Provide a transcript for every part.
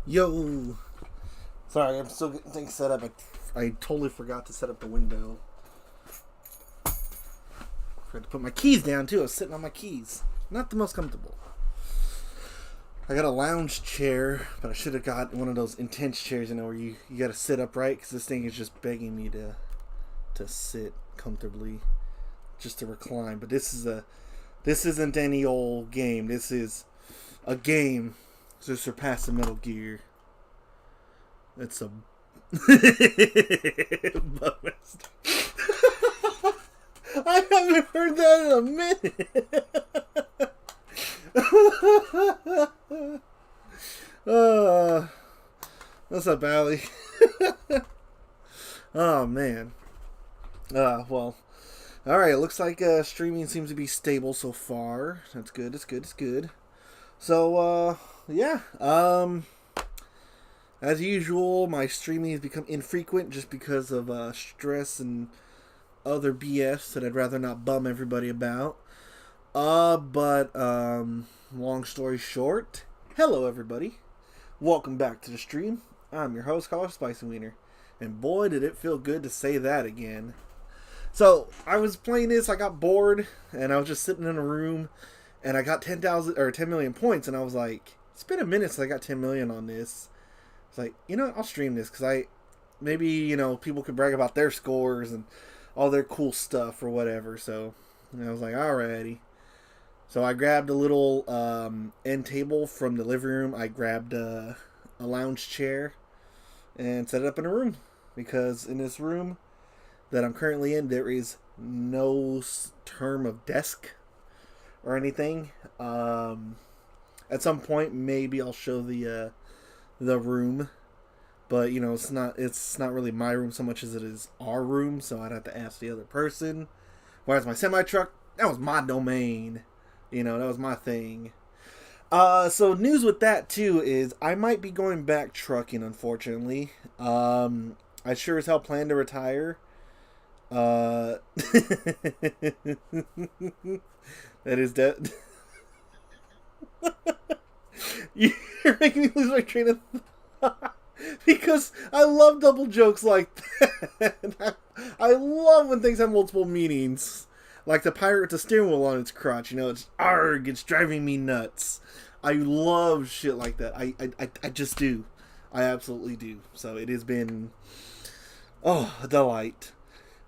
Yo! Sorry, I'm still getting things set up. I totally forgot to set up the window. Forgot to put my keys down too. I was sitting on my keys. Not the most comfortable. I got a lounge chair, but I should have got one of those intense chairs, where you got to sit upright, because this thing is just begging me to sit comfortably, just to recline. But this isn't any old game. This is a game to surpass the Metal Gear. It's a I haven't heard that in a minute. What's up, Allie? Oh man. Well. All right. It looks like streaming seems to be stable so far. That's good. It's good. It's good. So yeah. As usual, my streaming has become infrequent just because of stress and other BS that I'd rather not bum everybody about. But long story short, hello everybody. Welcome back to the stream. I'm your host, Caller Spicy Wiener. And boy, did it feel good to say that again. So, I was playing this, I got bored, and I was just sitting in a room, and I got 10 million points, and I was like, it's been a minute since I got 10 million on this. It's like, I'll stream this, because maybe, people could brag about their scores and all their cool stuff or whatever. So, I was like, alrighty. So I grabbed a little end table from the living room. I grabbed a lounge chair and set it up in a room, because in this room that I'm currently in, there is no term of desk or anything. At some point, maybe I'll show the room, but it's not really my room so much as it is our room. So I'd have to ask the other person. Whereas my semi truck, that was my domain. That was my thing. So news with that too is I might be going back trucking, unfortunately. I sure as hell plan to retire. That is dead. You're making me lose my train of thought. Because I love double jokes like that. I love when things have multiple meanings. Like the pirate with the steering wheel on its crotch. It's arg, it's driving me nuts. I love shit like that. I just do. I absolutely do. So it has been, a delight.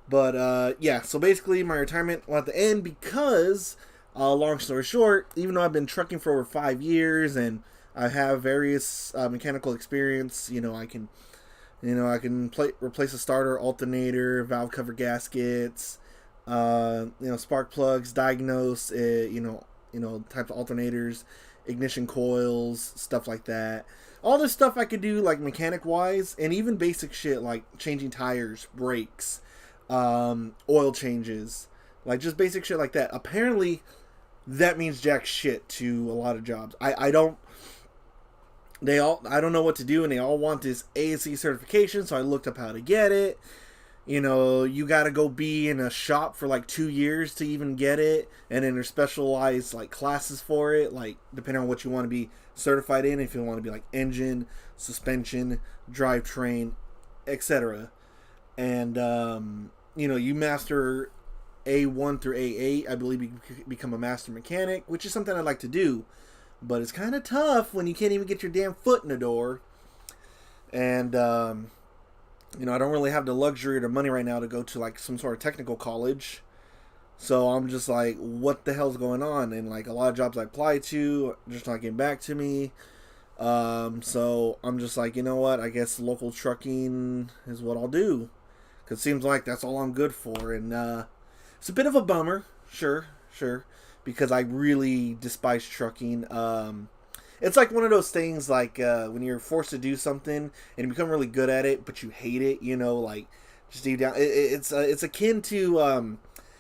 But, yeah, so basically my retirement will have to end because, long story short, even though I've been trucking for over 5 years and I have various mechanical experience, I can replace a starter, alternator, valve cover gaskets, spark plugs, diagnose, types of alternators, ignition coils, stuff like that. All this stuff I could do, like, mechanic-wise, and even basic shit like changing tires, brakes, oil changes, like just basic shit like that. Apparently, that means jack shit to a lot of jobs. I don't know what to do, and they all want this ASE certification, so I looked up how to get it. You gotta go be in a shop for like 2 years to even get it, and then there's specialized like classes for it, like depending on what you want to be certified in, if you want to be like engine, suspension, drivetrain, etc. And you master A1 through A8, I believe you become a master mechanic, which is something I'd like to do. But it's kind of tough when you can't even get your damn foot in the door. And, I don't really have the luxury or the money right now to go to, like, some sort of technical college. So I'm just like, what the hell's going on? And, like, a lot of jobs I applied to are just not getting back to me. So I'm just like, you know what? I guess local trucking is what I'll do. Because it seems like that's all I'm good for. And it's a bit of a bummer. Sure. Because I really despise trucking. It's like one of those things like when you're forced to do something and you become really good at it, but you hate it, like just deep down. It's akin to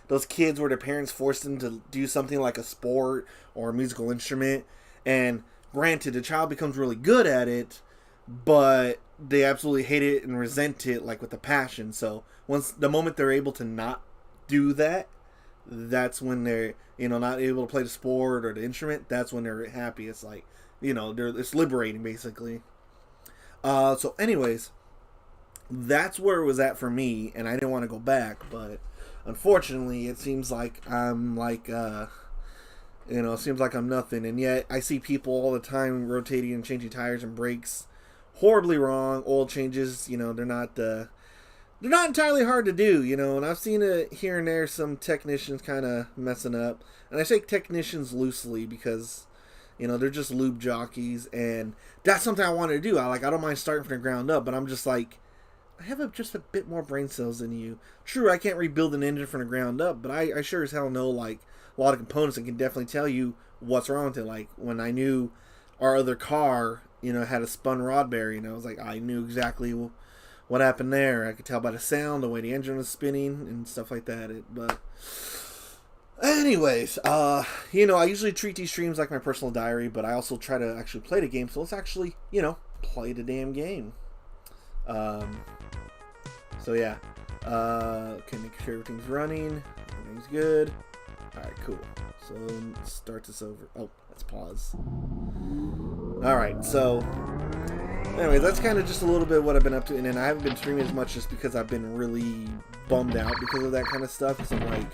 those kids where their parents force them to do something like a sport or a musical instrument. And granted, the child becomes really good at it, but they absolutely hate it and resent it, like with a passion. So the moment they're able to not do that, that's when they're, not able to play the sport or the instrument. That's when they're happy. It's like, it's liberating, basically. So anyways, that's where it was at for me, and I didn't want to go back, but unfortunately, it seems like I'm like, it seems like I'm nothing, and yet I see people all the time rotating and changing tires and brakes horribly wrong. Oil changes, they're not entirely hard to do, and I've seen it here and there, some technicians kind of messing up, and I say technicians loosely because, they're just lube jockeys, and that's something I wanted to do. I don't mind starting from the ground up, but I'm just like, I have just a bit more brain cells than you. True, I can't rebuild an engine from the ground up, but I sure as hell know, like, a lot of components and can definitely tell you what's wrong with it. Like, when I knew our other car, had a spun rod bearing, I was like, I knew exactly what happened there. I could tell by the sound, the way the engine was spinning, and stuff like that. But anyways, I usually treat these streams like my personal diary, but I also try to actually play the game, so let's actually, play the damn game. So yeah, okay, make sure everything's running, everything's good. Alright, cool. So let's start this over. Oh, let's pause. Alright, so anyway, that's kind of just a little bit of what I've been up to, and then I haven't been streaming as much just because I've been really bummed out because of that kind of stuff, because I'm like,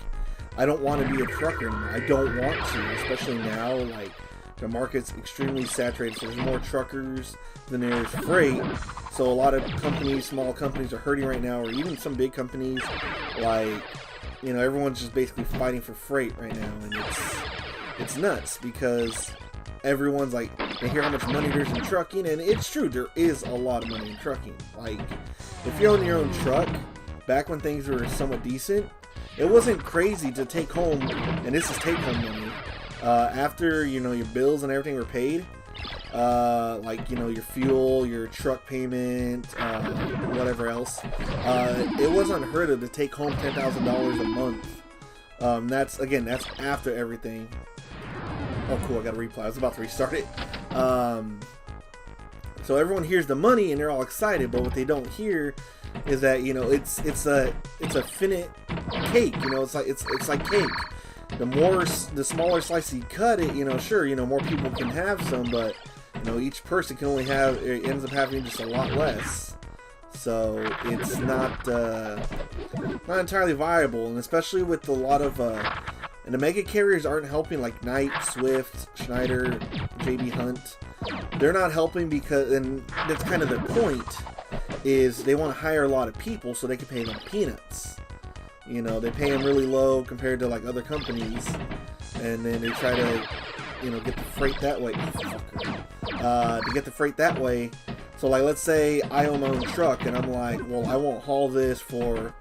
I don't want to be a trucker anymore. I don't want to, especially now, like, the market's extremely saturated, so there's more truckers than there's freight. So a lot of companies, small companies, are hurting right now, or even some big companies, like, everyone's just basically fighting for freight right now, and it's nuts because everyone's like, they hear how much money there's in trucking, and it's true, there is a lot of money in trucking. Like, if you own your own truck, back when things were somewhat decent, it wasn't crazy to take home, and this is take home money, after, your bills and everything were paid, your fuel, your truck payment, whatever else, it was unheard of to take home $10,000 a month. That's after everything. Oh, cool, I got a replay. I was about to restart it. So everyone hears the money and they're all excited, but what they don't hear is that, it's a finite cake, it's like cake. The smaller slice you cut it, sure, more people can have some, but, each person can only have, it ends up having just a lot less. So it's not entirely viable, and especially with a lot of, and the mega carriers aren't helping, like Knight, Swift, Schneider, JB Hunt. They're not helping because, and that's kind of their point, is they want to hire a lot of people so they can pay them peanuts. They pay them really low compared to like other companies, and then they try to, get the freight that way. To get the freight that way. So like, let's say I own my own truck, and I'm like, well, I won't haul this for,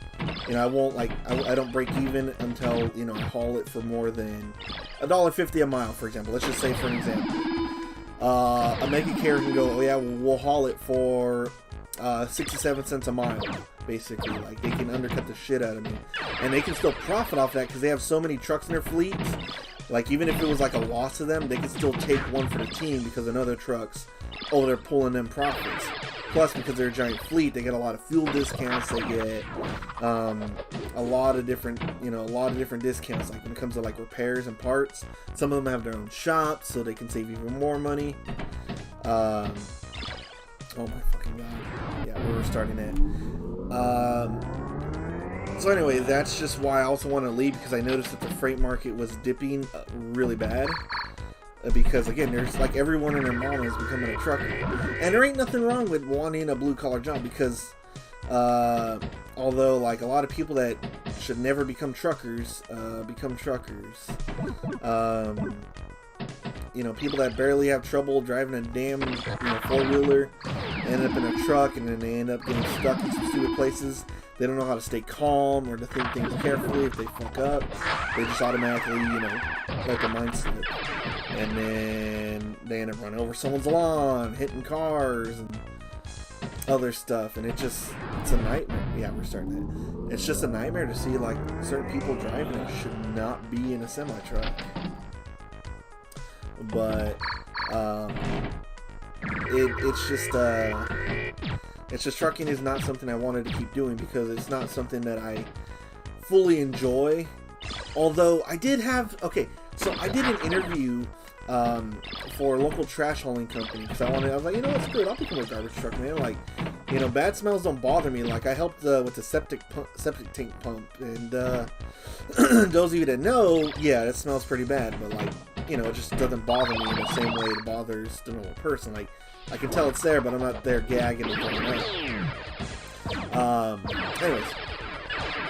I won't I don't break even until, I haul it for more than $1.50 a mile, for example. Let's just say, for an example, a mega carrier can go, oh yeah, we'll haul it for 67 cents a mile. Basically, like, they can undercut the shit out of me, and they can still profit off that because they have so many trucks in their fleet. Like, even if it was like a loss to them, they can still take one for the team because another trucks, they're pulling them profits. Plus, because they're a giant fleet, they get a lot of fuel discounts. They get a lot of different discounts. Like when it comes to like repairs and parts, some of them have their own shops, so they can save even more money. Oh my fucking god! Yeah, we're restarting it. So anyway, that's just why I also want to leave, because I noticed that the freight market was dipping really bad. Because again, there's like everyone and their mom is becoming a trucker, and there ain't nothing wrong with wanting a blue collar job, because although like a lot of people that should never become truckers become truckers. People that barely have trouble driving a damn four-wheeler end up in a truck, and then they end up getting stuck in some stupid places. They don't know how to stay calm or to think things carefully. If they fuck up, they just automatically, let their mind slip. And then they end up running over someone's lawn, hitting cars, and other stuff. And it's a nightmare. Yeah, we're starting it. It's just a nightmare to see, like, certain people driving that should not be in a semi-truck. But, it's just trucking is not something I wanted to keep doing, because it's not something that I fully enjoy. Although I did have, So I did an interview for a local trash hauling company because I was like, you know what's good? I'll become a garbage truck man. Like, you know, bad smells don't bother me. Like, I helped with the septic tank pump, and those of you that know, yeah, it smells pretty bad, but like, you know, it just doesn't bother me in the same way it bothers the normal person. Like, I can tell it's there, but I'm not there gagging and going out. Anyways,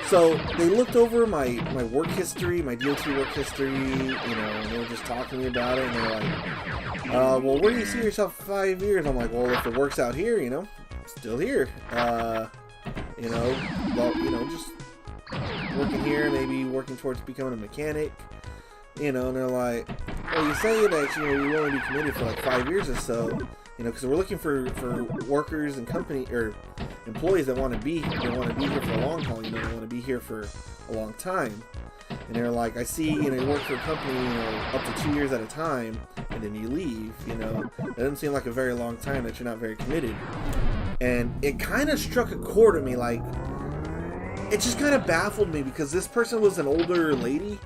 so they looked over my work history, my DOT work history, you know, and they were just talking to me about it, and they're like, well, where do you see yourself in 5 years? I'm like, well, if it works out here, you know, still here. You know, well, you know, just working here, maybe working towards becoming a mechanic, you know. And they're like, well, you say that, you know, you want to be committed for like 5 years or so, you know, because we're looking for workers and company or employees that want to be here for a long haul, you know, they want to be here for a long time. And they're like, I see, you know, you work for a company, you know, up to 2 years at a time, and then you leave, you know. It doesn't seem like a very long time that you're not very committed. And it kind of struck a chord with me, like, it just kind of baffled me because this person was an older lady.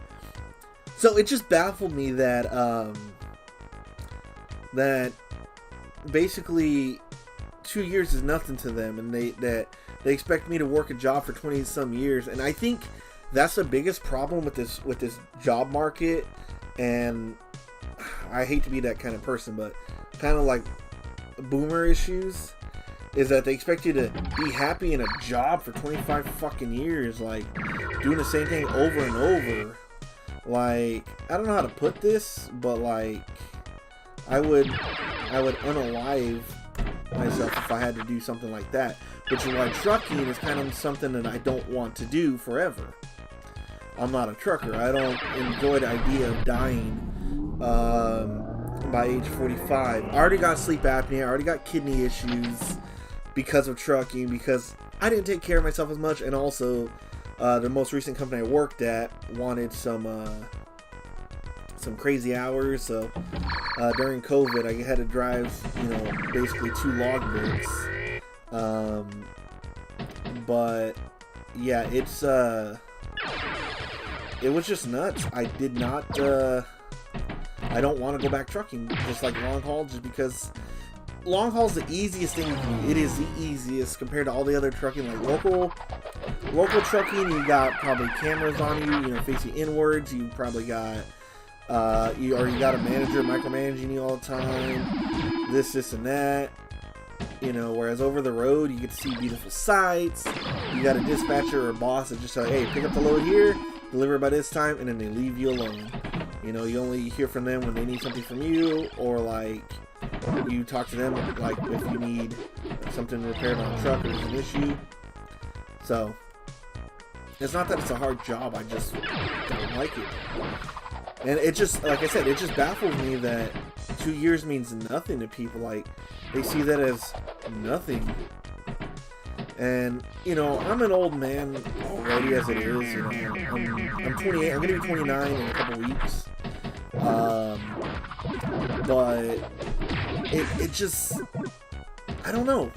So it just baffled me that, that basically 2 years is nothing to them, and they expect me to work a job for 20 some years. And I think that's the biggest problem with this job market. And I hate to be that kind of person, but kind of like boomer issues is that they expect you to be happy in a job for 25 fucking years, like doing the same thing over and over. Like, I don't know how to put this, but like I would unalive myself if I had to do something like that, which is why trucking is kind of something that I don't want to do forever. I'm not a trucker. I don't enjoy the idea of dying by age 45. I already got sleep apnea. I already got kidney issues because of trucking, because I didn't take care of myself as much, and also the most recent company I worked at wanted some crazy hours. So during COVID, I had to drive, you know, basically 2 logbooks. But yeah, it was just nuts. I did not. I don't want to go back trucking, just like long haul, just because long haul is the easiest thing you can do. It is the easiest compared to all the other trucking. Like local trucking, you got probably cameras on you, you know, facing inwards. You probably got you got a manager micromanaging you all the time. This and that. You know, whereas over the road, you get to see beautiful sights. You got a dispatcher or a boss that just like, hey, pick up the load here, deliver by this time, and then they leave you alone. You know, you only hear from them when they need something from you, or like you talk to them like if you need something repaired on a truck or there's an issue. So it's not that it's a hard job, I just don't like it. And it just, like I said, it just baffles me that 2 years means nothing to people. Like, they see that as nothing. And, you know, I'm an old man already as it is. You know, I'm 28. I'm going to be 29 in a couple weeks. But it just, I don't know.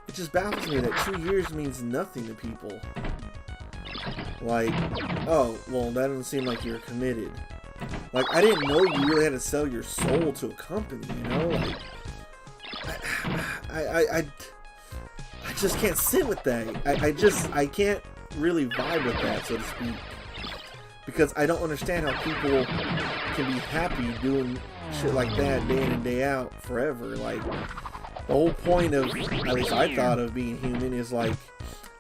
It just baffles me that 2 years means nothing to people. Like, oh, well, that doesn't seem like you're committed. Like, I didn't know you really had to sell your soul to a company, you know? Like, I just can't sit with that. I can't really vibe with that, so to speak. Because I don't understand how people can be happy doing shit like that day in and day out forever. Like, the whole point of, at least I thought of being human, is like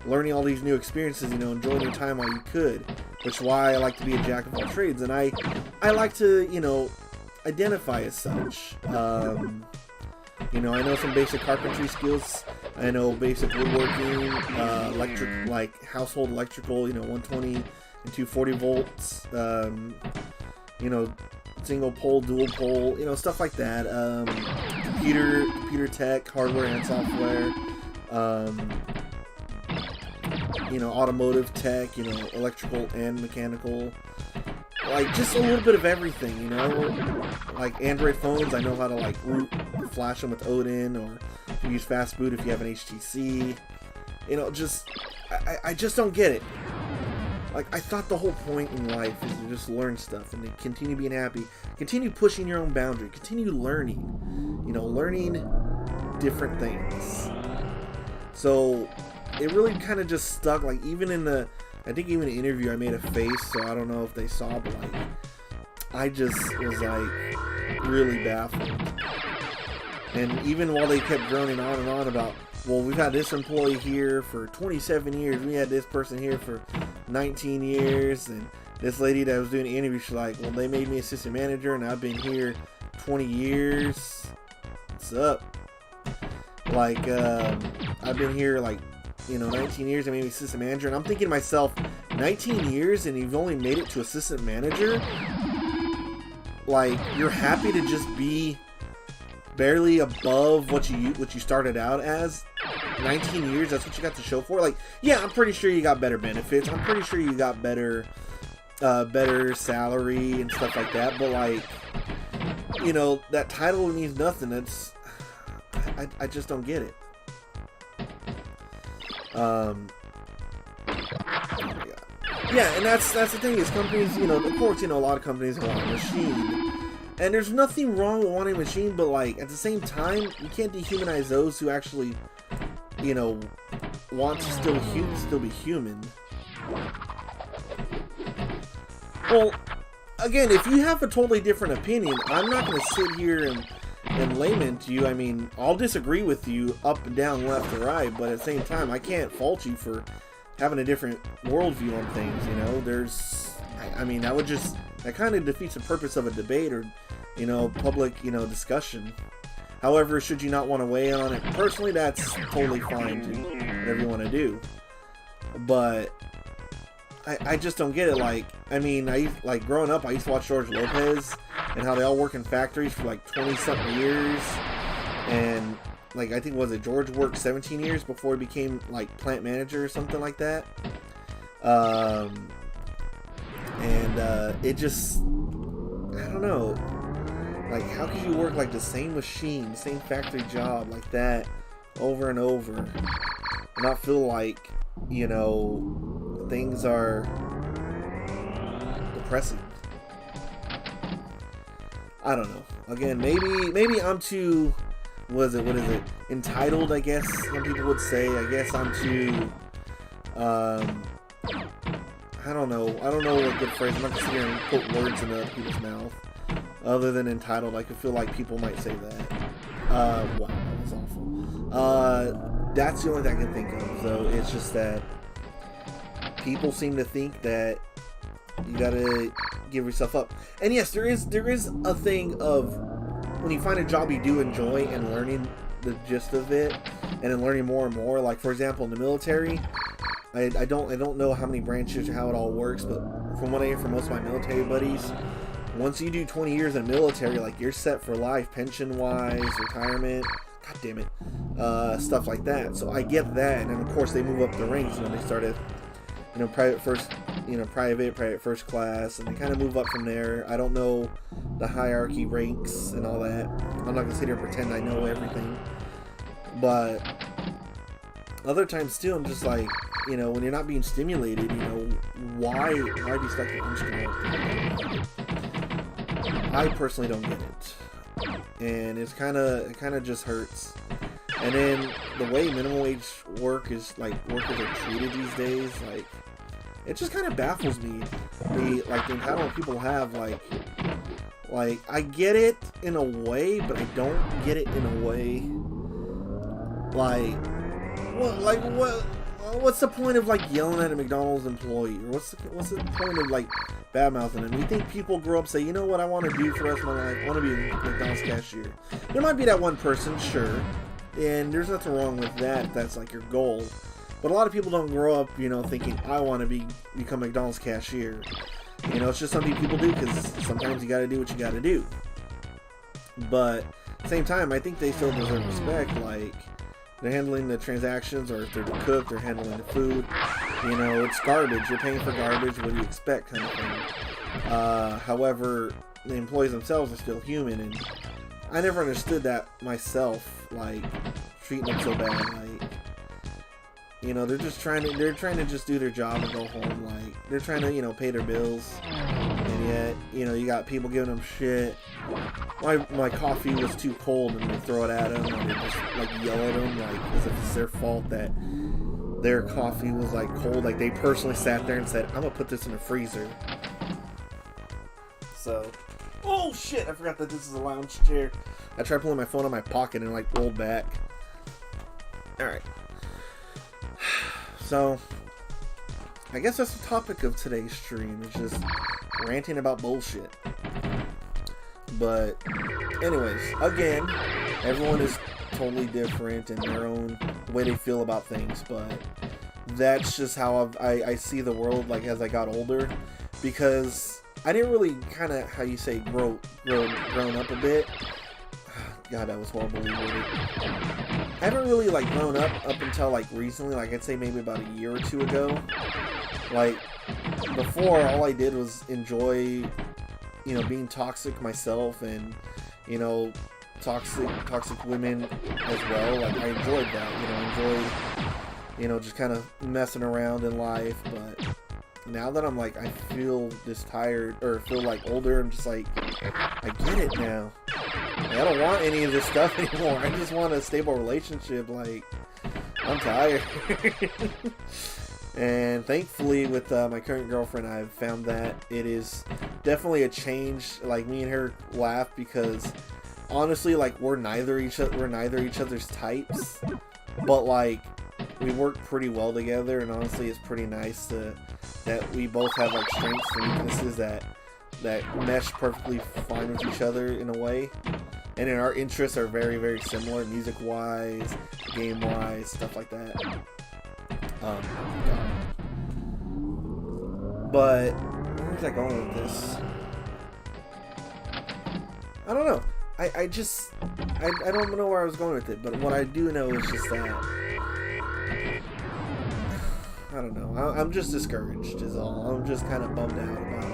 learning all these new experiences, you know, enjoying your time while you could. Which is why I like to be a jack of all trades, and I like to, you know, identify as such. You know, I know some basic carpentry skills. I know basic woodworking, electric, like household electrical, you know, 120 and 240 volts. You know, single pole, dual pole, you know, stuff like that. Computer tech, hardware and software. You know, automotive tech, you know, electrical and mechanical. Like, just a little bit of everything, you know? Like, Android phones, I know how to, like, root, flash them with Odin, or use fast boot if you have an HTC. You know, just, I just don't get it. Like, I thought the whole point in life is to just learn stuff and to continue being happy, continue pushing your own boundary, continue learning, learning different things. So it really kind of just stuck. Like, even in the interview, I made a face, so I don't know if they saw, but like, I just was like really baffled. And even while they kept droning on and on about, well, we've had this employee here for 27 years, we had this person here for 19 years, and this lady that was doing the interview, she's like, well, they made me assistant manager, and I've been here 20 years. What's up? Like, I've been here, like, 19 years, and made me assistant manager, and I'm thinking to myself, 19 years, and you've only made it to assistant manager? Like, you're happy to just be barely above what you started out as? 19 years, that's what you got to show for? Like, yeah, I'm pretty sure you got better benefits. I'm pretty sure you got better salary and stuff like that. But like, that title means nothing. I just don't get it. Oh my God. Yeah, and that's the thing is companies, of course, a lot of companies want a machine. And there's nothing wrong with wanting a machine, but like at the same time, you can't dehumanize those who actually, want to still be human. Well, again, if you have a totally different opinion, I'm not going to sit here and lament to you. I mean, I'll disagree with you up and down, left and right, but at the same time, I can't fault you for having a different worldview on things. That kind of defeats the purpose of a debate or, public, discussion. However, should you not want to weigh in on it personally, that's totally fine to whatever you want to do. But I just don't get it. Like, growing up, I used to watch George Lopez and how they all work in factories for like 20-something years. And like, I think, George worked 17 years before he became like plant manager or something like that. It just, I don't know, like, how can you work like the same machine, the same factory job like that over and over and not feel like, things are depressing? I don't know. Again, maybe I'm too, what is it, entitled, I guess some people would say. I guess I'm too, I don't know what good phrase. I'm not going to sit here and put words in other people's mouth other than entitled. I could feel like people might say that. Wow, that was awful. That's the only thing I can think of, though. It's just that people seem to think that you gotta give yourself up. And yes, there is a thing of when you find a job you do enjoy and learning the gist of it and then learning more and more. Like, for example, in the military, I don't know how many branches or how it all works, but from what I hear from most of my military buddies, once you do 20 years in the military, like, you're set for life, pension-wise, retirement, god damn it, stuff like that. So I get that, and then of course they move up the ranks when they started, private first class, and they kind of move up from there. I don't know the hierarchy ranks and all that. I'm not gonna sit here and pretend I know everything, but other times too, I'm just like, when you're not being stimulated, why do you start the instrument? I personally don't get it, and it kind of just hurts. And then the way minimum wage workers are treated these days, like, it just kind of baffles me. The entitlement people have, like I get it in a way, but I don't get it in a way. What's the point of like yelling at a McDonald's employee, or what's the point of like bad mouthing them? You think people grow up and say, you know what I want to do for the rest of my life? I want to be a McDonald's cashier. There might be that one person, sure, and there's nothing wrong with that if that's like your goal. But a lot of people don't grow up, thinking I want to become a McDonald's cashier. It's just something people do because sometimes you got to do what you got to do. But at the same time, I think they still deserve respect. Like, they're handling the transactions, or if they're the cook, they're handling the food. It's garbage. You're paying for garbage. What do you expect, kind of thing. However, the employees themselves are still human, and I never understood that myself. Like, treating them so bad. Like, You know, they're trying to just do their job and go home. Like, they're trying to, you know, pay their bills. And yet, you know, you got people giving them shit. My coffee was too cold, and they throw it at them, and they just, like, yell at them, like, as if it's their fault that their coffee was, like, cold. Like, they personally sat there and said, I'm gonna put this in the freezer. So, oh shit, I forgot that this is a lounge chair. I tried pulling my phone out of my pocket and, like, rolled back. Alright. So, I guess that's the topic of today's stream. It's just ranting about bullshit. But, anyways, again, everyone is totally different in their own way they feel about things. But that's just how I see the world, like, as I got older. Because I didn't really kind of, how you say, grown up a bit. God, that was horribly worded. I haven't really, like, grown up until, like, recently. Like, I'd say maybe about a year or two ago. Like, before, all I did was enjoy, you know, being toxic myself and, you know, toxic women as well. Like, I enjoyed that, you know, you know, just kind of messing around in life. But now that I'm, like, I feel just tired, or feel, like, older, I'm just like, I get it now. Like, I don't want any of this stuff anymore. I just want a stable relationship. Like, I'm tired. And thankfully, with my current girlfriend, I've found that it is definitely a change. Like, me and her laugh because, honestly, like, we're neither each other's types, but, like, we work pretty well together. And honestly, it's pretty nice that we both have, like, strengths and weaknesses that mesh perfectly fine with each other in a way. And then our interests are very, very similar, music-wise, game-wise, stuff like that. But where was I going with this? I don't know. I don't know where I was going with it, but what I do know is just that I don't know. I'm just discouraged is all. I'm just kind of bummed out about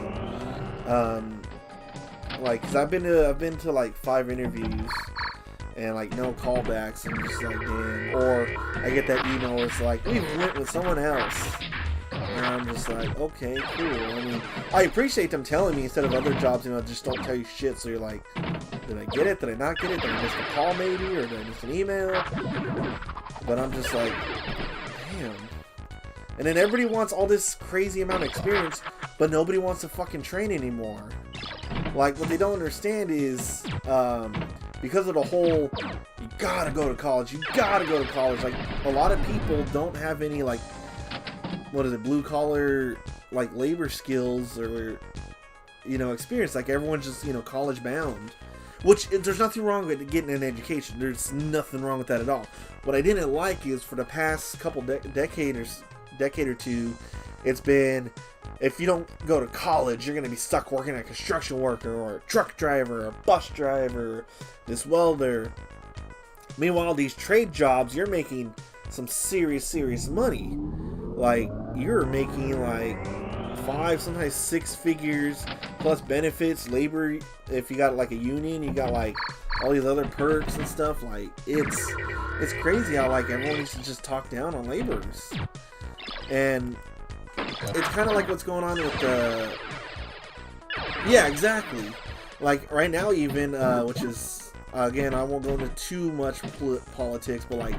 it. Like, cause I've been to like 5 interviews and like no callbacks. I'm just like, damn. Or I get that email where it's like, we went with someone else. And I'm just like, okay, cool. I mean, I appreciate them telling me instead of other jobs, you know, just don't tell you shit. So you're like, did I get it? Did I not get it? Did I miss a call maybe? Or did I miss an email? But I'm just like, damn. And then everybody wants all this crazy amount of experience, but nobody wants to fucking train anymore. Like, what they don't understand is, because of the whole, you gotta go to college, like, a lot of people don't have any, like, what is it, blue collar, like, labor skills or, you know, experience. Like, everyone's just, you know, college bound. Which, there's nothing wrong with getting an education. There's nothing wrong with that at all. What I didn't like is, for the past couple decade or two, it's been, if you don't go to college, you're going to be stuck working as a construction worker or a truck driver or a bus driver, this welder. Meanwhile, these trade jobs, you're making some serious money. Like, you're making like 5, sometimes 6 figures plus benefits, labor. If you got like a union, you got like all these other perks and stuff. Like, it's crazy how like everyone used to just talk down on laborers. And it's kind of like what's going on with the... Yeah, exactly. Like, right now even, which is, again, I won't go into too much politics, but, like,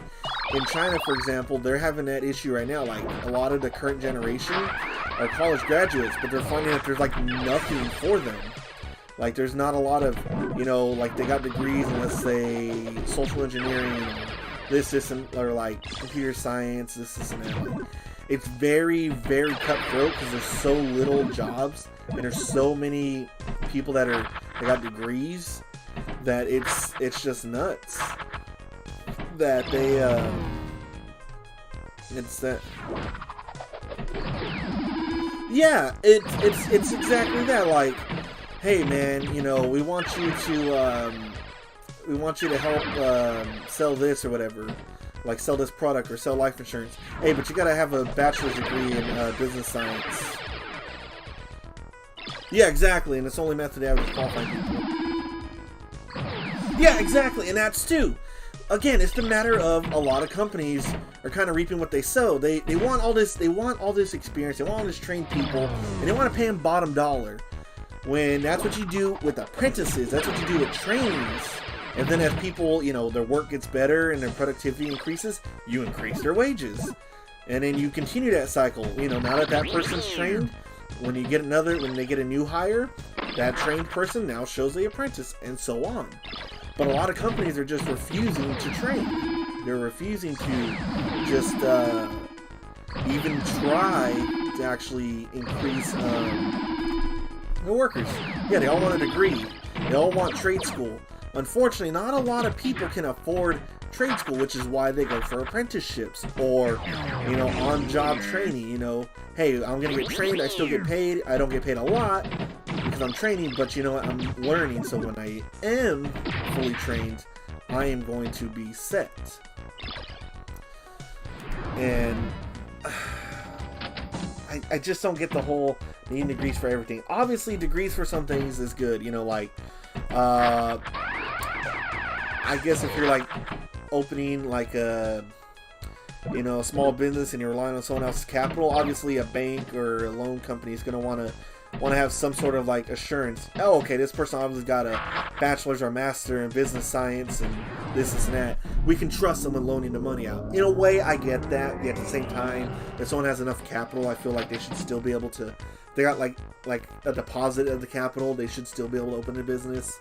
in China, for example, they're having that issue right now. Like, a lot of the current generation are college graduates, but they're finding that there's, like, nothing for them. Like, there's not a lot of, you know, like, they got degrees in, let's say, social engineering, this, and, or, like, computer science, this, and that. Like, it's very, very cutthroat because there's so little jobs and there's so many people that got degrees that it's just nuts that they it's that. Yeah, it's exactly that. Like, hey man, you know, we want you to help sell this or whatever. Like, sell this product or sell life insurance. Hey, but you gotta have a bachelor's degree in business science. Yeah, exactly, and it's the only method they have to qualify people. Yeah, exactly, and that's too. again, it's the matter of a lot of companies are kind of reaping what they sow. They want all this experience, they want all this trained people, and they want to pay them bottom dollar. When that's what you do with apprentices, that's what you do with trainees. And then as people, their work gets better and their productivity increases, you increase their wages. And then you continue that cycle. Now that person's trained, when they get a new hire, that trained person now shows the apprentice, and so on. But a lot of companies are just refusing to train. They're refusing to just even try to actually increase the workers. Yeah, they all want a degree. They all want trade school. Unfortunately, not a lot of people can afford trade school, which is why they go for apprenticeships or, on-job training. Hey, I'm going to get trained, I still get paid. I don't get paid a lot because I'm training, but I'm learning. So when I am fully trained, I am going to be set. And I just don't get the whole needing degrees for everything. Obviously, degrees for some things is good. I guess if you're opening a small business and you're relying on someone else's capital, obviously a bank or a loan company is going to want to have some sort of assurance. Oh, okay, this person obviously got a bachelor's or master in business science and this and that. We can trust someone loaning the money out. In a way, I get that. Yet at the same time, if someone has enough capital, I feel like they should still be able to. They got like a deposit of the capital. They should still be able to open a business.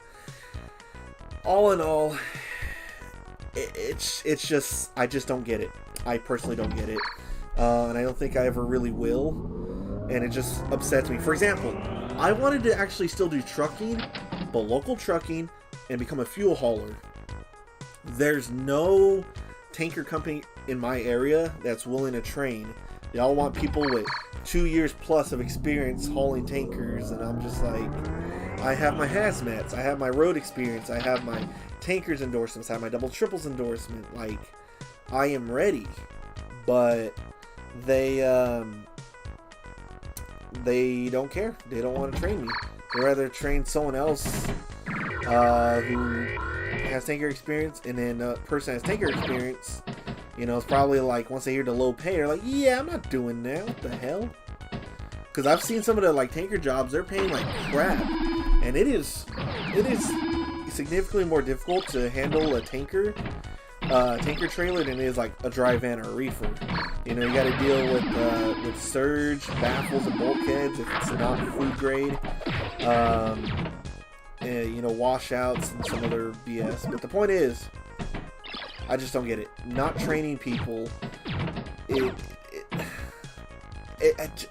All in all, it's just, I just don't get it. I personally don't get it. And I don't think I ever really will. And it just upsets me. For example, I wanted to actually still do trucking, but local trucking, and become a fuel hauler. There's no tanker company in my area that's willing to train. They all want people with 2 years plus of experience hauling tankers, and I'm just like, I have my hazmats, I have my road experience, I have my tankers endorsements, I have my double triples endorsement. I am ready, but they don't care. They don't want to train me. They'd rather train someone else who has tanker experience, and then a person has tanker experience, it's probably once they hear the low pay, they're like, yeah, I'm not doing that. What the hell? Because I've seen some of the tanker jobs, they're paying like crap, and it is significantly more difficult to handle a tanker trailer than it is a dry van or a reefer. You got to deal with surge, baffles, and bulkheads if it's not food grade. And, washouts and some other BS. But the point is, I just don't get it. Not training people, it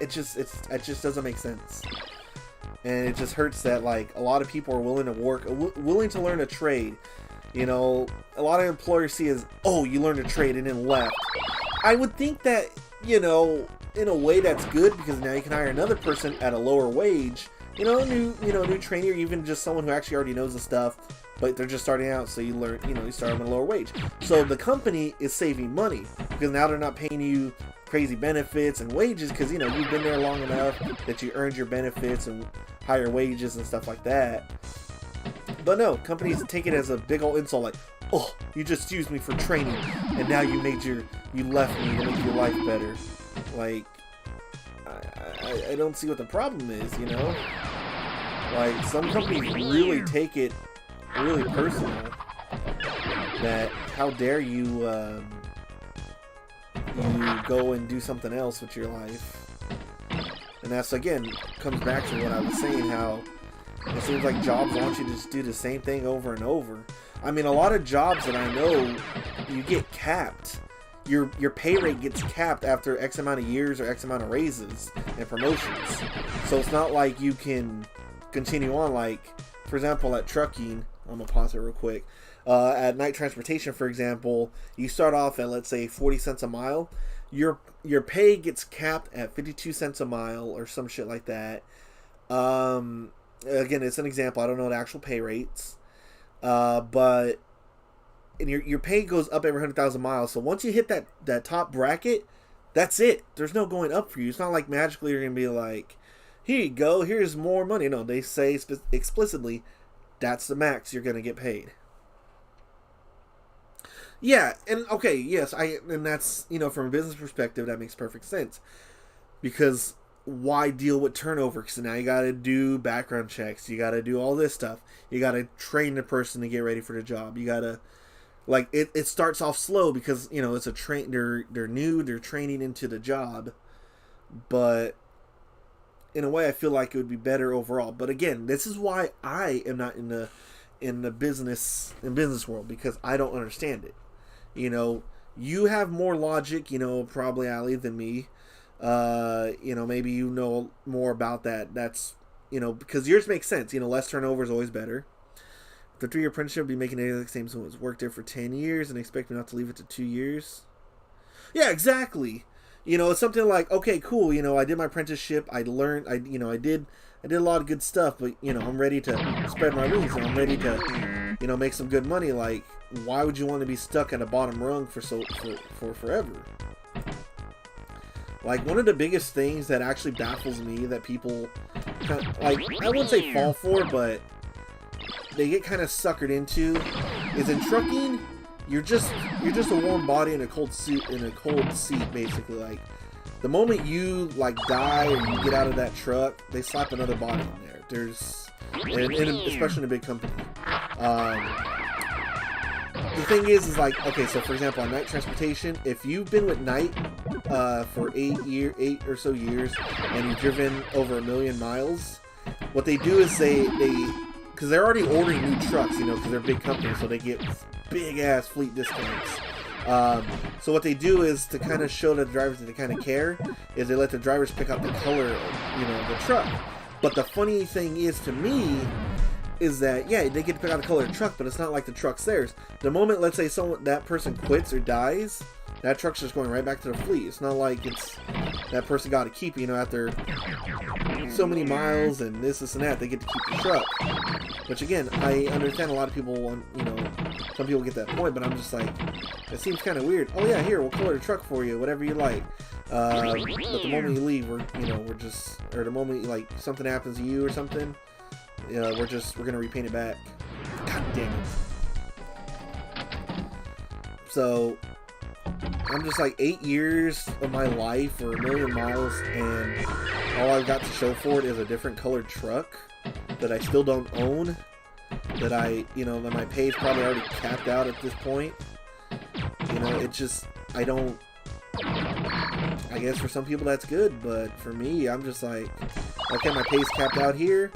just doesn't make sense. And it just hurts that a lot of people are willing to learn a trade. A lot of employers see as, oh, you learned a trade and then left. I would think that, in a way that's good, because now you can hire another person at a lower wage. New trainee, or even just someone who actually already knows the stuff, but they're just starting out, so you learn, you start them at a lower wage. So the company is saving money, because now they're not paying you crazy benefits and wages, because, you've been there long enough that you earned your benefits and higher wages and stuff like that. But no, companies take it as a big old insult, oh, you just used me for training, and now you left me to make your life better. I don't see what the problem is, some companies really take it really personal, that how dare you go and do something else with your life. And that's, again, comes back to what I was saying, how it seems like jobs want you to just do the same thing over and over. I mean, a lot of jobs that I know, you get capped. Your pay rate gets capped after X amount of years or X amount of raises and promotions. So it's not like you can continue on. For example, at trucking, I'm going to pause it real quick. At night transportation, for example, you start off at, let's say, 40 cents a mile. Your pay gets capped at 52 cents a mile or some shit like that. Again, it's an example. I don't know the actual pay rates. But and your pay goes up every 100,000 miles. So once you hit that top bracket, that's it. There's no going up for you. It's not like magically you're going to be like, here you go, here's more money. No, they say explicitly, that's the max you're going to get paid. Yeah, and okay, yes, and that's, from a business perspective, that makes perfect sense. Because why deal with turnover? Because now you got to do background checks, you got to do all this stuff, you got to train the person to get ready for the job, you got to, like, it starts off slow because, it's a they're new, they're training into the job, but in a way I feel like it would be better overall. But again, this is why I am not in the business world, because I don't understand it. You have more logic, probably, Ali, than me. Maybe you know more about that. That's, because yours makes sense. Less turnover is always better. The 3-year apprenticeship would be making the same as someone who's worked there for 10 years and expect me not to leave it to 2 years. Yeah, exactly. It's something like, okay, cool. I did my apprenticeship. I learned. I did a lot of good stuff. But I'm ready to spread my wings. And I'm ready to, make some good money. Like, why would you want to be stuck at a bottom rung for forever? Like, one of the biggest things that actually baffles me that people, I wouldn't say fall for, but they get kind of suckered into, is in trucking. You're just a warm body in a cold seat, basically. Like, the moment you die or you get out of that truck, they slap another body in there. Especially in a big company. The thing is like, okay, so for example, on night transportation, if you've been with Night for 8 or so years and you've driven over 1 million miles, what they do is they because they're already ordering new trucks, because they're a big company, so they get big ass fleet discounts. So what they do is, to kind of show the drivers that they kind of care, is they let the drivers pick out the color of, the truck. But the funny thing is, to me, is that, yeah, they get to pick out the color of the truck, but it's not like the truck's theirs. The moment, let's say, that person quits or dies, that truck's just going right back to the fleet. It's not like it's that person got to keep, after so many miles and this and that, they get to keep the truck. Which, again, I understand a lot of people want, some people get that point, but I'm just like, it seems kind of weird. Oh yeah, here, we'll color the truck for you, whatever you like. But the moment you leave, we're just, or the moment, something happens to you or something, we're going to repaint it back. God damn it. So, I'm just like, 8 years of my life, or 1 million miles, and all I've got to show for it is a different colored truck that I still don't own, that that my pay is probably already capped out at this point. It just, I guess for some people that's good, but for me, I'm just like, okay, my pay's capped out here.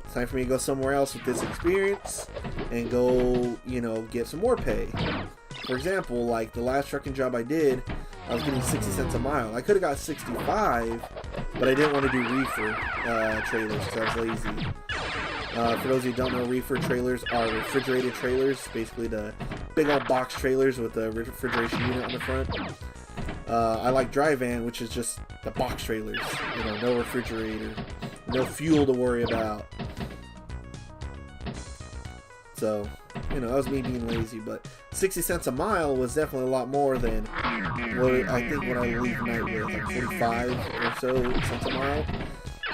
It's time for me to go somewhere else with this experience and go, get some more pay. For example, like the last trucking job I did, I was getting 60 cents a mile. I could have got 65, but I didn't want to do reefer trailers because I was lazy. For those who don't know, reefer trailers are refrigerated trailers, basically the big old box trailers with the refrigeration unit on the front. I like dry van, which is just the box trailers, no refrigerator, no fuel to worry about. So, that was me being lazy, but 60 cents a mile was definitely a lot more than what I think when I leave Night with, like 45 or so cents a mile.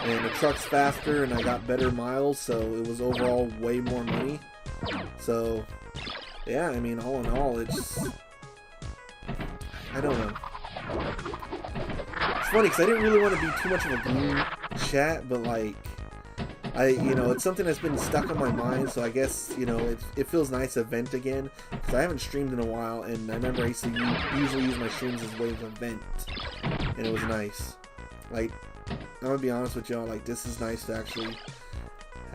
And the truck's faster and I got better miles, so it was overall way more money. So, yeah, I mean, all in all, it's, I don't know. It's funny, because I didn't really want to be too much of a gloom chat, but like, it's something that's been stuck on my mind, so I guess, it feels nice to vent again, because I haven't streamed in a while, and I remember I used to usually use my streams as ways of vent, and it was nice. Like, I'm gonna be honest with y'all, like, this is nice to actually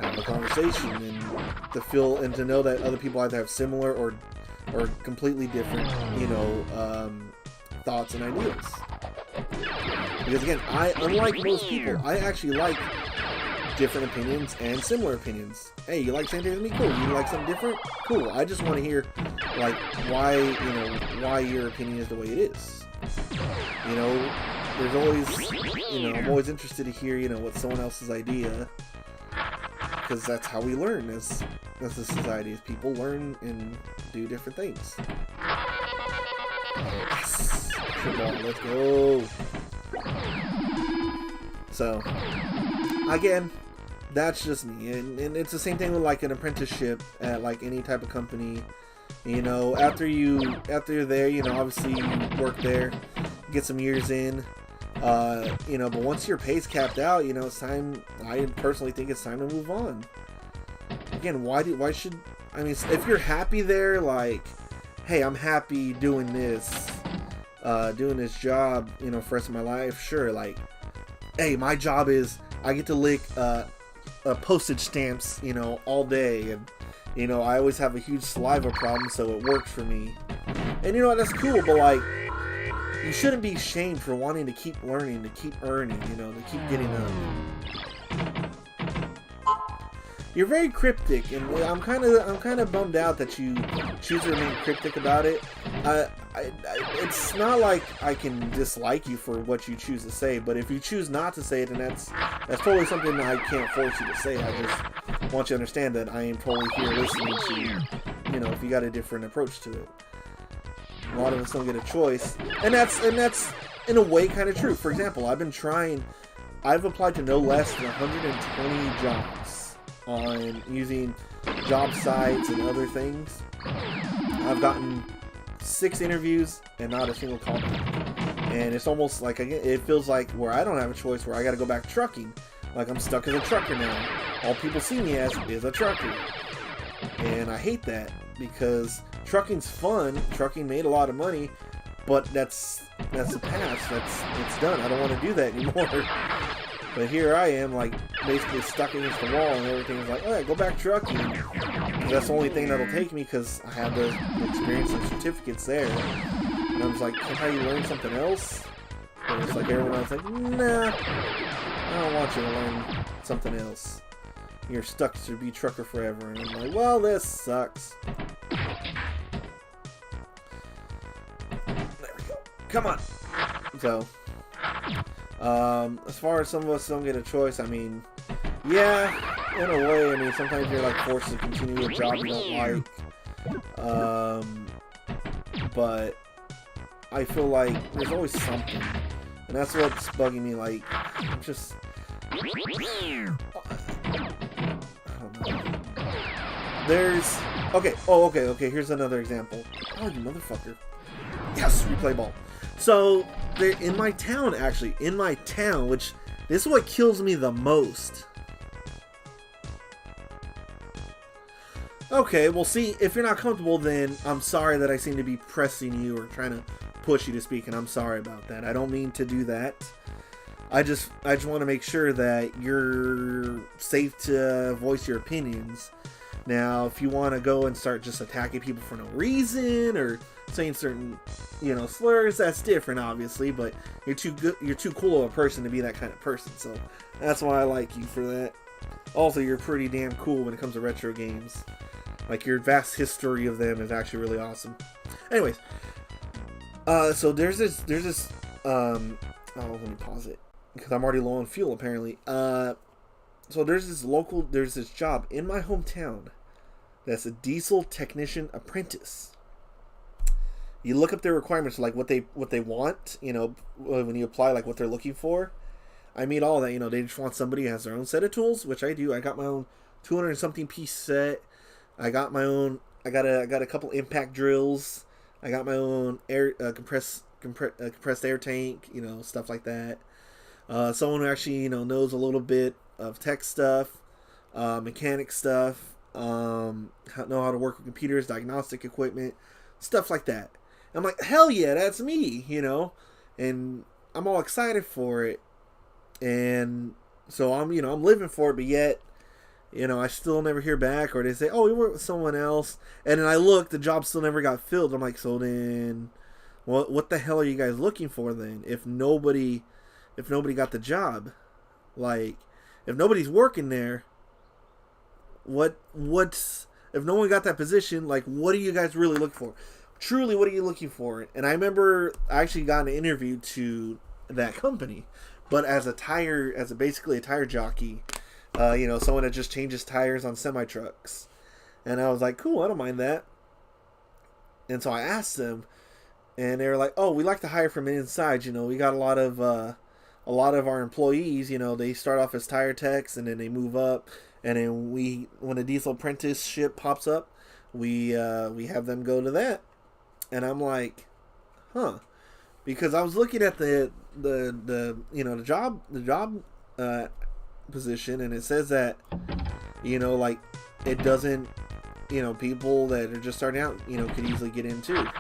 have a conversation, and to feel, and to know that other people either have similar or completely different, thoughts and ideas. Because again, unlike most people, I actually like different opinions and similar opinions. Hey, you like same thing as me? Cool. You like something different? Cool. I just want to hear, like, why your opinion is the way it is. There's always, I'm always interested to hear, what someone else's idea, because that's how we learn as a society, as people learn and do different things. Yes! Football, let's go! So, again, that's just me, and it's the same thing with like an apprenticeship at like any type of company. You know, after you're there, you know, obviously you work there, get some years in, you know, but once your pay's capped out, you know, it's time. I personally think it's time to move on. Again, why should, I mean, if you're happy there, like, hey, I'm happy doing this job, you know, for the rest of my life, sure, like, hey, my job is I get to lick postage stamps, you know, all day, and you know, I always have a huge saliva problem, so it works for me. And you know what, that's cool, but like, you shouldn't be shamed for wanting to keep learning, to keep earning, you know, to keep getting up. You're very cryptic, and I'm kind of bummed out that you choose to remain cryptic about it. It's not like I can dislike you for what you choose to say, but if you choose not to say it, then that's totally something that I can't force you to say. I just want you to understand that I am totally here listening to you. You know, if you got a different approach to it. A lot of us don't get a choice, and that's in a way kind of true. For example, I've applied to no less than 120 jobs on using job sites and other things. I've gotten 6 interviews and not a single call back. And it's almost like, it feels like where I don't have a choice, where I got to go back trucking. Like I'm stuck as a trucker now. All people see me as is a trucker. And I hate that, because trucking's fun. Trucking made a lot of money, but that's the past. It's done. I don't want to do that anymore. But here I am, like, basically stuck against the wall, and everything's like, oh yeah, go back trucking. That's the only thing that'll take me, because I have the experience and certificates there. And I was like, can't you learn something else? And it's like everyone else like, nah, I don't want you to learn something else. You're stuck to be trucker forever. And I'm like, well, this sucks. There we go. Come on. So, as far as some of us don't get a choice, I mean, yeah, in a way, I mean, sometimes you're like forced to continue a job you don't like, but I feel like there's always something, and that's what's bugging me, like, I'm just, I don't know, there's, okay, here's another example. Oh, you motherfucker. Yes, replay ball. So, they're in my town, actually. In my town, which, this is what kills me the most. Okay, well, see, if you're not comfortable, then I'm sorry that I seem to be pressing you or trying to push you to speak, and I'm sorry about that. I don't mean to do that. I just want to make sure that you're safe to voice your opinions. Now, if you want to go and start just attacking people for no reason, or saying certain, you know, slurs, that's different, obviously, but you're too cool of a person to be that kind of person, so that's why I like you for that. Also, you're pretty damn cool when it comes to retro games. Like, your vast history of them is actually really awesome. Anyways, so there's this, oh, let me pause it, because I'm already low on fuel, apparently. So there's this job in my hometown that's a diesel technician apprentice. You look up their requirements, like what they want, you know, when you apply, like what they're looking for. I meet all that, you know, they just want somebody who has their own set of tools, which I do. I got my own 200 and something piece set. I got my own, I got a couple impact drills. I got my own air compressed air tank, you know, stuff like that. Someone who actually, you know, knows a little bit of tech stuff, mechanic stuff, know how to work with computers, diagnostic equipment, stuff like that. I'm like, hell yeah, that's me, you know, and I'm all excited for it, and so I'm living for it, but yet, you know, I still never hear back, or they say, oh, we work with someone else, and then I look, the job still never got filled. I'm like, so then, what the hell are you guys looking for then? If nobody got the job, like, if nobody's working there, what's if no one got that position, like, what are you guys really looking for? Truly, what are you looking for? And I remember I actually got an interview to that company, but basically a tire jockey, you know, someone that just changes tires on semi-trucks. And I was like, cool, I don't mind that. And so I asked them, and they were like, oh, we like to hire from inside, you know, we got a lot of our employees, you know, they start off as tire techs and then they move up, and then when a diesel apprenticeship pops up, we have them go to that. And I'm like, huh. Because I was looking at the job position, and it says that, like, it doesn't, people that are just starting out, could easily get into.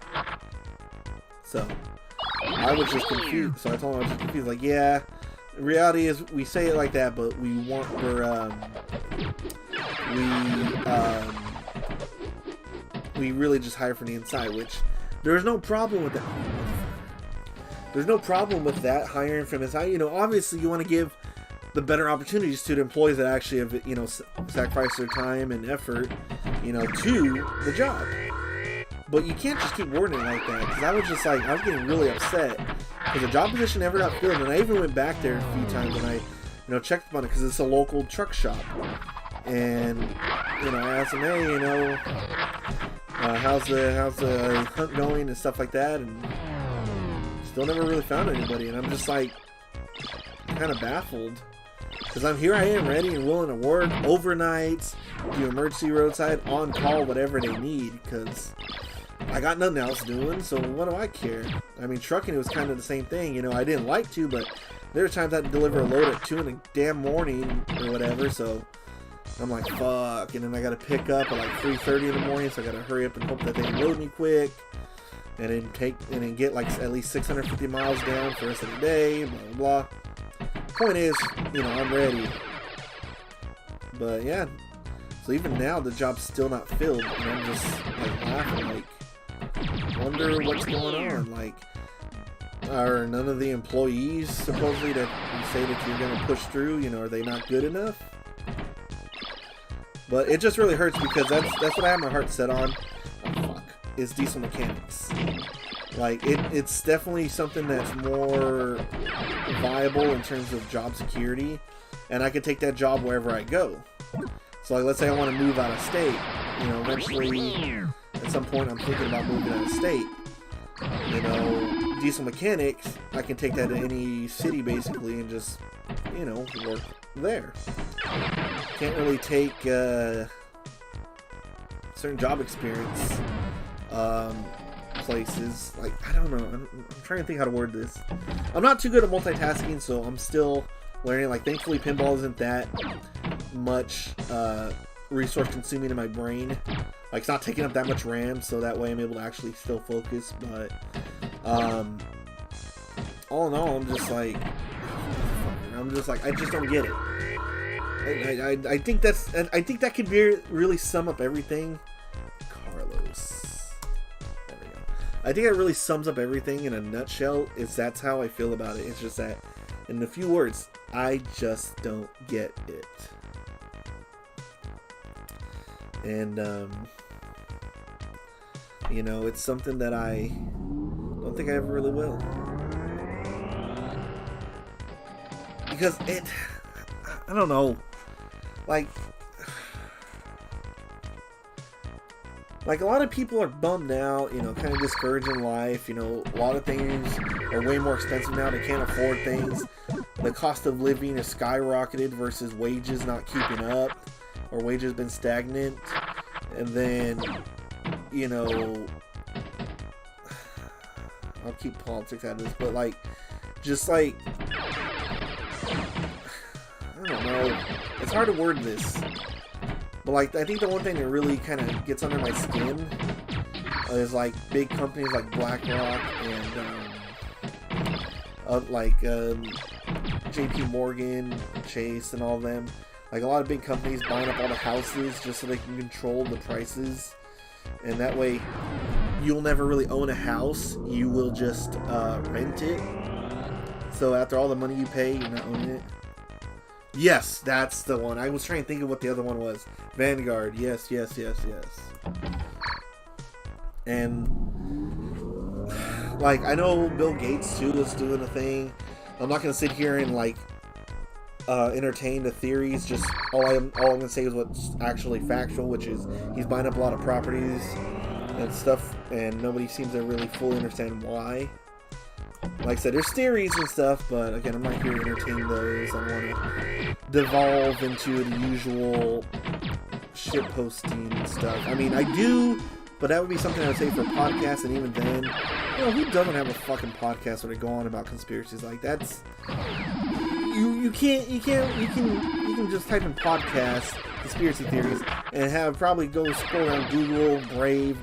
So I was just confused. So I told him I was just confused. Like, yeah, the reality is we say it like that, but we really just hire from the inside, which there's no problem with that. There's no problem with that, hiring from inside. Obviously you want to give the better opportunities to the employees that actually have, sacrificed their time and effort, to the job. But you can't just keep wording it like that, because I was getting really upset because the job position never got filled, and I even went back there a few times and I, checked on it because it's a local truck shop, and I asked them, hey, how's the hunt going and stuff like that, and still never really found anybody, and I'm just like kind of baffled. Because I am ready and willing to work overnights, do emergency roadside, on call, whatever they need, because I got nothing else doing, so what do I care? I mean, trucking, it was kind of the same thing, I didn't like to, but there were times I had to deliver a load at 2 in the damn morning or whatever, so I'm like, fuck, and then I got to pick up at like 3:30 in the morning, so I got to hurry up and hope that they load me quick, and then get like at least 650 miles down for the rest of the day, blah, blah, blah. Point is, I'm ready. But yeah, so even now the job's still not filled, and I'm just like laughing, like, wonder what's going on. Like, are none of the employees supposedly that you say that you're gonna push through, are they not good enough? But it just really hurts because that's what I have my heart set on. Oh, fuck, is diesel mechanics. Like, it's definitely something that's more viable in terms of job security, and I could take that job wherever I go. So, like, let's say I want to move out of state, eventually, at some point I'm thinking about moving out of state. Diesel mechanics, I can take that to any city, basically, and just, work there. Can't really take, certain job experience, places, like, I don't know, I'm trying to think how to word this. I'm not too good at multitasking, so I'm still learning. Like, thankfully pinball isn't that much resource consuming in my brain. Like, it's not taking up that much RAM, so that way I'm able to actually still focus. But all in all, I'm just like, I just don't get it. I think that could really sum up everything. Carlos. I think it really sums up everything in a nutshell. That's how I feel about it. It's just that, in a few words, I just don't get it. And, it's something that I don't think I ever really will. Because I don't know. Like, a lot of people are bummed out, kind of discouraged in life. A lot of things are way more expensive now. They can't afford things. The cost of living is skyrocketed versus wages not keeping up, or wages been stagnant. And then, I'll keep politics out of this, but I don't know. It's hard to word this. But, I think the one thing that really kind of gets under my skin is, big companies like BlackRock and, JP Morgan, Chase, and all of them. A lot of big companies buying up all the houses just so they can control the prices. And that way, you'll never really own a house. You will just rent it. So after all the money you pay, you're not owning it. Yes, that's the one. I was trying to think of what the other one was. Vanguard. Yes. And, I know Bill Gates, too, is doing a thing. I'm not going to sit here and, entertain the theories. Just all I'm going to say is what's actually factual, which is he's buying up a lot of properties and stuff, and nobody seems to really fully understand why. Like I said, there's theories and stuff, but again, I'm not here to entertain those. I want to devolve into the usual shit posting and stuff. I mean, I do, but that would be something I would say for podcasts, and even then, who doesn't have a fucking podcast where they go on about conspiracies? Like, that's you can just type in podcast conspiracy theories and have probably go scroll around Google, Brave,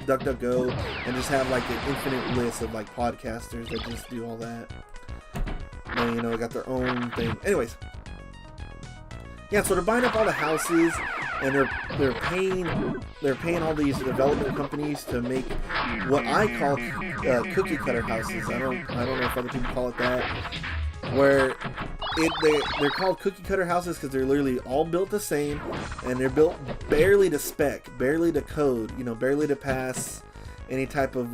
DuckDuckGo, and just have like an infinite list of like podcasters that just do all that. And they got their own thing. Anyways, yeah, so they're buying up all the houses, and they're paying all these development companies to make what I call cookie cutter houses. I don't know if other people call it that. Where they're called cookie cutter houses because they're literally all built the same, and they're built barely to spec, barely to code, barely to pass any type of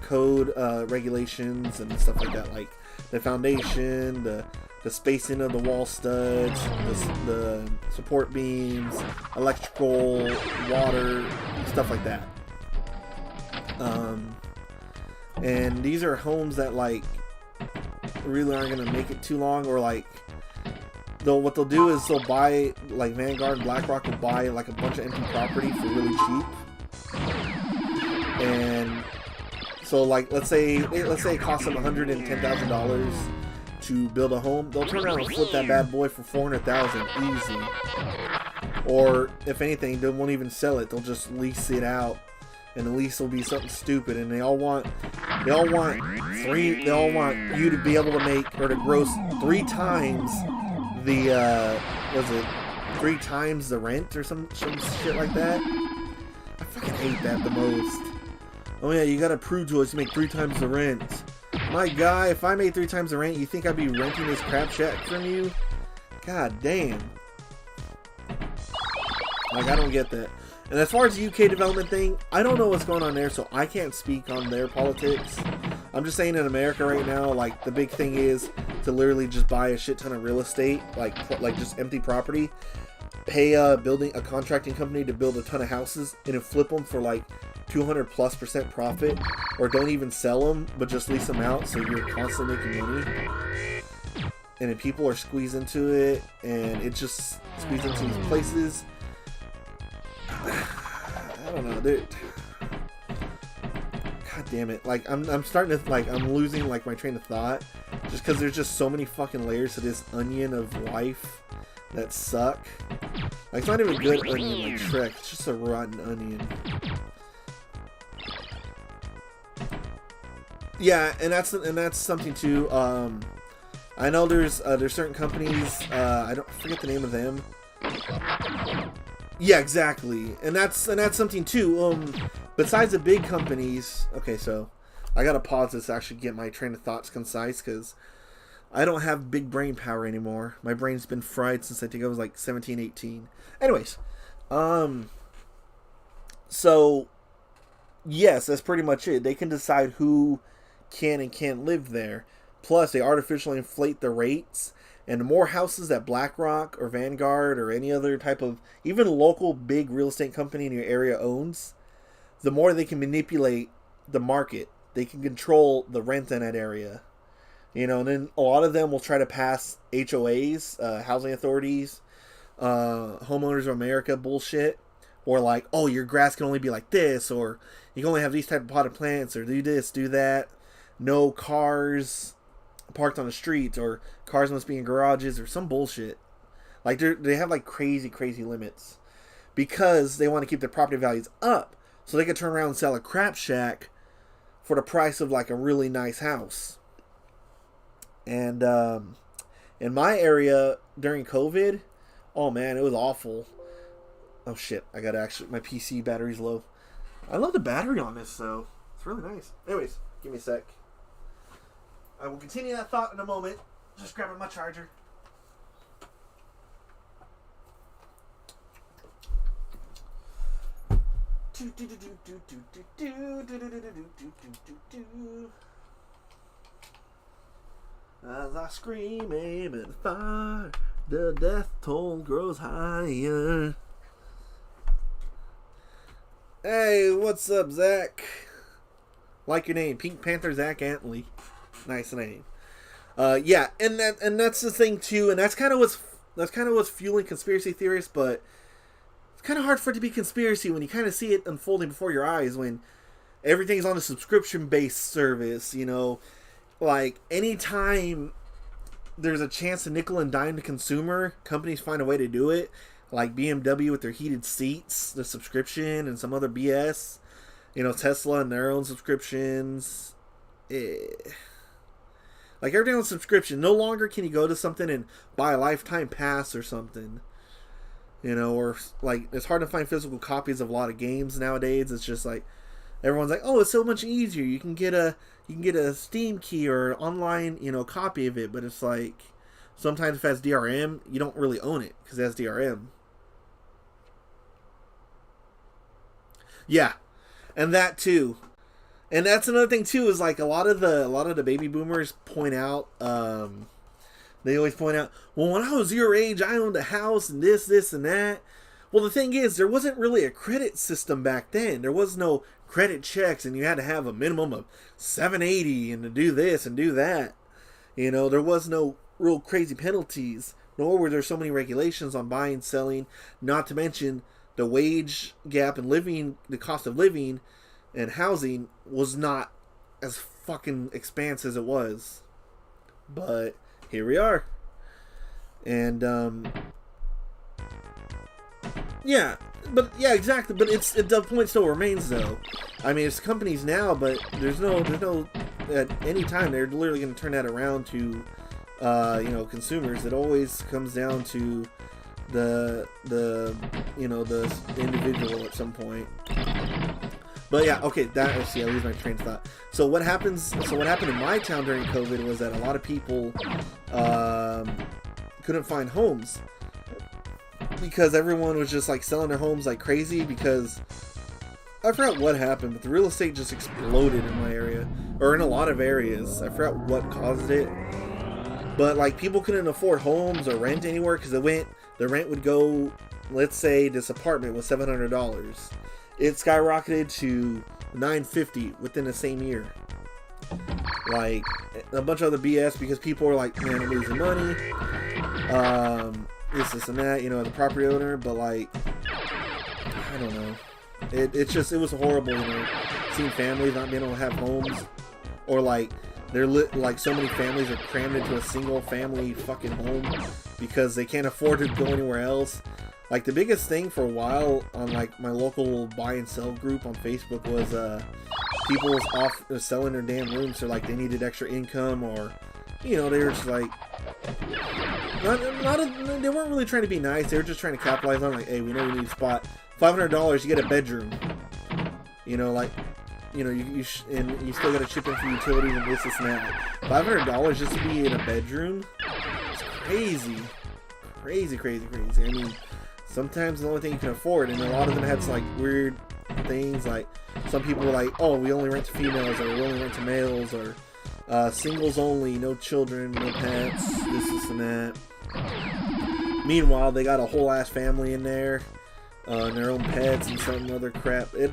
code regulations and stuff like that, like the foundation, the spacing of the wall studs, the support beams, electrical, water, stuff like that. And these are homes that like really aren't gonna make it too long, or like what they'll do is they'll buy, like Vanguard and BlackRock will buy like a bunch of empty property for really cheap. And so like let's say it costs them $110,000 to build a home. They'll turn around and flip that bad boy for $400,000 easy. Or if anything, they won't even sell it. They'll just lease it out, and the lease will be something stupid. And they all want you to be able to make or to gross 3 times the three times the rent or some shit like that. I fucking hate that the most. Oh yeah, you gotta prove to us you make 3 times the rent. My guy, if I made 3 times the rent, you think I'd be renting this crap shack from you? God damn. Like, I don't get that. And as far as the UK development thing, I don't know what's going on there, so I can't speak on their politics. I'm just saying in America right now, like, the big thing is to literally just buy a shit ton of real estate, like just empty property, pay a contracting company to build a ton of houses, and then flip them for like 200+% profit, or don't even sell them, but just lease them out, so you're constantly making money. And then people are squeezed into it, and it just squeezed into these places. I don't know, dude. God damn it! Like I'm starting to I'm losing like my train of thought, just because there's just so many fucking layers to this onion of life that suck. Like, it's not even a good onion like Shrek. It's just a rotten onion. Yeah, and that's something too. I know there's certain companies. I forget the name of them. Yeah, exactly, and that's something too. Besides the big companies, okay, so I gotta pause this to actually get my train of thoughts concise, because I don't have big brain power anymore. My brain's been fried since I think I was like 17, 18. Anyways, so yes, that's pretty much it. They can decide who can and can't live there. Plus, they artificially inflate the rates. And the more houses that BlackRock or Vanguard or any other type of, even local big real estate company in your area owns, the more they can manipulate the market. They can control the rent in that area. And then a lot of them will try to pass HOAs, housing authorities, homeowners of America bullshit. Or like, oh, your grass can only be like this, or you can only have these type of potted plants, or do this, do that. No cars parked on the streets, or cars must be in garages, or some bullshit. Like, they have like crazy limits, because they want to keep their property values up, so they can turn around and sell a crap shack for the price of like a really nice house. And in my area during COVID, oh man, it was awful. Oh shit, I gotta my PC battery's low. I love the battery on this though. It's really nice. Anyways, give me a sec. I will continue that thought in a moment. Just grabbing my charger. As I scream, aim at fire, the death toll grows higher. Hey, what's up, Zach? Like your name, Pink Panther Zach Antley. Nice name. Yeah, and that's the thing too, and that's kind of what's fueling conspiracy theorists. But it's kind of hard for it to be conspiracy when you kind of see it unfolding before your eyes, when everything's on a subscription-based service, you know. Like, anytime there's a chance to nickel and dime the consumer, companies find a way to do it. Like BMW with their heated seats, the subscription, and some other BS. You know, Tesla and their own subscriptions. Like, everything on subscription. No longer can you go to something and buy a lifetime pass or something. You know, or, like, it's hard to find physical copies of a lot of games nowadays. It's just like, everyone's like, oh, it's so much easier. You can get a Steam key or online, you know, copy of it. But it's like, sometimes if it has DRM, you don't really own it because it has DRM. Yeah, and that too. And that's another thing too, is like a lot of the baby boomers point out, they always point out, well, when I was your age, I owned a house and this and that. Well, the thing is, there wasn't really a credit system back then. There was no credit checks, and you had to have a minimum of 780 and to do this and do that. You know, there was no real crazy penalties, nor were there so many regulations on buying, selling, not to mention the wage gap and the cost of living and housing was not as fucking expansive as it was. But here we are. And yeah, exactly. But the point still remains, though. I mean, it's companies now, but there's no at any time they're literally going to turn that around to you know, consumers. It always comes down to the individual at some point. But yeah, okay, I lose my train of thought. So what happened in my town during COVID was that a lot of people couldn't find homes because everyone was just like selling their homes like crazy, because I forgot what happened, but the real estate just exploded in my area, or in a lot of areas. I forgot what caused it, but like, people couldn't afford homes or rent anywhere because the rent would go, let's say this apartment was $700. It skyrocketed to $950 within the same year. Like, a bunch of other BS because people were like, man, I'm losing money. This and that, you know, the property owner. But like, I don't know. It was horrible, you know, seeing families not being able to have homes, or like like so many families are crammed into a single family fucking home because they can't afford to go anywhere else. Like, the biggest thing for a while on like my local buy and sell group on Facebook was people was selling their damn rooms, so like they needed extra income, or you know, they were just like they weren't really trying to be nice. They were just trying to capitalize on, like, hey, we know we need a spot. $500, you get a bedroom. You know, like, you know, you still got to chip in for utilities and this and that. $500 just to be in a bedroom? It's crazy. Crazy. I mean, sometimes the only thing you can afford, and a lot of them had like weird things, like some people were like, oh, we only rent to females, or we only rent to males, or singles only, no children, no pets, this and that. Meanwhile, they got a whole ass family in there, and their own pets and some other crap. It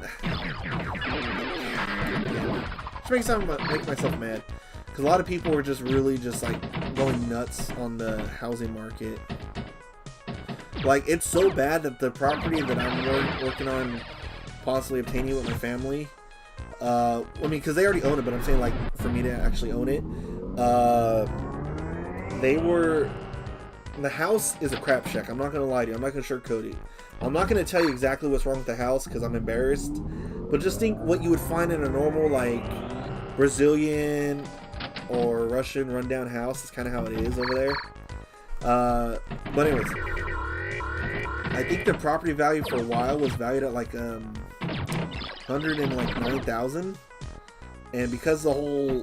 just make myself mad, because a lot of people were just really just like going nuts on the housing market. Like, it's so bad that the property that I'm working on possibly obtaining with my family, I mean, because they already own it, but I'm saying, like, for me to actually own it, the house is a crap shack. I'm not going to lie to you. I'm not going to sugarcoat it. I'm not going to tell you exactly what's wrong with the house because I'm embarrassed, but just think what you would find in a normal, like, Brazilian or Russian rundown house. Is kind of how it is over there. But anyways, I think the property value for a while was valued at like $109,000, and because the whole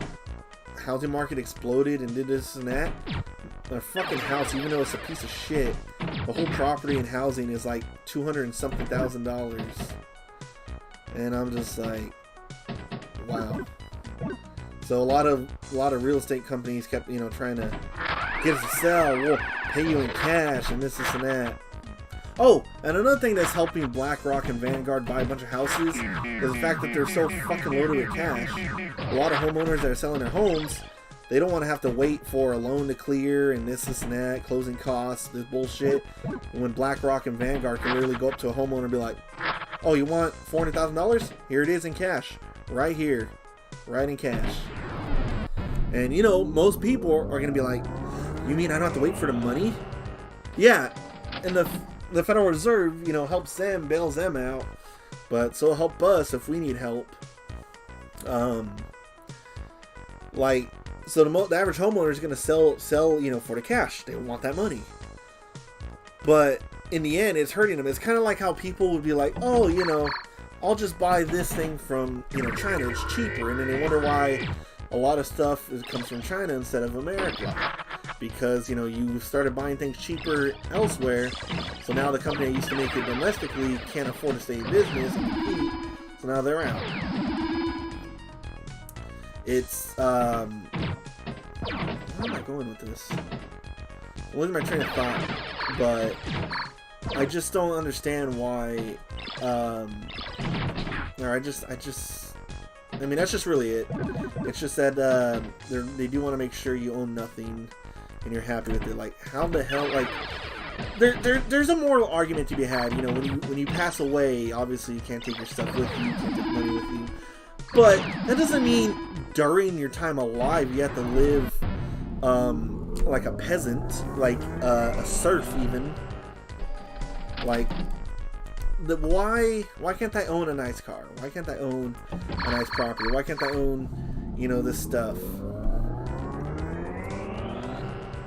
housing market exploded and did this and that, the fucking house, even though it's a piece of shit, the whole property and housing is like $200 and something thousand, and I'm just like, wow. So a lot of real estate companies kept, you know, trying to get us to sell. We'll pay you in cash and this and that. Oh, and another thing that's helping BlackRock and Vanguard buy a bunch of houses is the fact that they're so fucking loaded with cash. A lot of homeowners that are selling their homes They don't want to have to wait for a loan to clear and this and that, closing costs, this bullshit. And when BlackRock and Vanguard can literally go up to a homeowner and be like, oh, you want $400,000? Here it is in cash. Right here. Right in cash. And, you know, most people are going to be like, you mean I don't have to wait for the money? Yeah. And the Federal Reserve, you know, helps them, bails them out. But so help us if we need help. Like, so the average homeowner is going to sell, you know, for the cash. They want that money. But in the end, it's hurting them. It's kind of like how people would be like, oh, you know, I'll just buy this thing from, you know, China. It's cheaper. And then they wonder why a lot of stuff comes from China instead of America. Because, you know, you started buying things cheaper elsewhere. So now the company that used to make it domestically can't afford to stay in business and compete. So now they're out. It's, where am I going with this? I'm losing my train of thought, but I just don't understand why, or I mean, that's just really it. It's just that, they do want to make sure you own nothing and you're happy with it. Like, how the hell, like, there's a moral argument to be had, you know, when you pass away, obviously you can't take your stuff with you, you can't take money with you, but that doesn't mean during your time alive you have to live like a peasant, like a serf even. Like, why can't I own a nice car? Why can't I own a nice property? Why can't I own, you know, this stuff?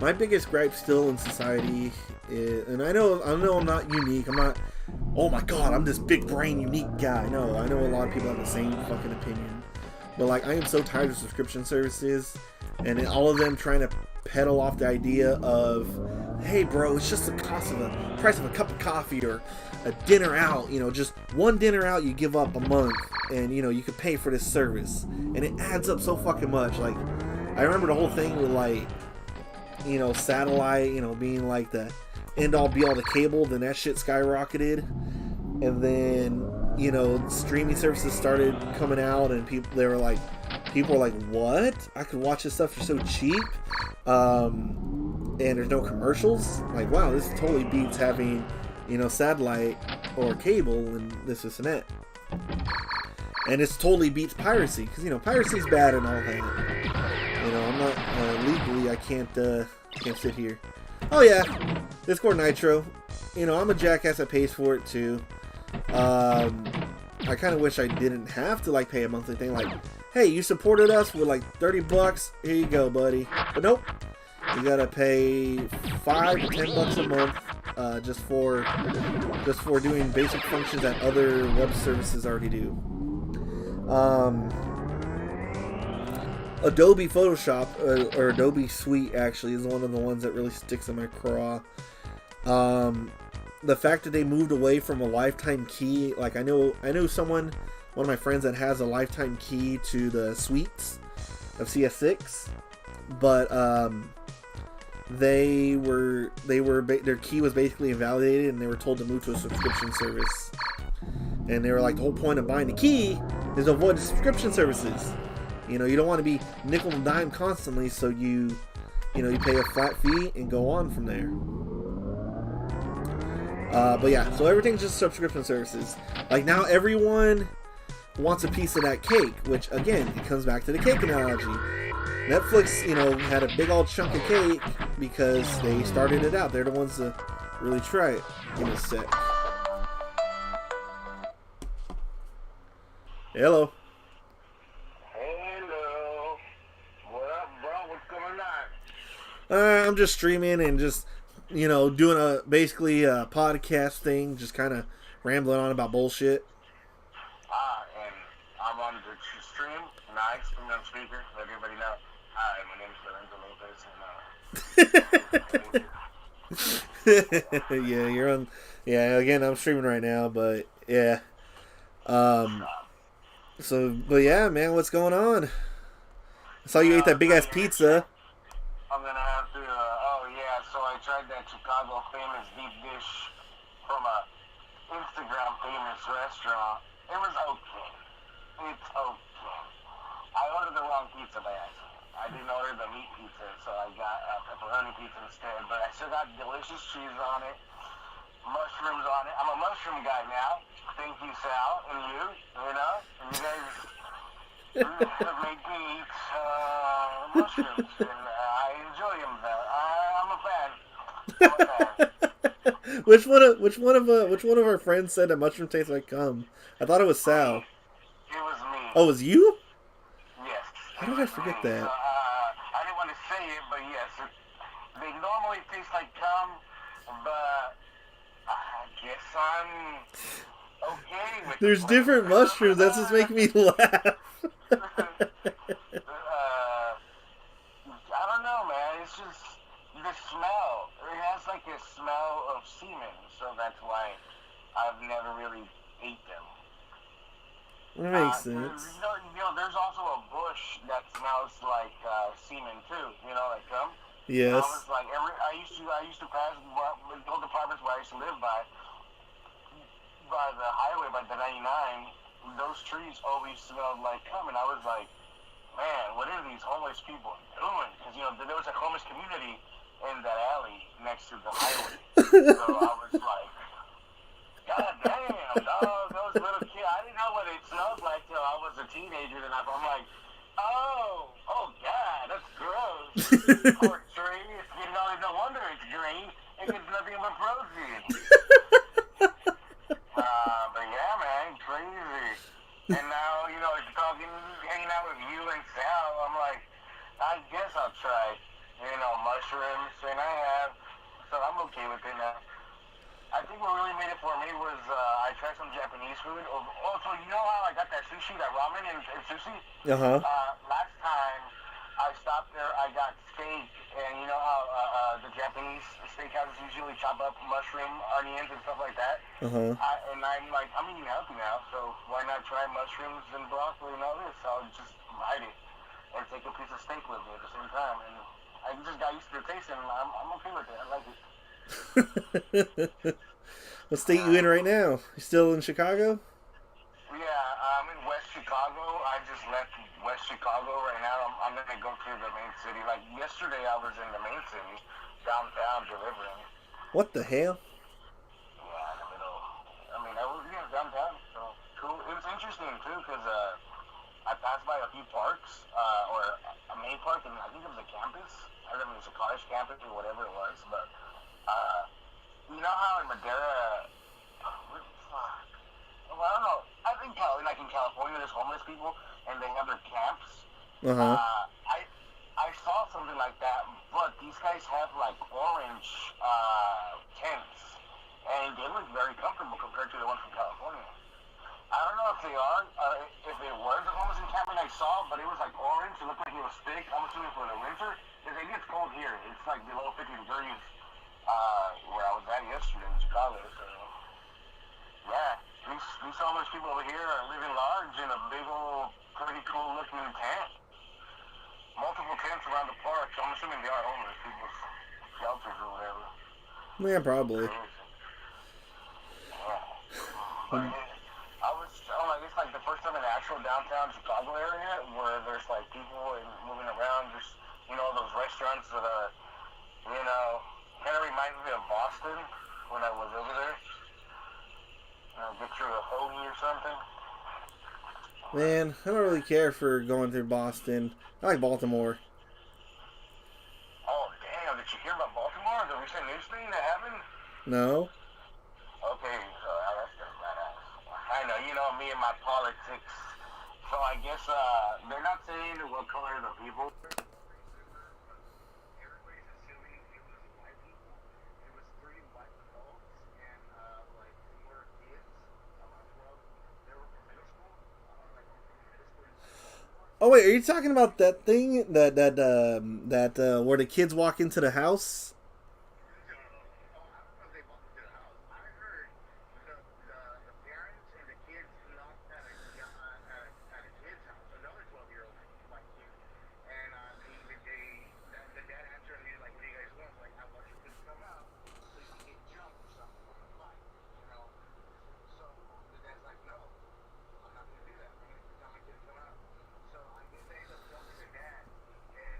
My biggest gripe still in society is, and I know I'm not unique. I'm not, oh my god, I'm this big brain unique guy. No, I know a lot of people have the same fucking opinion. But like, I am so tired of subscription services and all of them trying to peddle off the idea of, hey bro, it's just the price of a cup of coffee or a dinner out, you know, just one dinner out you give up a month and, you know, you could pay for this service. And it adds up so fucking much. Like, I remember the whole thing with, like, you know, satellite, you know, being like the end all be all the cable, then that shit skyrocketed. And then, you know, streaming services started coming out and people were like, what? I could watch this stuff for so cheap? And there's no commercials? Like, wow, this totally beats having, you know, satellite or cable and this and that. And this totally beats piracy, because, you know, piracy's bad and all that. You know, I'm not, legally, I can't sit here. Oh yeah, Discord Nitro. You know, I'm a jackass that pays for it too. I kind of wish I didn't have to, like, pay a monthly thing. Like, hey, you supported us with like $30. Here you go, buddy. But nope, you gotta pay $5 to $10 a month just for doing basic functions that other web services already do. Adobe Photoshop or Adobe Suite actually is one of the ones that really sticks in my craw. The fact that they moved away from a lifetime key, like I know someone, one of my friends that has a lifetime key to the suites of CS6, but their key was basically invalidated and they were told to move to a subscription service. And they were like, the whole point of buying the key is to avoid the subscription services. You know, you don't want to be nickel and dime constantly, so you pay a flat fee and go on from there. But yeah, so everything's just subscription services. Like, now everyone wants a piece of that cake, which again, it comes back to the cake analogy. Netflix, you know, had a big old chunk of cake because they started it out. They're the ones to really try it. Give me a sec. Hello. Hello. What up, bro? What's going on? I'm just streaming and just, you know, doing basically a podcast thing, just kind of rambling on about bullshit. And I'm on the stream. Nice. I'm on speaker. Let everybody know. Hi, my name is Lorenzo Lopez. And, Yeah, you're on. Yeah, again, I'm streaming right now, but yeah. So, but yeah, man, what's going on? I saw you ate that big ass pizza. I'm gonna have to. So I tried that Chicago famous deep dish from a Instagram famous restaurant. It was okay. It's okay. I ordered the wrong pizza by accident. I didn't order the meat pizza, so I got pepperoni pizza instead. But I still got delicious cheese on it, mushrooms on it. I'm a mushroom guy now. Thank you, Sal, and you. You know, and you guys have made me eat mushrooms, and I enjoy them. I'm a fan. I'm a fan. Which one of our friends said that mushroom tastes like cum? I thought it was Me. Sal. It was me. Oh, it was you? Yes, How it did I was me. forget So that? I didn't want to say it, but yes, they normally taste like cum, but I guess I'm okay with the There's flavor. different mushrooms. That's just making me laugh. I don't know, man. It's just the smell. It has like a smell of semen, so that's why I've never really ate them. That makes There's, sense. there's also a bush that smells like semen too. You know, like cum. And I was Yes. like, I used to pass the old apartments where I used to live by the highway by the 99. Those trees always smelled like cum, and I was like, man, what are these homeless people doing? Because there was a homeless community in that alley next to the highway. So I was like, God damn, dog, those little kids. I didn't know what it smelled like till I was a teenager, and I'm like, oh God, that's gross. Poor tree. No wonder it's green. It gets nothing but protein. But yeah, man, crazy. And now, talking, hanging out with you and Sal, I'm like, I guess I'll try, mushrooms, and I have, so I'm okay with it now. I think what really made it for me was I tried some Japanese food. Also, you know how I got that sushi, that ramen and sushi? Uh-huh. Last time I stopped there, I got steak, and you know how the Japanese steakhouses usually chop up mushroom, onions, and stuff like that? Uh-huh. And I'm like, I'm eating healthy now, so why not try mushrooms and broccoli and all this? So I'll just bite it and take a piece of steak with me at the same time. And I just got used to the taste, and I'm okay with it. I like it. What state you in right now? You still in Chicago? Yeah, I'm in West Chicago. I just left West Chicago right now. I'm gonna go to the main city. Like yesterday, I was in the main city, downtown, delivering. What the hell? Yeah, in the middle. I mean, I was downtown. So cool. It was interesting too, because I passed by a few parks, or a main park, and I think it was a campus. I don't know if it was a college campus or whatever it was, but uh, you know how in Madera, well, I don't know. I think like in California, there's homeless people and they have their camps. Uh-huh. I saw something like that, but these guys have like orange tents, and they look very comfortable compared to the ones from California. I don't know if they are, if it was a homeless encampment I saw, but it was like orange. It looked like it was thick. I'm assuming for the winter, because it gets cold here. It's like below 50 degrees where I was at yesterday in Chicago. So yeah, these homeless people over here are living large in a big old, pretty cool looking tent. Multiple tents around the park. So I'm assuming they are homeless people's shelters or whatever. Yeah, probably. Crazy. Yeah. But I was, like, it's like the first time in the actual downtown Chicago area where there's like people and moving around, just, those restaurants that are, kind of reminds me of Boston when I was over there. Get you a hoagie or something. Man, I don't really care for going through Boston. I like Baltimore. Oh, damn, did you hear about Baltimore? The recent news thing that happened? No? Okay, so that's just badass. I know, me and my politics. So I guess they're not saying what color the people. Everybody's assuming it was white people. It was three white adults and like four kids, about 12. They were from middle school, like from middle school in Baltimore. Oh wait, are you talking about that thing that where the kids walk into the house? No. Oh, I don't know if they walked into the house. I heard the parents and the kids knocked at a kid's house, another 12-year-old white kid, and the dad answered and he's like, "What do you guys want?" Like, "I want your kids to come out so you can get jumped or something from the fight, you know." So the dad's like, "No, I'm not gonna do that. I'm gonna tell my kids to come out." So I guess they end up jumping the dad, and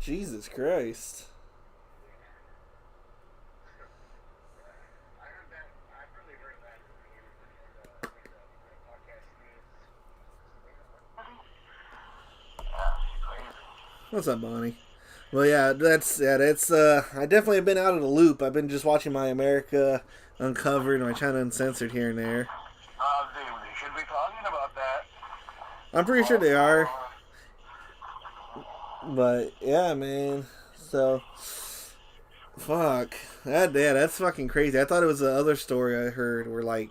Jesus Christ. What's up, Bonnie? Well, yeah, that's I definitely have been out of the loop. I've been just watching my America Uncovered and my China Uncensored here and there. They should be talking about that. I'm pretty sure they are. But yeah, man. So, fuck that's fucking crazy. I thought it was the other story I heard where like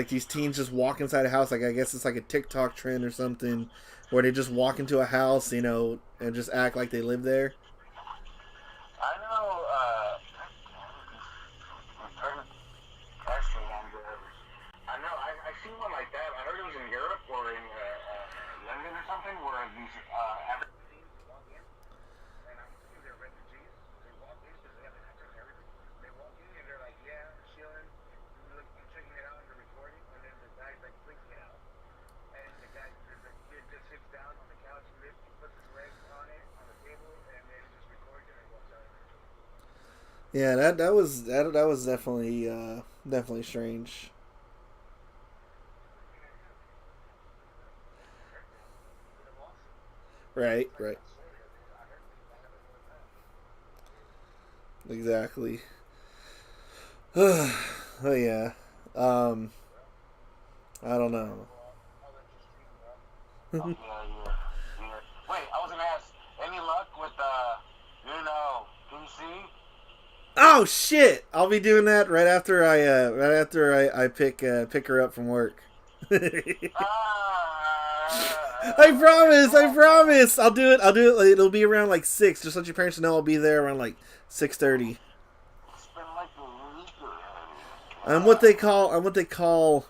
these teens just walk inside a house. Like I guess it's like a TikTok trend or something, where they just walk into a house, and just act like they live there. I know. I know. I seen one like that. I heard it was in Europe or in London or something, where these Africans walk in, and I'm assuming they're refugees. They walk in because they have an accent and everything. They walk in and they're like, "Yeah, I'm chilling. I'm checking it out and they're recording." And then the guy's like freaking out, and the kid just sits down on the couch, he puts his legs on the table, and then just records it and walks out. Yeah, that was definitely strange. Right. Exactly. Oh yeah. I don't know. Yeah. Wait, I was gonna ask, any luck with PC? Oh shit! I'll be doing that right after I pick her up from work. I promise. I'll do it. It'll be around like 6. Just let your parents know I'll be there around like 6:30. I'm what they call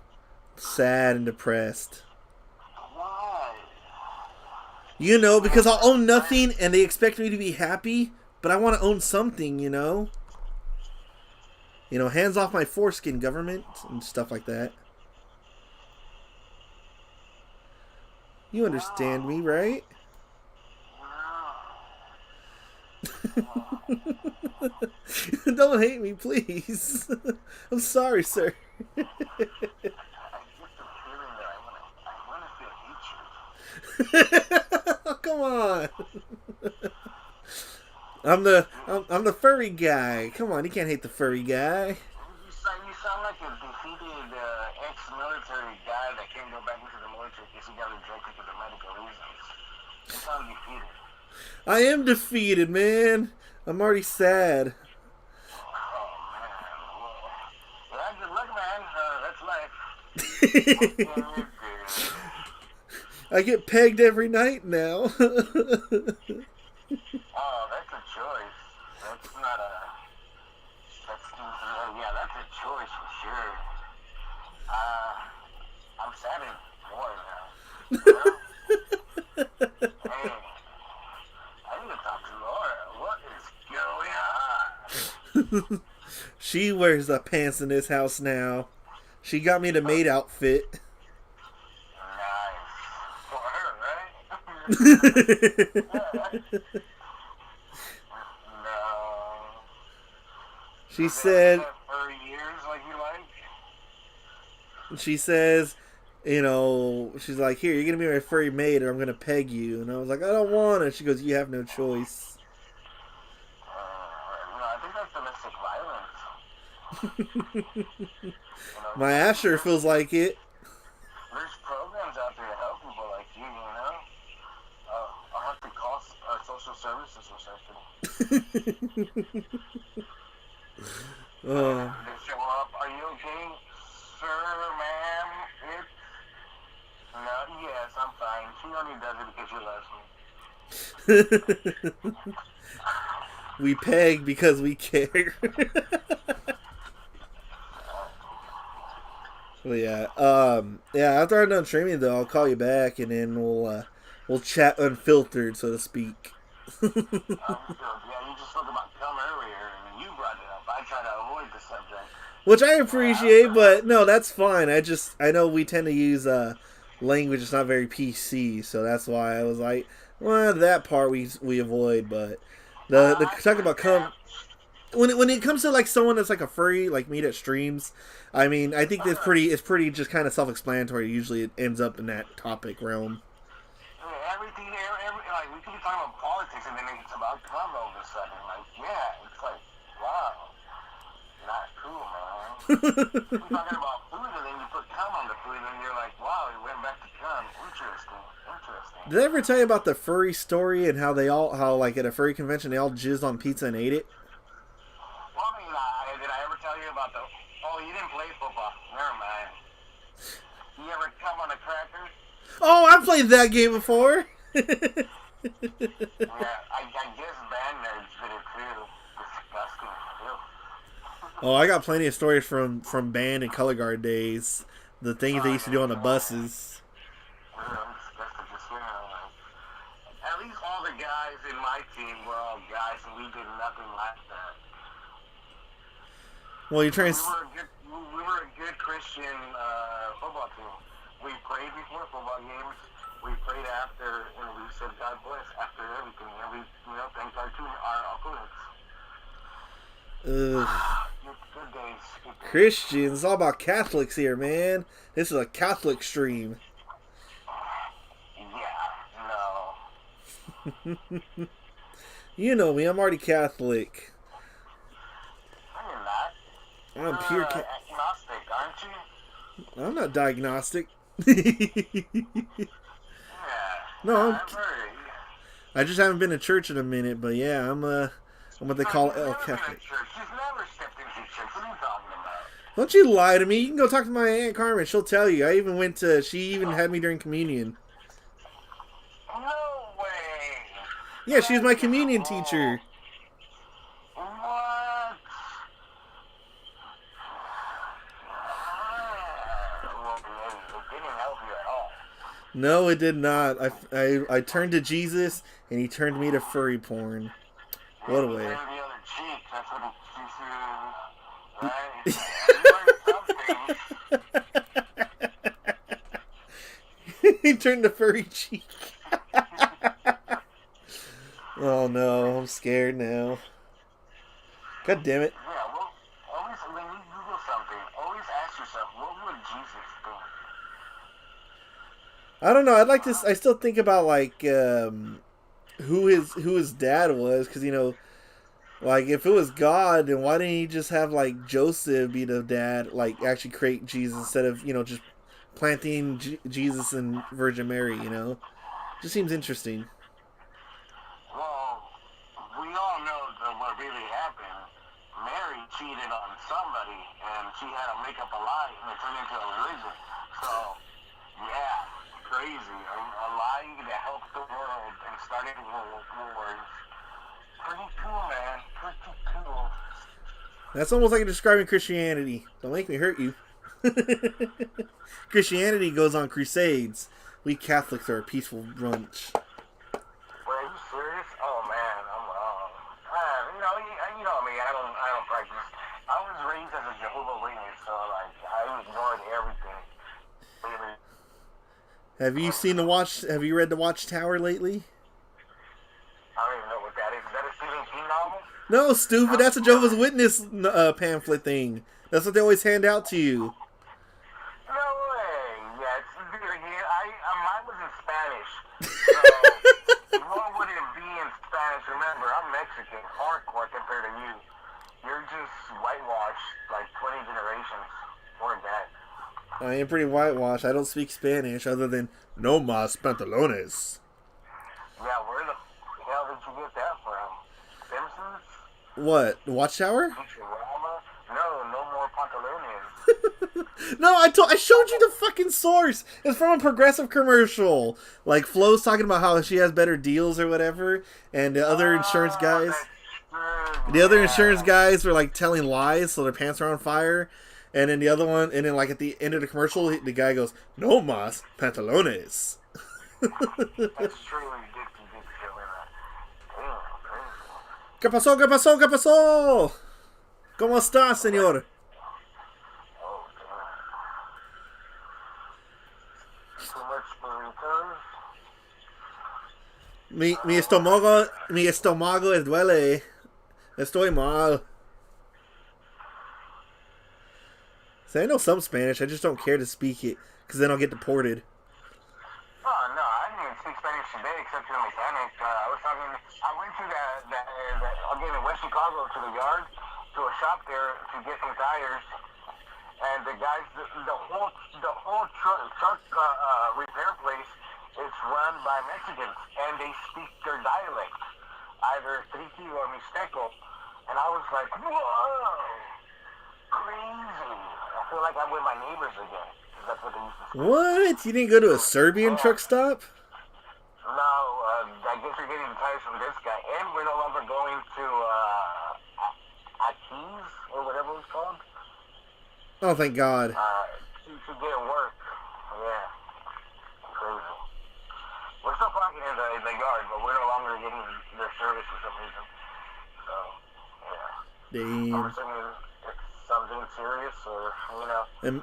sad and depressed. Why? Because I'll own nothing and they expect me to be happy, but I want to own something, hands off my foreskin, government, and stuff like that. You understand me, right? Don't hate me, please. I'm sorry, sir. I get the feeling that I want to feel hatred. Come on. I'm the furry guy. Come on, you can't hate the furry guy. You sound like a defeated ex-military guy that can't go back into the military because he got rejected for the medical reasons. You sound defeated. I am defeated, man. I'm already sad. Oh, man. Well, good luck, man. That's life. I get pegged every night now. Oh, that's a choice. That's not a... that's a choice for sure. I'm sad and bored now. Hey, I need to talk to Laura. What is going on? She wears the pants in this house now. She got me the maid outfit. Nice. For her, right? No. She said... For years, like you like? She says, she's like, here, you're going to be my furry maid or I'm going to peg you. And I was like, I don't want it. She goes, you have no choice. I think that's domestic violence. My ass sure feels like it. There's programs out there to help people like you, I'll have to call social services or something. They show up, are you okay, sir, ma'am? No, yes, I'm fine. She only does it because she loves me. We peg because we care. Well, yeah. After I'm done streaming, though, I'll call you back, and then we'll chat unfiltered, so to speak. Yeah, you just spoke about cum earlier, and you brought it up. I try to avoid the subject. Which I appreciate, but no, that's fine. I know we tend to use language that's not very PC, so that's why I was like, Well, that part we avoid, but the I talk do about that. when it comes to like someone that's like a furry like me that streams, I mean I think it's pretty just kind of self explanatory. Usually it ends up in that topic realm. Everything, like, we could be talking about politics and then it's about cum all of a sudden. Like, yeah, it's like, wow, not cool, man. We're talking about food and then you put cum on the food and you're like, wow, it went back to cum. Interesting, interesting. Did I ever tell you about the furry story and how like at a furry convention they all jizzed on pizza and ate it? Well, I mean, did I ever tell you about the, oh, you didn't play football. Never mind. You ever cum on a cracker? Oh, I played that game before. Yeah, I guess band nerds did it too. Disgusting. Ew. Oh, I got plenty of stories from band and color guard days. The things they used to do on the buses. I'm disgusted just hearing it. Like, at least all the guys in my team were all guys, and we did nothing like that. Well, you're trying. We were a good Christian football team. We prayed before football games. We prayed after, and we said God bless after everything. And we, thanked our opponents. Ugh. Good days. Good days. Christians, it's all about Catholics here, man. This is a Catholic stream. Yeah, no. You know me, I'm already Catholic. No, you're not. I'm pure. Agnostic, aren't you? I'm not diagnostic. Yeah. No, I've heard. I just haven't been to church in a minute, but yeah, I'm what they call You've El never been Catholic. to church. You've never stepped into church. What are you talking about? Don't you lie to me. You can go talk to my Aunt Carmen. She'll tell you. She even had me during communion. No way. Yeah, she's my communion teacher. What? Well, it didn't help you at all. No, it did not. I turned to Jesus, and he turned me to furry porn. What a way. Turn the other cheek. That's what it teaches, right? You learned something. He turned to furry cheek. Oh no, I'm scared now. God damn it. Yeah, well, always, when you Google something, always ask yourself, what would Jesus think? I don't know. I still think about like who his dad was, because like if it was God, then why didn't he just have like Joseph be the dad, like actually create Jesus instead of just planting Jesus and Virgin Mary? Just seems interesting. Well, we all know that what really happened. Mary cheated on somebody, and she had to make up a lie, and it turned into a religion. So, yeah, crazy. A lie that helped the world and started world wars. Pretty cool, man. Pretty cool. That's almost like describing Christianity. Don't make me hurt you. Christianity goes on crusades. We Catholics are a peaceful bunch. Are you serious? Oh man, you know me. I don't practice. I was raised as a Jehovah's Witness, so like I ignored everything. Really. Have you read the Watchtower lately? I don't even know what that is. Is that a Stephen King novel? No, stupid. That's a Jehovah's Witness pamphlet thing. That's what they always hand out to you. No way. Yeah, mine was in Spanish. So what would it be in Spanish? Remember, I'm Mexican, hardcore compared to you. You're just whitewashed like 20 generations or that. I am pretty whitewashed. I don't speak Spanish other than no mas pantalones. Yeah, where the hell did you get that from? Simpsons? What? The Watchtower? Futurama? No more pantalones. No, I showed you the fucking source. It's from a Progressive commercial. Like Flo's talking about how she has better deals or whatever, and the other insurance guys, were like telling lies, so their pants are on fire. And then like at the end of the commercial, the guy goes, "No mas pantalones." That's true. You did kill that. Damn, crazy. ¿Qué pasó? ¿Qué pasó? ¿Qué pasó? ¿Cómo está, señor? Oh, damn. Too much burritos? Mi estómago es duele. Estoy mal. So I know some Spanish. I just don't care to speak it because then I'll get deported. Oh, no, I didn't even speak Spanish today except to the mechanic. I went to again, in West Chicago to the yard, to a shop there to get some tires. And the guys, the whole truck repair place is run by Mexicans, and they speak their dialect, either Triqui or Mixteco. And I was like, whoa, crazy. I feel like I'm with my neighbors again. That's what they used to say. What? You didn't go to a Serbian truck stop? No, I guess we're getting the tires from this guy. And we're no longer going to Aki's, or whatever it's called. Oh, thank God. To get work. Yeah. Crazy. We're still parking in the yard, but we're no longer getting their service for some reason. So, yeah. Damn. I'm assuming it's something serious, or, maybe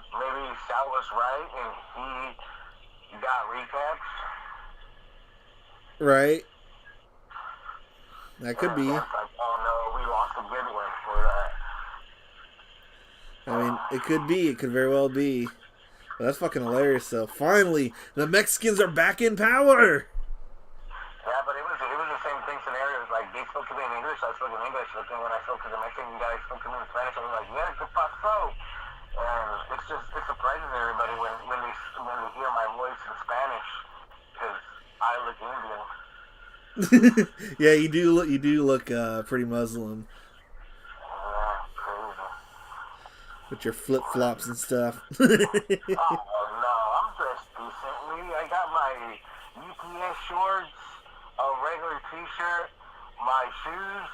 Sal was right and he got recaps. Right. That could be. Like, oh no, we lost a good one for that. I mean, it could be. It could very well be. But that's fucking hilarious, though. Finally, the Mexicans are back in power! Yeah, but it was the same thing scenarios. Like, they spoke to me in English, I spoke in English. But then when I spoke to the Mexican guy, he spoke to me in Spanish. I was like, yeah, ¿qué pasó? And it surprises everybody when they hear my voice in Spanish, because I look Indian. Yeah, you do look pretty Muslim. With your flip-flops and stuff. Oh, no, I'm dressed decently. I got my UPS shorts, a regular t-shirt, my shoes,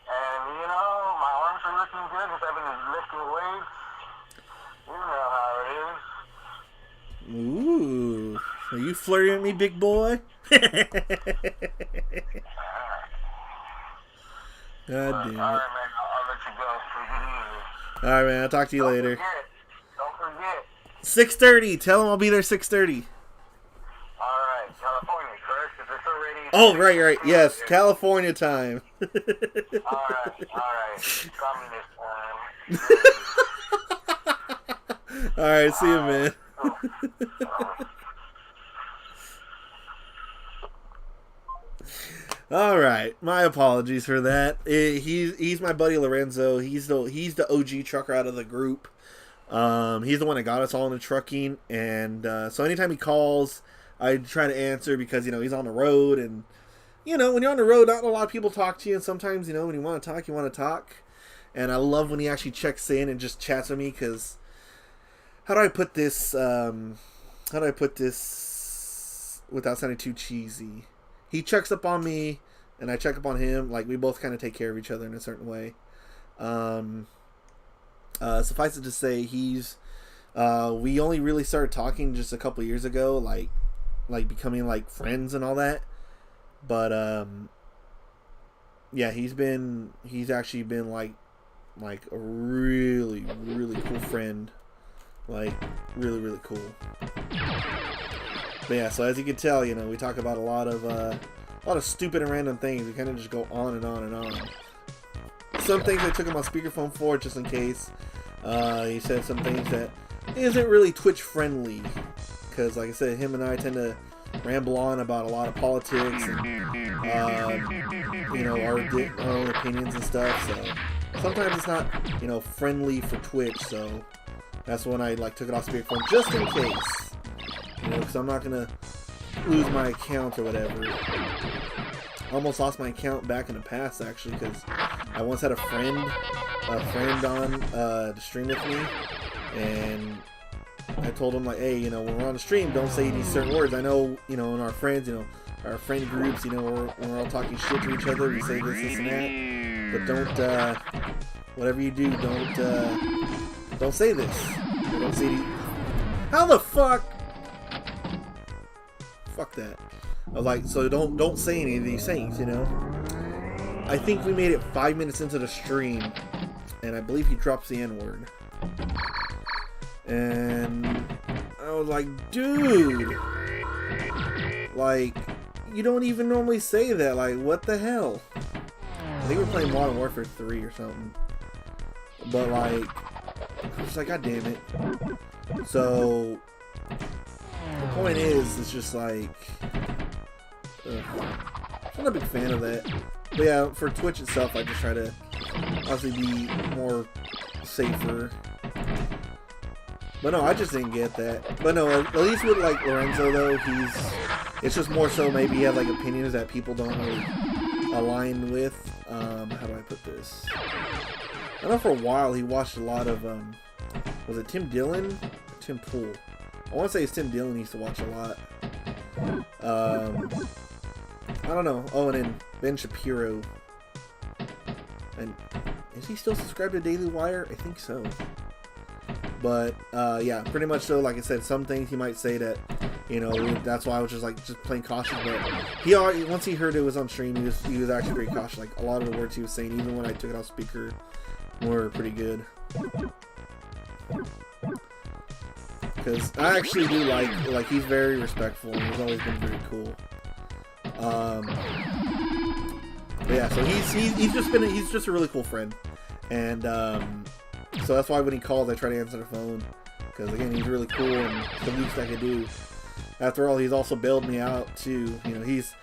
and, my arms are looking good because I've been lifting weights. You know how it is. Ooh. Are you flirting with me, big boy? God damn it. Alright, man, I'll let you go. Take it easy. Alright, man. I'll talk to you later. Don't forget. 6:30. Tell him I'll be there 6:30. Alright. California, correct? Because it's already... Oh, right. Yes. California time. Alright. Communist time. Alright. See you, man. All right, my apologies for that. He's my buddy Lorenzo. He's the OG trucker out of the group. He's the one that got us all into trucking, and so anytime he calls, I try to answer because he's on the road, and when you're on the road, not a lot of people talk to you, and sometimes when you want to talk, you want to talk. And I love when he actually checks in and just chats with me because how do I put this without sounding too cheesy? He checks up on me, and I check up on him. Like, we both kind of take care of each other in a certain way. Suffice it to say, we only really started talking just a couple years ago, like becoming, like, friends and all that. But, yeah, he's actually been, like a really, really cool friend. Like, really, really cool. But yeah, so as you can tell, we talk about a lot of stupid and random things. We kind of just go on and on and on. Some things I took him on speakerphone for, just in case. He said some things that isn't really Twitch friendly, because like I said, him and I tend to ramble on about a lot of politics and our own opinions and stuff. So sometimes it's not friendly for Twitch. So that's when I took it off speakerphone just in case. Because I'm not going to lose my account or whatever. I almost lost my account back in the past, actually, because I once had a friend on to stream with me, and I told him, like, hey, when we're on the stream, don't say these certain words. I know, in our friends, our friend groups, when we're all talking shit to each other, we say this and that, but don't, whatever you do, don't say this. Don't say these. How the fuck? Fuck that. I was like, so don't say any of these things, I think we made it 5 minutes into the stream, and I believe he drops the N-word. And I was like, dude, you don't even normally say that. Like, what the hell? I think we're playing Modern Warfare 3 or something. But like, I'm just like, God damn it. So the point is, it's just like, I'm not a big fan of that. But yeah, for Twitch itself, I just try to obviously be more safer. But no, I just didn't get that. But no, at least with like Lorenzo though, it's just more so maybe he has like opinions that people don't really align with. How do I put this? I know for a while he watched a lot of, was it Tim Dillon or Tim Pool? I want to say it's Tim Dillon he used to watch a lot. I don't know. Oh, and then Ben Shapiro. And is he still subscribed to Daily Wire? I think so. But, yeah, pretty much so. Like I said, some things he might say that, you know, that's why I was just plain cautious. But he already, once he heard it was on stream, he was actually very cautious. Like, a lot of the words he was saying, even when I took it off speaker, were pretty good. Because I actually do like he's very respectful and he's always been very cool. But yeah, so he's just a really cool friend, and so that's why when he calls, I try to answer the phone, because again, he's really cool and the least I could do. After all, he's also bailed me out too. You know, he's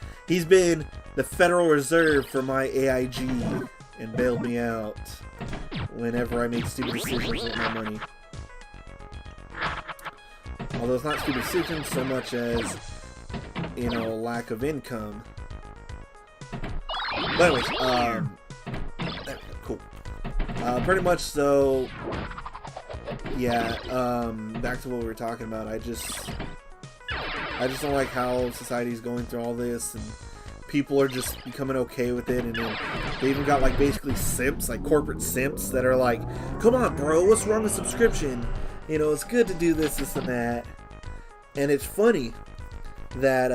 been the Federal Reserve for my AIG and bailed me out whenever I make stupid decisions with my money. Although it's not stupid decisions so much as, you know, lack of income. But anyways, cool. Pretty much so, yeah, back to what we were talking about. I just don't like how society's going through all this, and people are just becoming okay with it, and then they even got like basically simps, like corporate simps that are like, come on bro, what's wrong with subscription? You know, it's good to do this, this, and that. And it's funny that,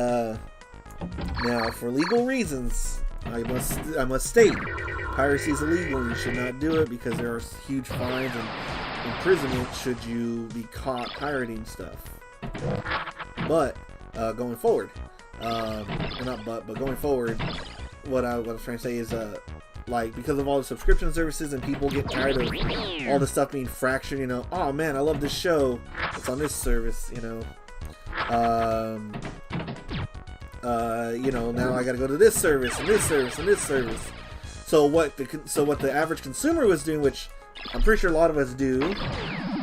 now, for legal reasons, I must state, piracy is illegal and you should not do it because there are huge fines and imprisonment should you be caught pirating stuff. But, going forward, but going forward, what I was trying to say is, like, because of all the subscription services and people get tired of all the stuff being fractured, you know, oh man, I love this show, it's on this service, you know, you know, now I gotta go to this service and this service and this service. So what the average consumer was doing, which I'm pretty sure a lot of us do,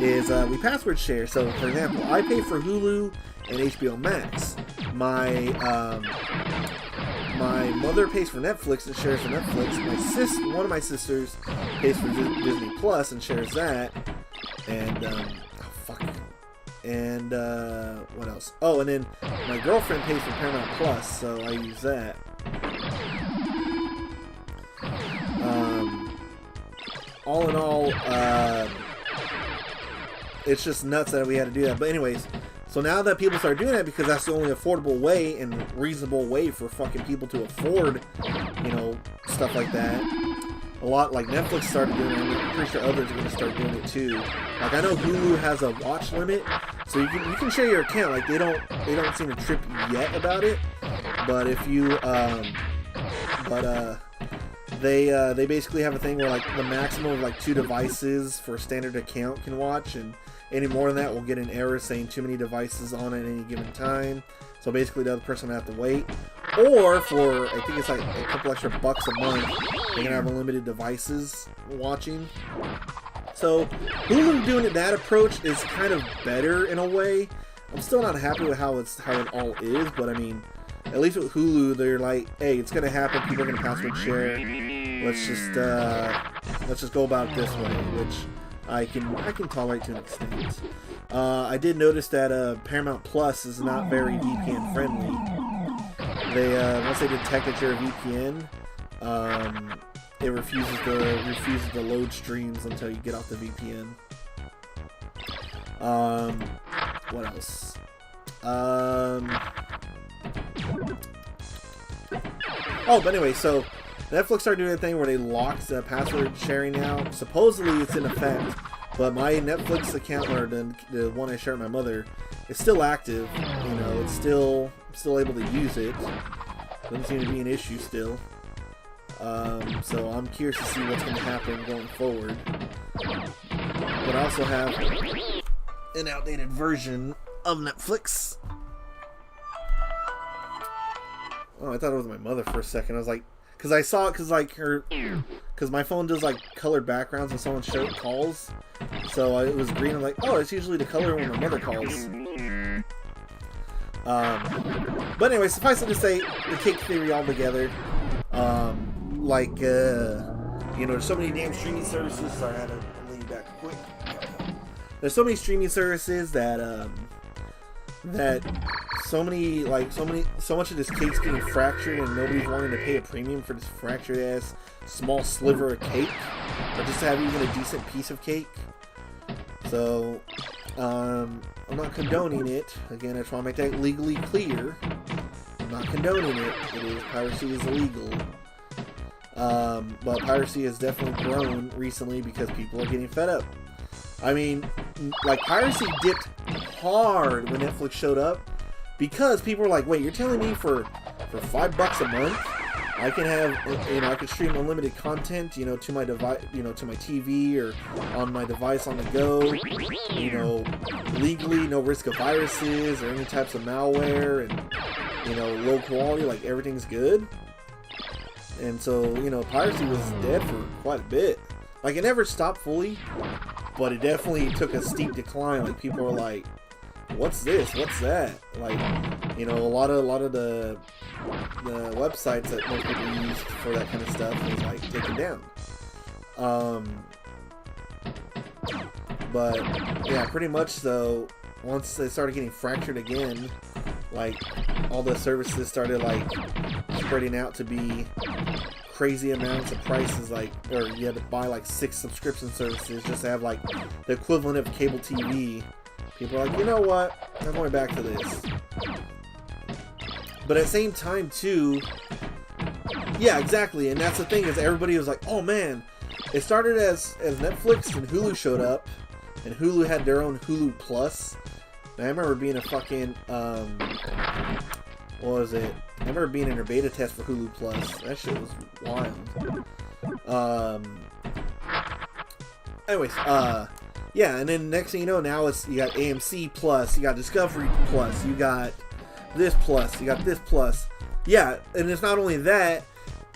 is we password share. So for example, I pay for Hulu and HBO Max. My mother pays for Netflix and shares for Netflix. One of my sisters pays for Disney Plus and shares that. And oh fuck. And what else? Oh, and then my girlfriend pays for Paramount Plus, so I use that. All in all, it's just nuts that we had to do that. But anyways, so now that people start doing that, because that's the only affordable way and reasonable way for fucking people to afford, you know, stuff like that. A lot, like Netflix started doing it, and I'm pretty sure others are going to start doing it too. Like I know Hulu has a watch limit, so you can share your account. Like they don't seem to trip you yet about it, but if you they basically have a thing where like the maximum of like 2 devices for a standard account can watch, and any more than that will get an error saying too many devices on at any given time. So basically the other person will have to wait. Or for, I think it's like a couple extra bucks a month, they can have unlimited devices watching. So Hulu doing it that approach is kind of better in a way. I'm still not happy with how it all is, but I mean, at least with Hulu, they're like, hey, it's gonna happen, people are gonna password share. Let's just go about it this way, which I can tolerate to an extent. I did notice that Paramount Plus is not very VPN friendly. They once they detect that you're a VPN, it refuses to load streams until you get off the VPN. What else? Oh, but anyway, so Netflix started doing a thing where they locked the password sharing now. Supposedly it's in effect, but my Netflix account, or the one I share with my mother, is still active. You know, it's still able to use it. Doesn't seem to be an issue still. So I'm curious to see what's going to happen going forward. But I also have an outdated version of Netflix. Oh, I thought it was my mother for a second. I was like, because I saw it, because my phone does like colored backgrounds when someone calls. So it was green. I'm like, oh, it's usually the color when my mother calls. But anyway, suffice it to say, the cake theory altogether. There's so many damn streaming services. Sorry, I had to lean back quick. There's so many streaming services that so much of this cake's getting fractured, and nobody's wanting to pay a premium for this fractured ass small sliver of cake, or just to have even a decent piece of cake. So, I'm not condoning it. Again, I just want to make that legally clear. I'm not condoning it. Piracy is illegal. But piracy has definitely grown recently because people are getting fed up. I mean, like, piracy dipped hard when Netflix showed up because people were like, wait, you're telling me for $5 a month I can have, I can stream unlimited content, to my device, to my TV or on my device on the go, legally, no risk of viruses or any types of malware, and, low quality, like, everything's good. And so, piracy was dead for quite a bit. Like, it never stopped fully, but it definitely took a steep decline. Like, people were like, what's this? What's that? Like, a lot of the websites that most people use for that kind of stuff was, like, taken down. But, yeah, pretty much so, once they started getting fractured again, like, all the services started, like, spreading out to be crazy amounts of prices, like, or you had to buy like 6 subscription services just to have like the equivalent of cable TV. People are like, you know what, I'm going back to this. But at the same time too, yeah, exactly, and that's the thing, is everybody was like, oh man, it started as Netflix and Hulu showed up, and Hulu had their own Hulu Plus. And I remember being a fucking what was it? I remember being in a beta test for Hulu Plus. That shit was wild. Anyways, yeah, and then next thing you know, now you got AMC Plus, you got Discovery Plus, you got this Plus, you got this Plus. Yeah, and it's not only that,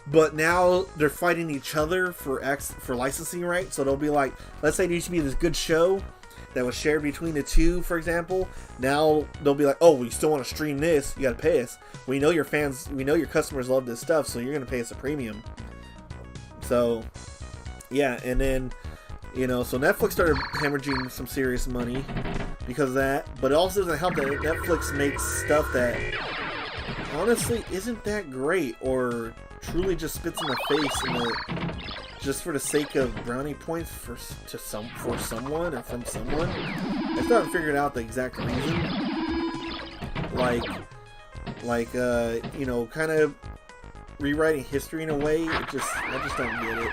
but now they're fighting each other for licensing rights. So they'll be like, let's say there used to be this good show that was shared between the two, for example. Now they'll be like, oh, we still want to stream this, you gotta pay us. We know your fans, we know your customers love this stuff, so you're gonna pay us a premium. So yeah, and then so Netflix started hemorrhaging some serious money because of that, but it also doesn't help that Netflix makes stuff that honestly isn't that great, or truly just spits in the face just for the sake of brownie points for someone or from someone. I still haven't figured out the exact reason. Kind of rewriting history in a way. I just don't get it.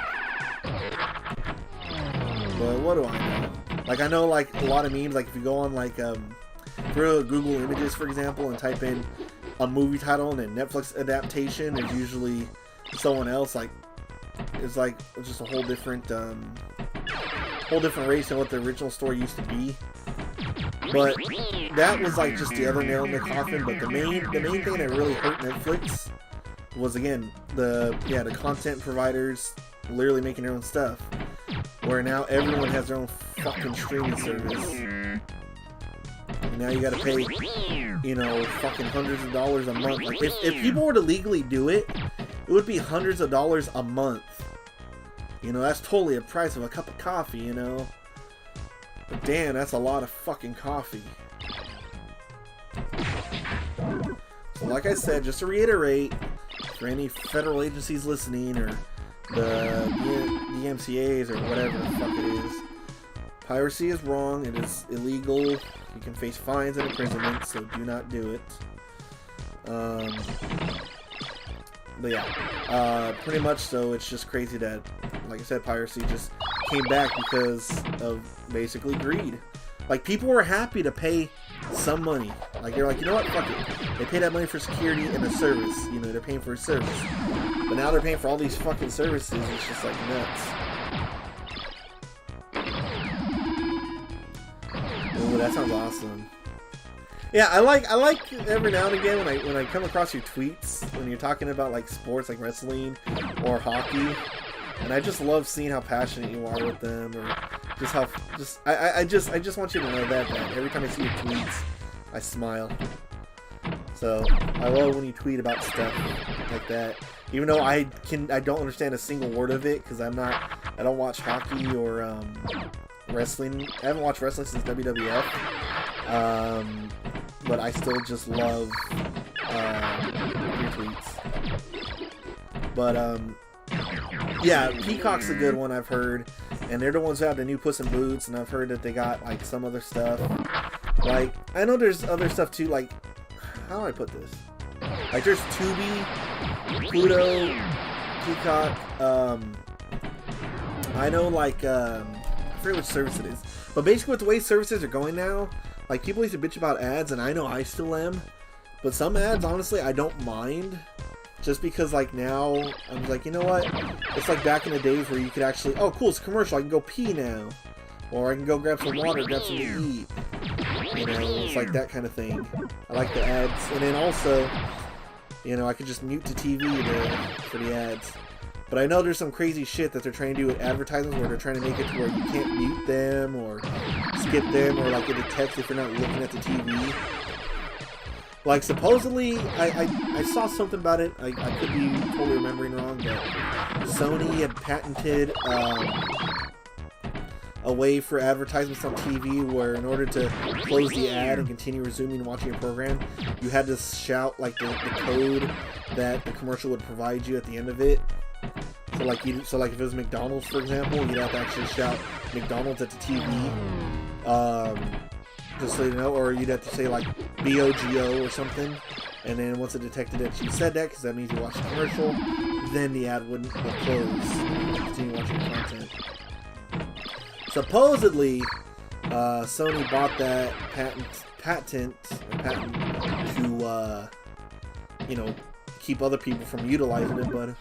But what do I know? Like, I know, like, a lot of memes, like, if you go on, like, through Google Images, for example, and type in a movie title and a Netflix adaptation, is usually someone else, like, it's like just a whole different race than what the original story used to be. But that was like just the other nail in the coffin. But the main thing that really hurt Netflix was, again, the content providers literally making their own stuff, where now everyone has their own fucking streaming service. And now you gotta pay, fucking hundreds of dollars a month. Like, if people were to legally do it, it would be hundreds of dollars a month. That's totally the price of a cup of coffee, But damn, that's a lot of fucking coffee. So like I said, just to reiterate, for any federal agencies listening, or the DMCAs, or whatever the fuck it is, piracy is wrong, it is illegal, you can face fines and imprisonment, so do not do it. But yeah, pretty much so, it's just crazy that, like I said, piracy just came back because of basically greed. Like, people were happy to pay some money. Like, they're like, you know what? Fuck it. They pay that money for security and a service. You know, they're paying for a service. But now they're paying for all these fucking services. It's just like nuts. Ooh, that sounds awesome. Yeah, I like every now and again when I come across your tweets when you're talking about like sports like wrestling or hockey, and I just love seeing how passionate you are with them, or just how I just want you to know that every time I see your tweets, I smile. So I love when you tweet about stuff like that, even though I don't understand a single word of it because I don't watch hockey or wrestling. I haven't watched wrestling since WWF. But I still just love your tweets. But yeah, Peacock's a good one I've heard, and they're the ones who have the new Puss in Boots, and I've heard that they got like some other stuff. Like I know there's other stuff too. Like how do I put this? Like there's Tubi, Pluto, Peacock. I know like I forget which service it is, but basically with the way services are going now. Like, people used to bitch about ads, and I know I still am. But some ads, honestly, I don't mind. Just because, like, now, I'm like, you know what? It's like back in the days where you could actually, oh, cool, it's a commercial. I can go pee now. Or I can go grab some water, grab something to eat. You know, it's like that kind of thing. I like the ads. And then also, you know, I could just mute the TV for the ads. But I know there's some crazy shit that they're trying to do with advertisements where they're trying to make it to where you can't mute them or skip them or like it detects if you're not looking at the TV. Like supposedly, I saw something about it. I could be totally remembering wrong, but Sony had patented a way for advertisements on TV where in order to close the ad and continue resuming watching a program, you had to shout like the code that the commercial would provide you at the end of it. So like if it was McDonald's, for example, you'd have to actually shout McDonald's at the TV, just so you know, or you'd have to say like BOGO or something, and then once it detected that you said that, because that means you watched the commercial, then the ad would close and continue watching the content. Supposedly, Sony bought that patent to, you know, keep other people from utilizing it, but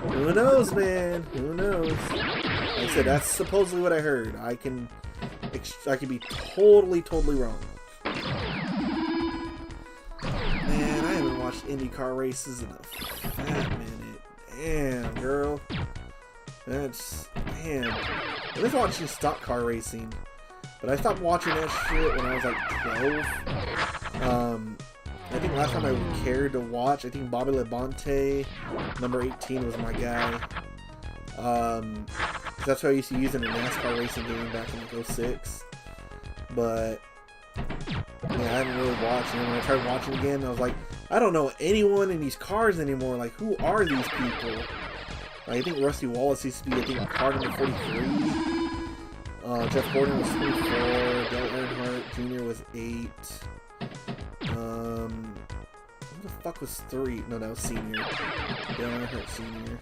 who knows, man? Who knows? Like I said, that's supposedly what I heard. I can be totally wrong. Man, I haven't watched IndyCar races in a fat minute. Damn, girl. That's damn. I was watching stock car racing, but I stopped watching that shit when I was like 12. I think last time I cared to watch, I think Bobby Labonte, number 18, was my guy. That's what I used to use in a NASCAR racing game back in like 06. But yeah, I haven't really watched. And when I tried watching again, I was like, I don't know anyone in these cars anymore. Like, who are these people? Like, I think Rusty Wallace used to be, I think, car number 43. Jeff Gordon was 24. Dale Earnhardt Jr. was 8. Who the fuck was 3? No, that was senior. Dale Earnhardt Senior.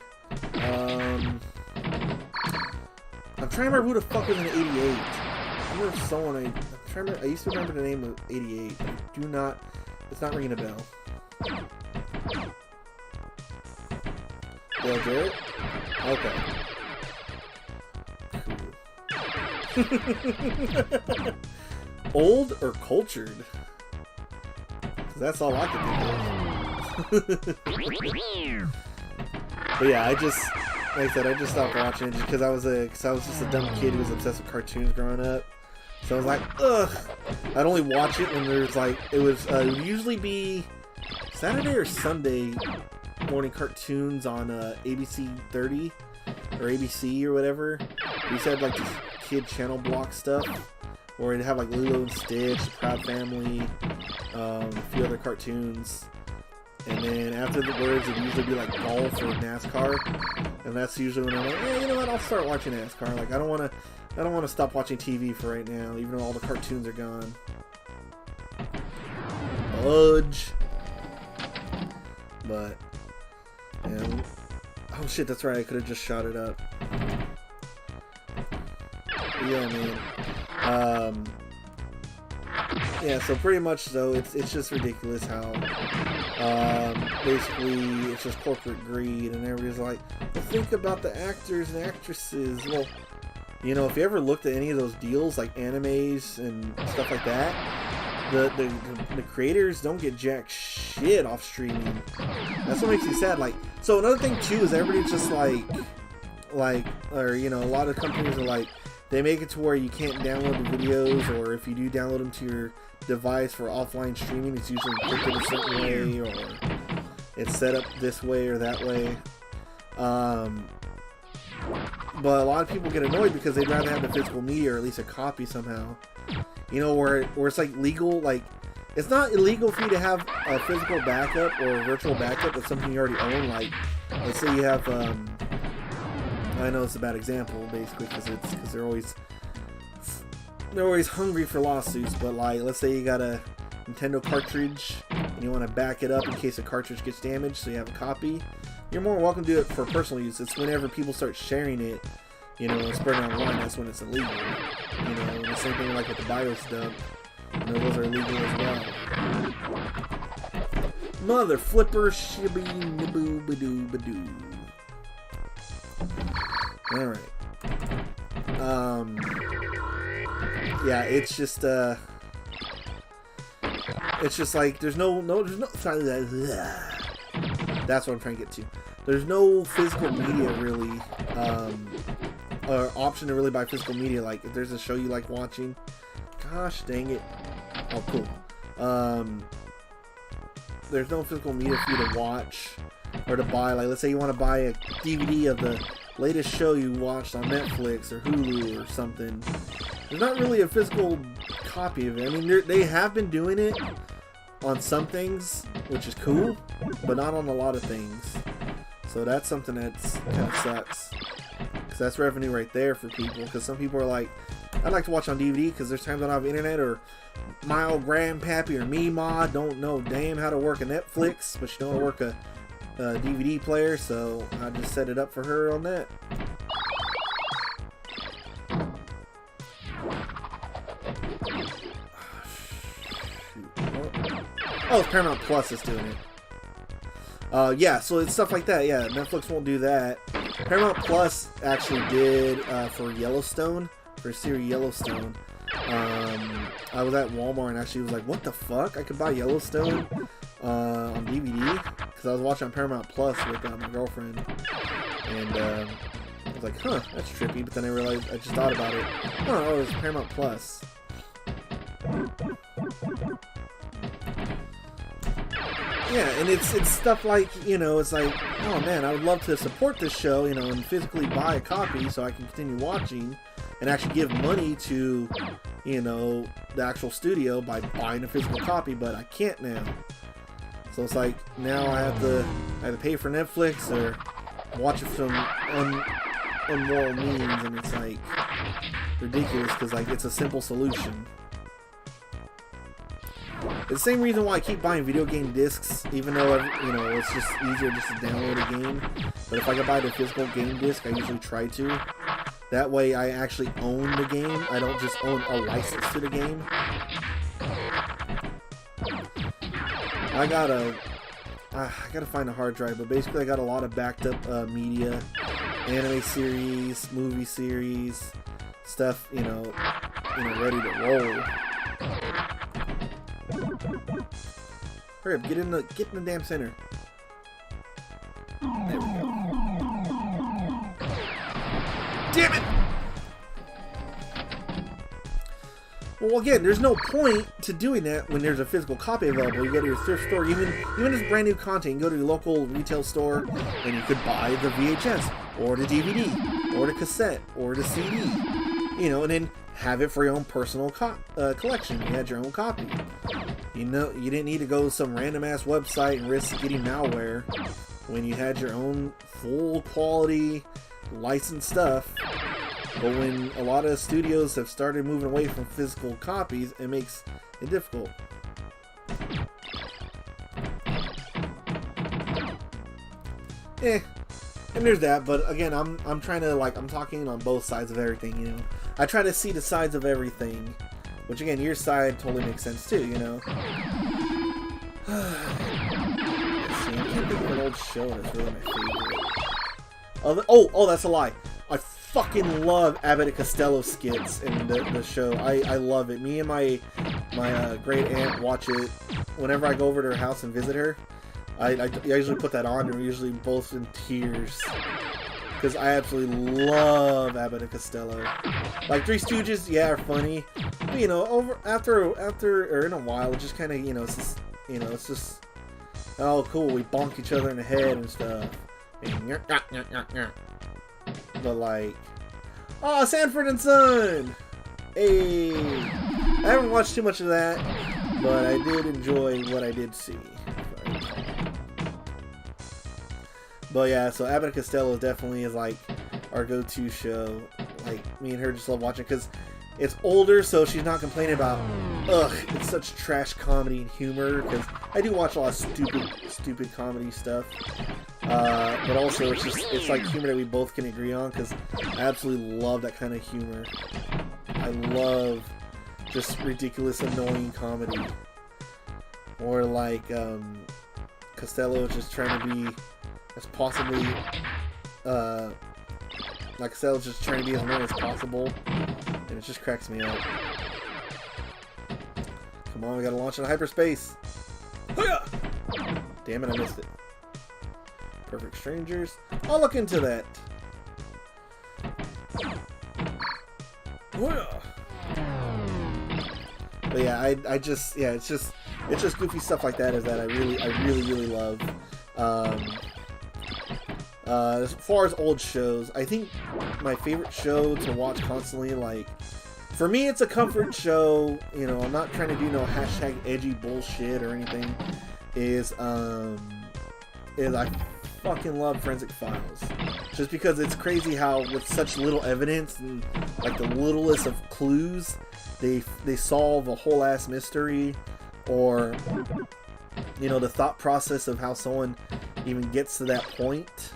I'm trying to remember who the fuck was in 88. I remember someone. I used to remember the name of 88. I do not. It's not ringing a bell. Dale Jarrett? Okay. Cool. Old or cultured? That's all I can think of. But yeah, like I said, I just stopped watching it just because I was just a dumb kid who was obsessed with cartoons growing up. So I was like, ugh. I'd only watch it when there's like, it would usually be Saturday or Sunday morning cartoons on ABC 30 or ABC or whatever. We used to have like this kid channel block stuff where it'd have like Lilo and Stitch, Proud Family, a few other cartoons. And then after the words, it'd usually be like golf or NASCAR, and that's usually when I'm like, hey, you know what? I'll start watching NASCAR. Like I don't want to stop watching TV for right now, even though all the cartoons are gone. Budge. But yeah. Oh shit, that's right. I could have just shot it up. But yeah, man. Yeah, so pretty much though, it's just ridiculous how basically it's just corporate greed, and everybody's like, well, think about the actors and actresses. Well, you know, if you ever looked at any of those deals, like animes and stuff like that, the creators don't get jack shit off streaming. That's what makes me sad. Like, so another thing too is everybody's just like, or you know, a lot of companies are like, they make it to where you can't download the videos, or if you do download them to your device for offline streaming, it's usually encrypted a certain way, or it's set up this way or that way. But a lot of people get annoyed because they'd rather have the physical media, or at least a copy somehow. You know, where it's like legal, like, it's not illegal for you to have a physical backup or a virtual backup of something you already own. Like, let's say you have, I know it's a bad example, basically, because they're always hungry for lawsuits. But like, let's say you got a Nintendo cartridge and you want to back it up in case the cartridge gets damaged, so you have a copy. You're more than welcome to do it for personal use. It's whenever people start sharing it, you know, and spreading online, that's when it's illegal. You know, and the same thing like with the BIOS dump. You know, those are illegal as well. Mother flipper shibby niboo badoo badoo. Alright. Yeah, it's just like there's no that's what I'm trying to get to. There's no physical media really, or option to really buy physical media. Like if there's a show you like watching, gosh dang it. Oh cool. There's no physical media for you to watch or to buy. Like let's say you want to buy a DVD of the latest show you watched on Netflix or Hulu or something. There's not really a physical copy of it. I mean, they have been doing it on some things, which is cool, but not on a lot of things. So that's something that's kind of sucks, because that's revenue right there for people. Because some people are like, I'd like to watch on DVD because there's times I don't have internet, or my old grandpappy or me ma don't know damn how to work a Netflix, but she know how to work a DVD player, so I just set it up for her on that. Oh, it's Paramount Plus that's doing it. Yeah, so it's stuff like that. Yeah, Netflix won't do that. Paramount Plus actually did for Yellowstone, for series Yellowstone. I was at Walmart and actually was like, what the fuck? I could buy Yellowstone on DVD? Because I was watching on Paramount Plus with my girlfriend. And I was like, huh, that's trippy. But then I realized, I just thought about it. Oh, it was Paramount Plus. Yeah, and it's stuff like, you know, it's like, oh man, I would love to support this show, you know, and physically buy a copy so I can continue watching and actually give money to, you know, the actual studio by buying a physical copy, but I can't now. So it's like, now I have to pay for Netflix or watch it from unmoral means, and it's like ridiculous because like it's a simple solution. It's the same reason why I keep buying video game discs, even though, you know, it's just easier just to download a game. But if I can buy the physical game disc, I usually try to. That way I actually own the game. I don't just own a license to the game. I gotta find a hard drive, but basically I got a lot of backed up media, anime series, movie series, stuff, you know, ready to roll. Hurry up, get in the damn center. There we go. Damn it! Well, again, there's no point to doing that when there's a physical copy available. You go to your thrift store, even if it's brand new content, you go to your local retail store, and you could buy the VHS, or the DVD, or the cassette, or the CD, you know, and then have it for your own personal collection. You had your own copy. You know, you didn't need to go to some random ass website and risk getting malware when you had your own full quality licensed stuff. But when a lot of studios have started moving away from physical copies, it makes it difficult. And there's that, but again, I'm trying to, like, I'm talking on both sides of everything, you know. I try to see the sides of everything Which again, your side totally makes sense too, you know. Let's see, I can't think of an old show that's really my favorite. Oh, that's a lie. I fucking love Abbott and Costello skits in the show. I love it. Me and my great aunt watch it whenever I go over to her house and visit her. I usually put that on, and we're usually both in tears. Because I absolutely love Abbott and Costello. Like, Three Stooges, yeah, are funny. But, you know, after or in a while, it just kind of, you know, it's just, oh, cool, we bonk each other in the head and stuff. But, like, oh, Sanford and Son! Hey! I haven't watched too much of that, but I did enjoy what I did see. But yeah, so Abbott and Costello definitely is like our go-to show. Like, me and her just love watching because it's older, so she's not complaining about, ugh, it's such trash comedy and humor. Because I do watch a lot of stupid comedy stuff. But also, it's like humor that we both can agree on because I absolutely love that kind of humor. I love just ridiculous, annoying comedy. Or like, Costello just trying to be as possibly, like Costello's just trying to be as annoying as possible, and it just cracks me up. Come on, we gotta launch into hyperspace. Damn it, I missed it. Perfect Strangers. I'll look into that. But yeah, it's just goofy stuff like that I really love. As far as old shows, I think my favorite show to watch constantly, like, for me, it's a comfort show. You know, I'm not trying to do no hashtag edgy bullshit or anything. Is I fucking love Forensic Files, just because it's crazy how with such little evidence and like the littlest of clues, they solve a whole ass mystery, or you know, the thought process of how someone even gets to that point.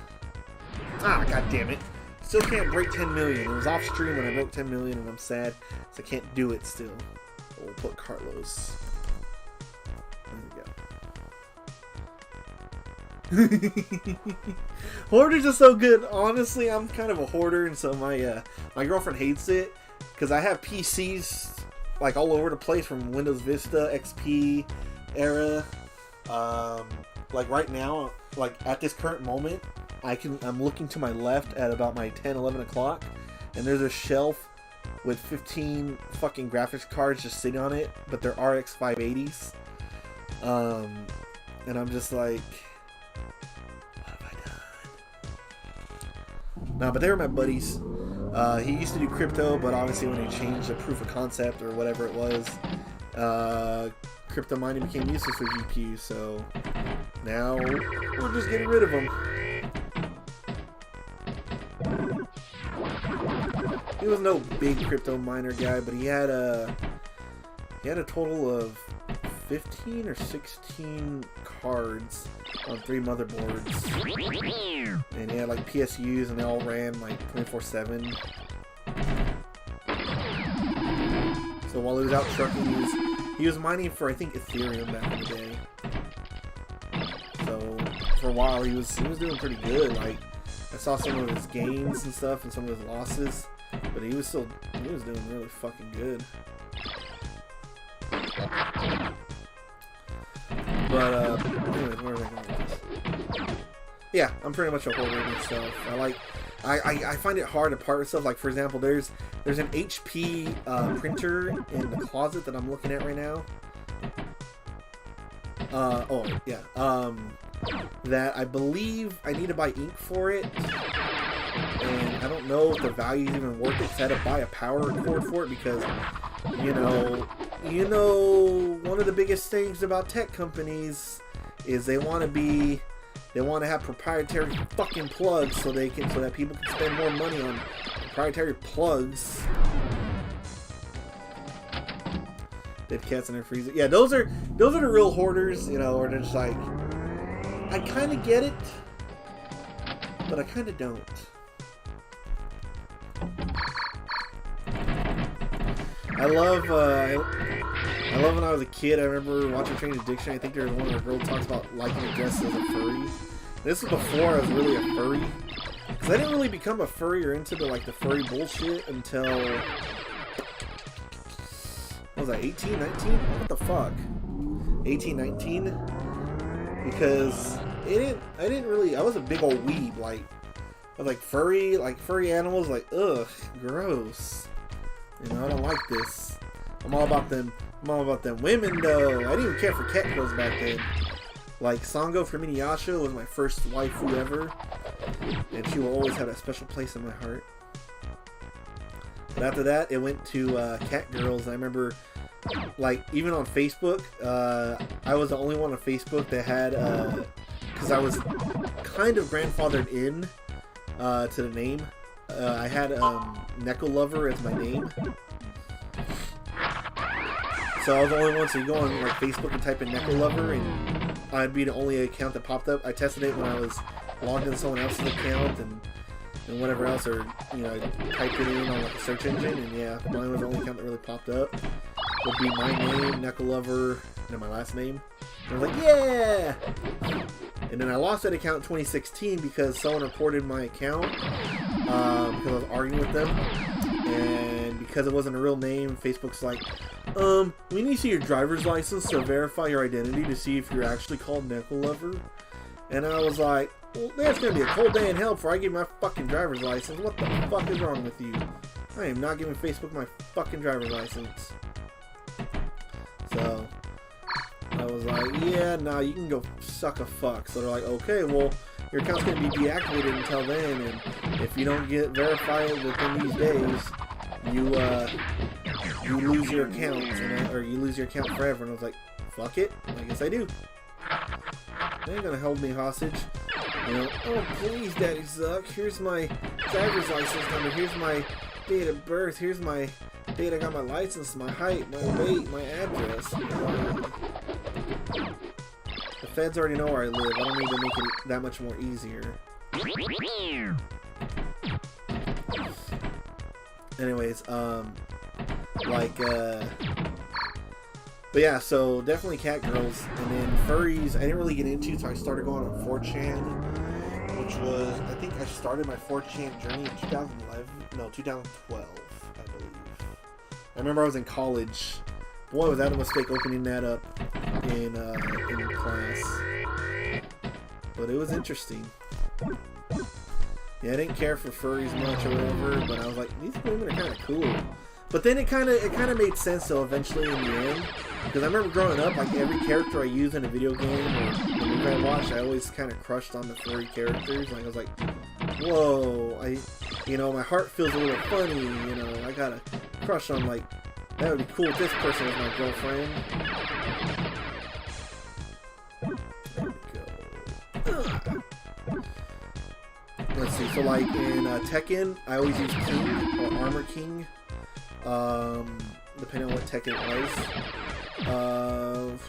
Ah, god damn it. Still can't break 10 million. It was off stream when I broke 10 million and I'm sad, so I can't do it still. We'll put Carlos. There we go. Hoarders are so good. Honestly, I'm kind of a hoarder, and so my girlfriend hates it because I have PCs like all over the place from Windows Vista, XP era. Like right now, like at this current moment, I'm looking to my left at about my 10, 11 o'clock, and there's a shelf with 15 fucking graphics cards just sitting on it, but they're RX 580s. And I'm just like, what have I done? Nah, but they were my buddies. He used to do crypto, but obviously when he changed the proof of concept or whatever it was, crypto mining became useless for GPUs, so now we're just getting rid of them. He was no big crypto miner guy, but he had a total of 15 or 16 cards on 3 motherboards, and he had like PSUs, and they all ran like 24/7. So while he was out trucking, he was mining for, I think, Ethereum back in the day. So for a while he was doing pretty good. Like, I saw some of his gains and stuff and some of his losses, but he was doing really fucking good. But anyways, where was I going with this? Yeah, I'm pretty much a hoarder myself. I find it hard to part with stuff. Like, for example, there's an HP printer in the closet that I'm looking at right now. That I believe I need to buy ink for it, and I don't know if the value is even worth it, because I had to buy a power cord for it, because you know, one of the biggest things about tech companies is they want to have proprietary fucking plugs so that people can spend more money on proprietary plugs. Dead cats in their freezer. Yeah, those are the real hoarders, you know, or they're just like, I kind of get it, but I kind of don't. I love when I was a kid. I remember watching Training Addiction. I think there was one where a girl talks about liking to dress as a furry. This was before I was really a furry, because I didn't really become a furry or into the furry bullshit until, what was I, 18, 19? What the fuck? 18, 19? Because I was a big old weeb. Like, I was furry animals. Like, ugh, gross. You know, I don't like this. I'm all about them women though. I didn't even care for cat clothes back then. Like, Sango from Inuyasha was my first waifu ever, and she will always have a special place in my heart. But after that, it went to cat girls. And I remember, like, even on Facebook, I was the only one on Facebook that had, because I was kind of grandfathered in to the name. I had Neko Lover as my name. So I was the only one, so you go on like Facebook and type in Neko Lover, and I'd be the only account that popped up. I tested it when I was logged in someone else's account and whatever else, or I typed it in on like a search engine, and yeah, mine was the only account that really popped up. Would be my name, Neko Lover, and then my last name. And I was like, yeah! And then I lost that account in 2016 because someone reported my account because I was arguing with them, and because it wasn't a real name, Facebook's like, we need to see your driver's license to verify your identity to see if you're actually called Neko Lover. And I was like, well, there's gonna be a cold day in hell before I give my fucking driver's license. What the fuck is wrong with you? I am not giving Facebook my fucking driver's license. So I was like, yeah, nah, you can go suck a fuck. So they're like, okay, well, your account's gonna be deactivated until then, and if you don't get verified within these days, you lose your account, or you lose your account forever. And I was like, fuck it, I guess I do. They ain't gonna hold me hostage. Oh please, Daddy Zuck, here's my driver's license number, here's my date of birth, here's my date I got my license, my height, my weight, my address. The feds already know where I live. I don't need to make it that much more easier. Anyways, but yeah, so definitely cat girls, and then furries I didn't really get into, so I started going on 4chan, which was, I think I started my 4chan journey in 2012, I believe. I remember I was in college. Boy, was that a mistake opening that up in class. But it was interesting. Yeah, I didn't care for furries much or whatever, but I was like, these women are kind of cool. But then it kind of made sense though eventually in the end, because I remember growing up, like every character I used in a video game or a movie I watched, I always kind of crushed on the furry characters. Like I was like, whoa, my heart feels a little funny. I got a crush on, like, that would be cool if this person was my girlfriend. There we go. Let's see, so like in Tekken, I always use King or Armor King, depending on what Tekken it was.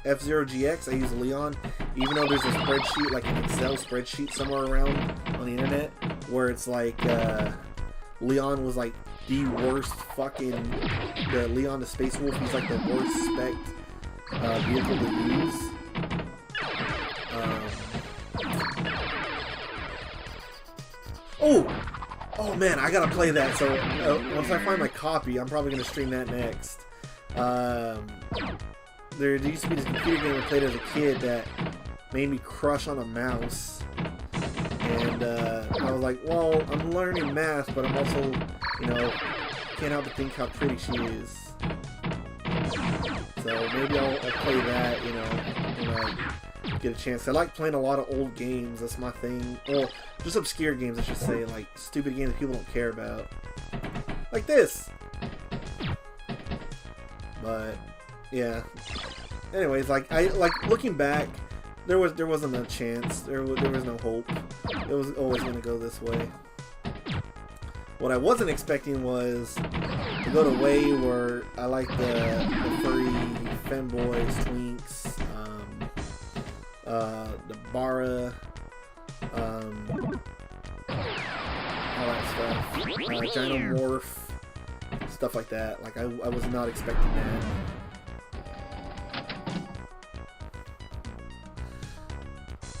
F-Zero GX, I use Leon, even though there's a spreadsheet, like an Excel spreadsheet somewhere around on the internet, where it's like, Leon was like the worst the Leon the Space Wolf, he's like the worst spec vehicle to use. Oh man, I gotta play that. So once I find my copy, I'm probably gonna stream that next. There used to be this computer game I played as a kid that made me crush on a mouse, and I was like, well, I'm learning math, but I'm also, can't help but think how pretty she is. So maybe I'll play that, when I get a chance. I like playing a lot of old games. That's my thing. Well, just obscure games, I should say, like stupid games that people don't care about, like this. But yeah. Anyways, like looking back, there wasn't a chance. There was no hope. It was always going to go this way. What I wasn't expecting was to go the way where I like the furry femboys, twinks, the bara, all that stuff, gynomorph, stuff like that. Like I was not expecting that.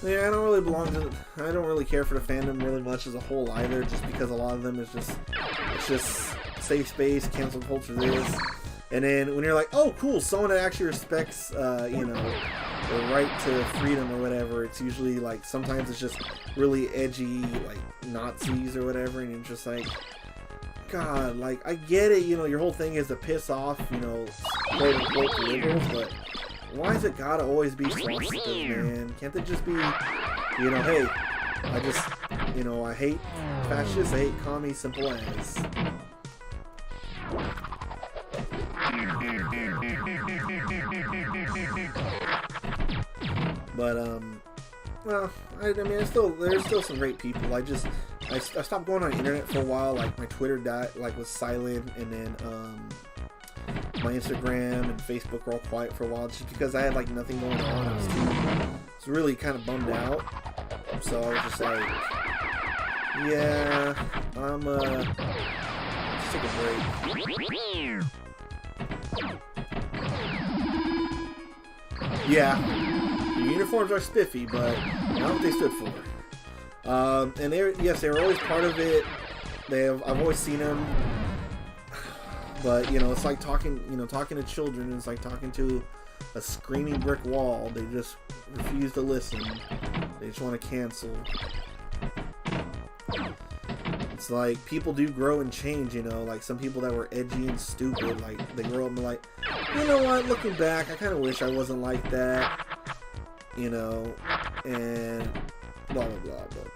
Yeah, I don't really care for the fandom really much as a whole either, just because a lot of them is it's just safe space, cancel culture this. And then when you're like, oh cool, someone that actually respects, you know, the right to freedom or whatever, it's usually like, sometimes it's just really edgy, like Nazis or whatever, and you're just like, God, like, I get it, you know, your whole thing is to piss off, you know, quote unquote liberals, but why is it gotta always be swastikas, man? Can't they just be, you know, hey, I just, you know, I hate fascists, I hate commies, simple as. But, well, I mean, there's still some great people. I stopped going on the internet for a while. Like, my Twitter was silent, and then, my Instagram and Facebook were all quiet for a while, just because I had, like, nothing going on. I was really kind of bummed out. So I was just like, yeah, let's take a break. Yeah, the uniforms are spiffy, but not what they stood for. And they were always part of it. I've always seen them, but you know, it's like talking to children. It's like talking to a screaming brick wall. They just refuse to listen. They just want to cancel. It's like, people do grow and change, you know, like some people that were edgy and stupid, like they grow up and like, you know what, looking back, I kind of wish I wasn't like that, you know, and blah blah blah, but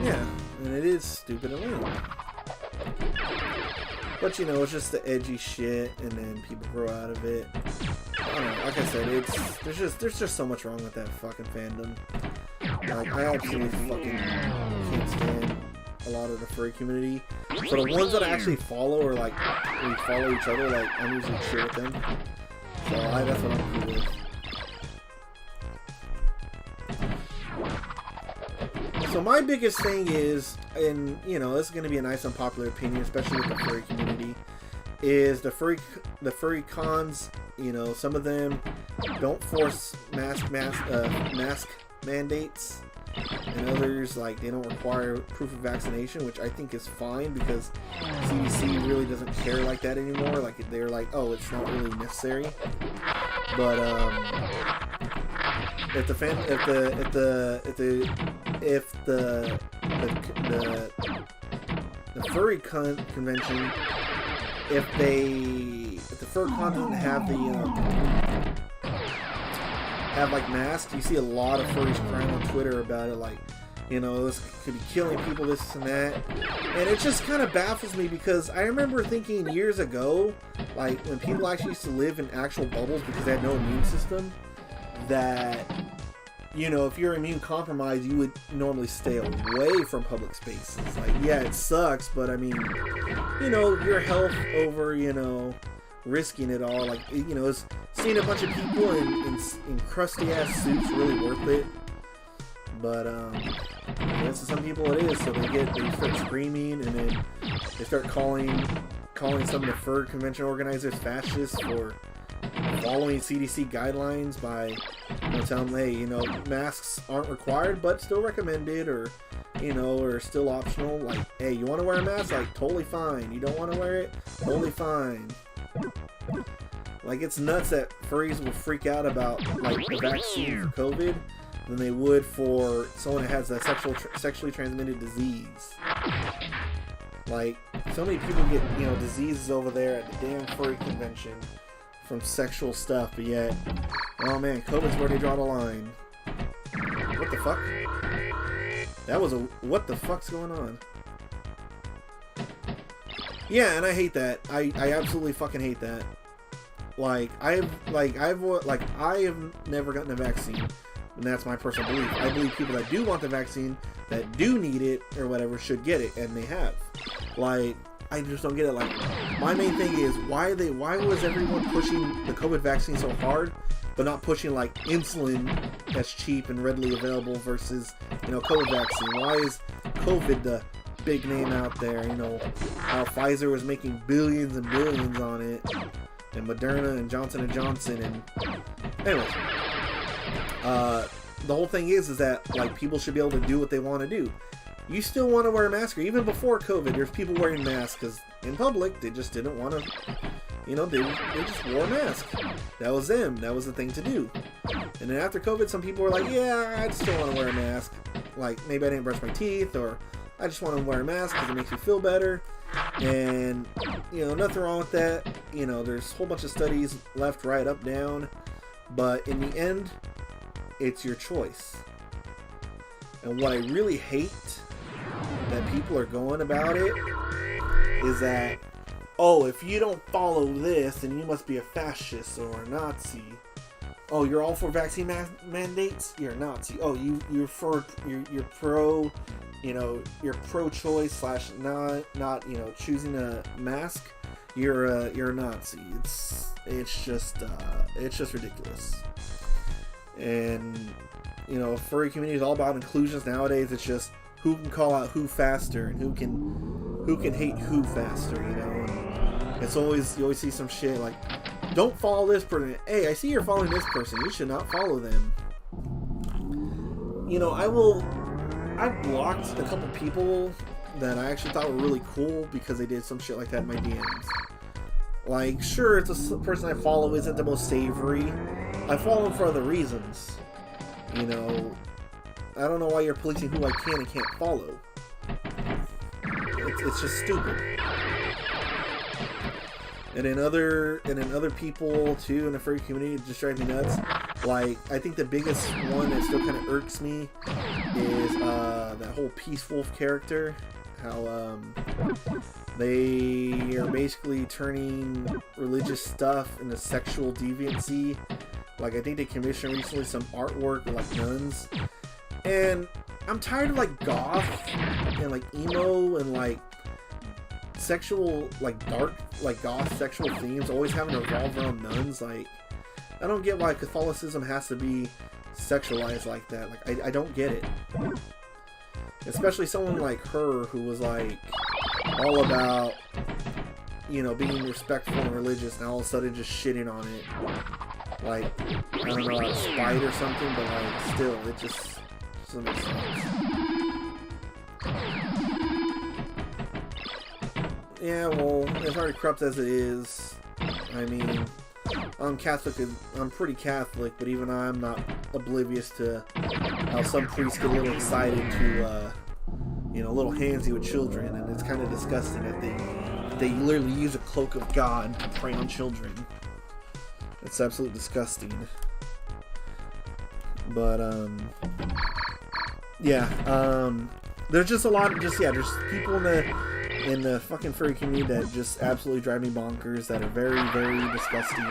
yeah, and it is stupid and lame. But you know, it's just the edgy shit, and then people grow out of it. I don't know, like I said, there's just so much wrong with that fucking fandom. Like, I absolutely fucking can't stand a lot of the furry community. For the ones that I actually follow, or like, we follow each other, like, I'm usually chill with them. So that's what I'm cool with. So my biggest thing is, and you know, this is going to be a nice unpopular opinion, especially with the furry community, is the furry cons. You know, some of them don't force mask mandates, and others, like, they don't require proof of vaccination, which I think is fine, because CDC really doesn't care like that anymore. Like, they're like, oh, it's not really necessary. But if the furry convention, if the fur con doesn't have have like masks, you see a lot of furries crying on Twitter about it, like, you know, this could be killing people, this and that. And it just kind of baffles me, because I remember thinking years ago, like when people actually used to live in actual bubbles because they had no immune system, that, you know, if you're immune compromised, you would normally stay away from public spaces. Like, yeah, it sucks, but I mean, you know, your health over, you know, risking it all. Like, you know, it's seeing a bunch of people in crusty ass suits really worth it. But I guess to some people it is. So they start screaming, and then they start calling some of the fur convention organizers fascists for following CDC guidelines by, you know, telling them, hey, you know, masks aren't required but still recommended, or, you know, or still optional. Like, hey, you want to wear a mask? Like, totally fine. You don't want to wear it? Totally fine. Like, it's nuts that furries will freak out about, like, the vaccine for COVID than they would for someone that has a sexually transmitted disease. Like, so many people get, you know, diseases over there at the damn furry convention from sexual stuff, but yet, oh man, COVID's where they draw the line. What the fuck? That was what the fuck's going on? Yeah, and I hate that. I absolutely fucking hate that. Like, I have never gotten a vaccine, and that's my personal belief. I believe people that do want the vaccine, that do need it or whatever, should get it, and they have. Like, I just don't get it. Like, my main thing is, why was everyone pushing the COVID vaccine so hard, but not pushing, like, insulin that's cheap and readily available versus, you know, COVID vaccine? Why is COVID the big name out there. You know, how Pfizer was making billions and billions on it, and Moderna and Johnson & Johnson, and anyway, the whole thing is that, like, people should be able to do what they want to do. You still want to wear a mask, or even before COVID, there's people wearing masks because in public they just didn't want to, you know, they just wore a mask. That was them. That was the thing to do. And then after COVID, some people were like, yeah, I still want to wear a mask. Like, maybe I didn't brush my teeth, or I just want to wear a mask because it makes me feel better. And, you know, nothing wrong with that. You know, there's a whole bunch of studies, left, right, up, down. But in the end, it's your choice. And what I really hate that people are going about it is that, oh, if you don't follow this, then you must be a fascist or a Nazi. Oh, you're all for vaccine mandates? You're a Nazi. Oh, you're pro, you know, you're pro-choice / not you know, choosing a mask. You're a Nazi. It's just ridiculous. And, you know, furry community is all about inclusions nowadays. It's just who can call out who faster and who can hate who faster, you know. And it's always, you always see some shit like, don't follow this person. Hey, I see you're following this person. You should not follow them. You know, I've blocked a couple people that I actually thought were really cool because they did some shit like that in my DMs. Like, sure, it's a person I follow isn't the most savory. I follow them for other reasons. You know, I don't know why you're policing who I can and can't follow. It's just stupid. And in other people too in the furry community, it just drives me nuts. Like, I think the biggest one that still kind of irks me is that whole Peace Wolf character. How they are basically turning religious stuff into sexual deviancy. Like, I think they commissioned recently some artwork with like nuns. And I'm tired of like goth and like emo and like sexual, like dark, like goth sexual themes always having to revolve around nuns. Like, I don't get why Catholicism has to be sexualized like that. Like, I don't get it. Especially someone like her who was like all about, you know, being respectful and religious, and all of a sudden just shitting on it. Like, I don't know, out of spite or something, but like, still, it just doesn't make sense. Yeah, well, as already corrupt as it is, I mean, I'm Catholic, I'm pretty Catholic, but even I'm not oblivious to how some priests get a little excited to, you know, a little handsy with children, and it's kind of disgusting that they literally use a cloak of God to prey on children. It's absolutely disgusting. But, yeah, there's just a lot of, there's people in the fucking furry community that just absolutely drive me bonkers, that are very, very disgusting.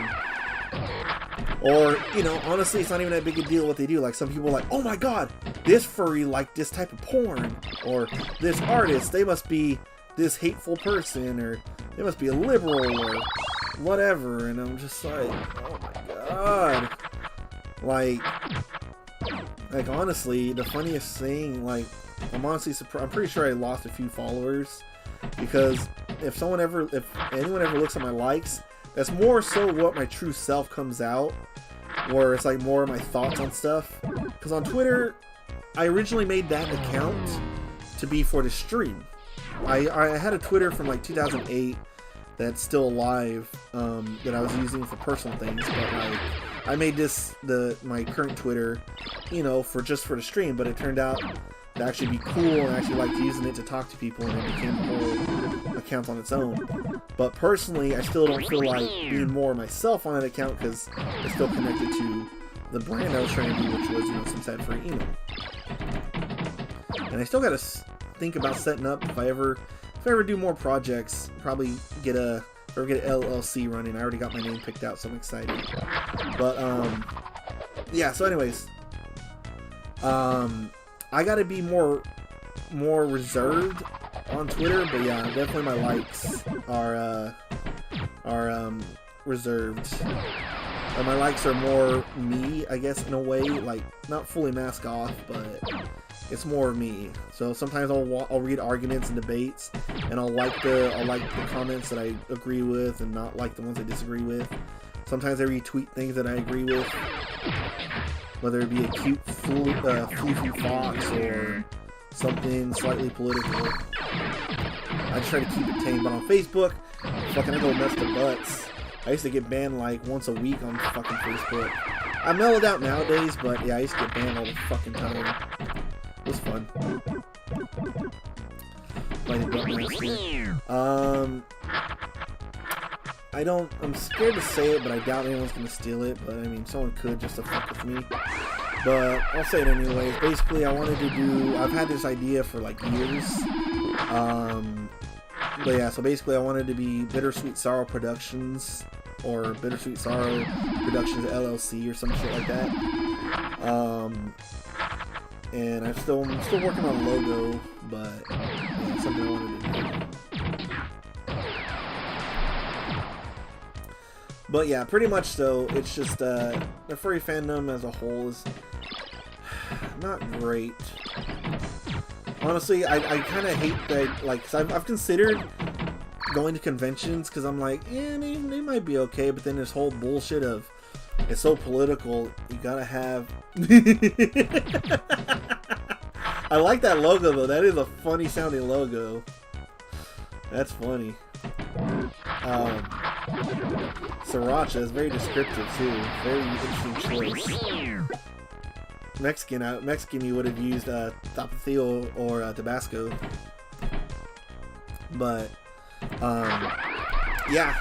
Or, you know, honestly, it's not even that big a deal what they do. Like, some people are like, oh my god, this furry liked this type of porn, or this artist, they must be this hateful person, or they must be a liberal, or whatever. And I'm just like, oh my god. Like honestly, the funniest thing, like, I'm honestly surprised. I'm pretty sure I lost a few followers, because if anyone ever looks at my likes, that's more so what my true self comes out, where it's like more of my thoughts on stuff. Because on Twitter, I originally made that account to be for the stream. I had a Twitter from like 2008 that's still alive, that I was using for personal things, but like, I made this my current Twitter, you know, for the stream, but it turned out to actually be cool, and I actually liked using it to talk to people, and it became a whole account on its own. But personally, I still don't feel like being more myself on that account, because it's still connected to the brand I was trying to do, which was, you know, some side for emo. And I still gotta think about setting up, if I ever do more projects, probably get a LLC running. I already got my name picked out, so I'm excited. But yeah, so anyways, I gotta be more reserved on Twitter, but yeah, definitely my likes are reserved. My likes are more me, I guess, in a way, like, not fully mask off, but It's more of me. So sometimes I'll read arguments and debates, and I'll like the comments that I agree with, and not like the ones I disagree with. Sometimes I retweet things that I agree with, whether it be a cute floofy fox or something slightly political. I just try to keep it tame. But on Facebook, fucking I go mess the butts. I used to get banned like once a week on fucking Facebook. I mellowed out nowadays, but yeah, I used to get banned all the fucking time. It was fun. I'm scared to say it, but I doubt anyone's gonna steal it. But I mean, someone could just to fuck with me. But I'll say it anyways. Basically, I've had this idea for like years. But yeah, so basically I wanted to be Bittersweet Sorrow Productions, or Bittersweet Sorrow Productions LLC or some shit like that. And I'm still working on a logo, but yeah, it's something I wanted to do. But yeah, pretty much so. It's just the furry fandom as a whole is not great. Honestly, I kind of hate that, like, cause I've considered going to conventions, because I'm like, yeah, they might be okay, but then this whole bullshit of, it's so political, you gotta have... I like that logo, though. That is a funny sounding logo. That's funny. Sriracha is very descriptive, too. Very interesting choice. Mexican, you would have used Tapatio or Tabasco, but yeah,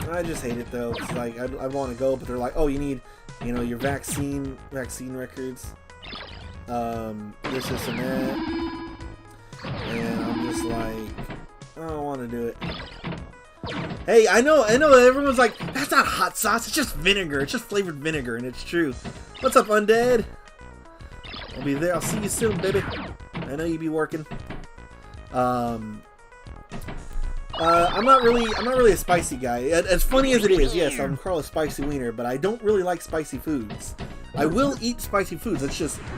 I just hate it though. It's like I want to go, but they're like, oh, you need, your vaccine records, this and that, and I'm just like, I don't want to do it. Hey, I know everyone's like, that's not hot sauce, it's just vinegar, it's just flavored vinegar, and it's true. What's up, Undead? I'll be there, I'll see you soon, baby. I know you be working. I'm not really a spicy guy. As funny as it is, yes, I'm Carl Spicy Wiener, but I don't really like spicy foods. I will eat spicy foods,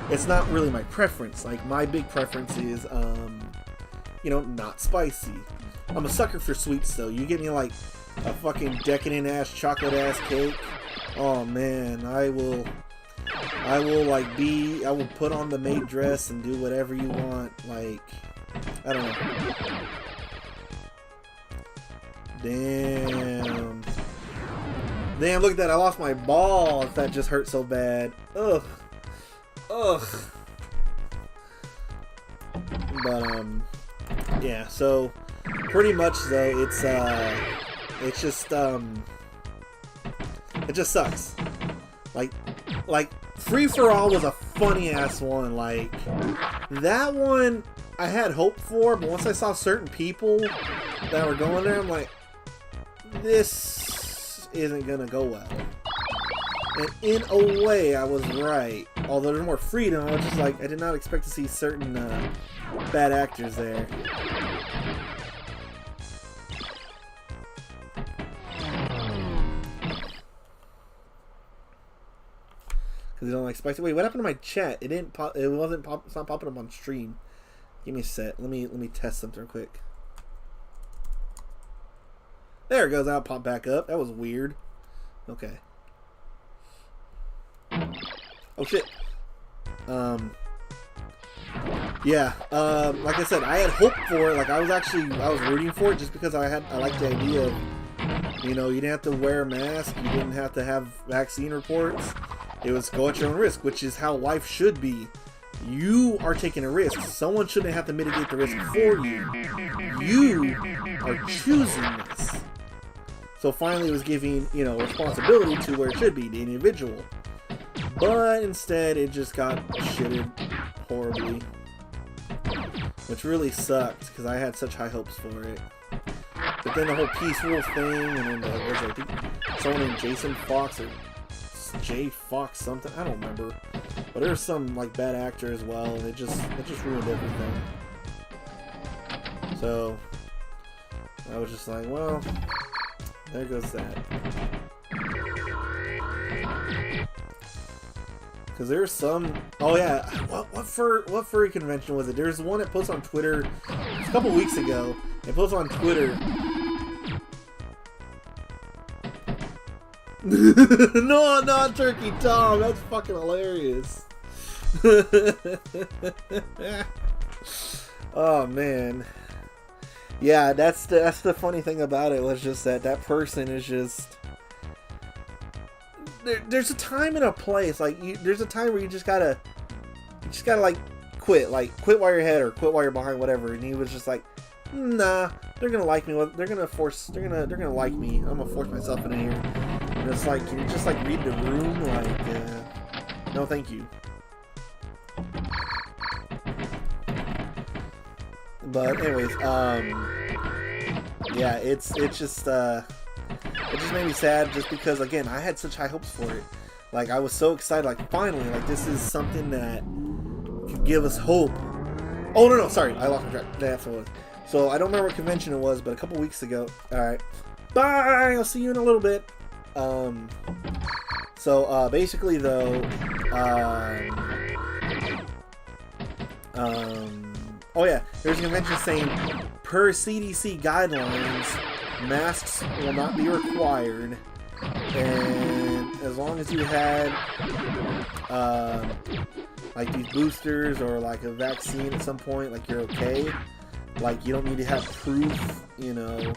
it's not really my preference. Like, my big preference is, not spicy. I'm a sucker for sweets, though. You give me, like, a fucking decadent-ass, chocolate-ass cake. Oh, man. I will put on the maid dress and do whatever you want. Like, I don't know. Damn. Damn, look at that. I lost my balls. That just hurt so bad. Ugh. But, yeah, so... pretty much though, it just sucks. Like Free for All was a funny ass one. Like, that one I had hope for, but once I saw certain people that were going there, I'm like, this isn't gonna go well. And in a way, I was right. Although there's more freedom, I was just like, I did not expect to see certain bad actors there. Because they don't like spicy. Wait, what happened to my chat? It didn't pop. It wasn't pop. It's not popping up on stream. Give me a sec. Let me test something real quick. There it goes. That'll pop back up. That was weird. Okay. Oh shit. Yeah. Like I said, I had hope for it. Like I was rooting for it just because I liked the idea of, you didn't have to wear a mask. You didn't have to have vaccine reports. It was go at your own risk, which is how life should be. You are taking a risk. Someone shouldn't have to mitigate the risk for you. You are choosing this. So finally it was giving, responsibility to where it should be, the individual. But instead it just got shitted horribly. Which really sucked, because I had such high hopes for it. But then the whole peace rule thing, and then I think someone named Jason Fox or J Fox something, I don't remember, but there's some like bad actor as well, and it just ruined everything. So I was just like, well, there goes that. Because there's some... Oh, yeah. What furry convention was it? There's one that posts on Twitter a couple weeks ago. It posts on Twitter. No, not Turkey Tom. That's fucking hilarious. Oh, man. Yeah, that's the funny thing about it, was just that person is just... There's a time and a place. Like, there's a time where you just gotta like quit while you're ahead or quit while you're behind, whatever. And he was just like, nah, they're gonna like me. They're gonna like me. I'm gonna force myself in here. And it's like, can you just like read the room? Like, no, thank you. But anyways, yeah, it's just it just made me sad, just because, again, I had such high hopes for it. Like, I was so excited, like, finally, like, this is something that could give us hope. Oh, no, sorry, I lost my track. That's what it was. So, I don't remember what convention it was, but a couple weeks ago. Alright. Bye! I'll see you in a little bit. So, basically, though, oh, yeah, there's a convention saying, per CDC guidelines, masks will not be required, and as long as you had like these boosters or like a vaccine at some point, like, you're okay. Like, you don't need to have proof, you know,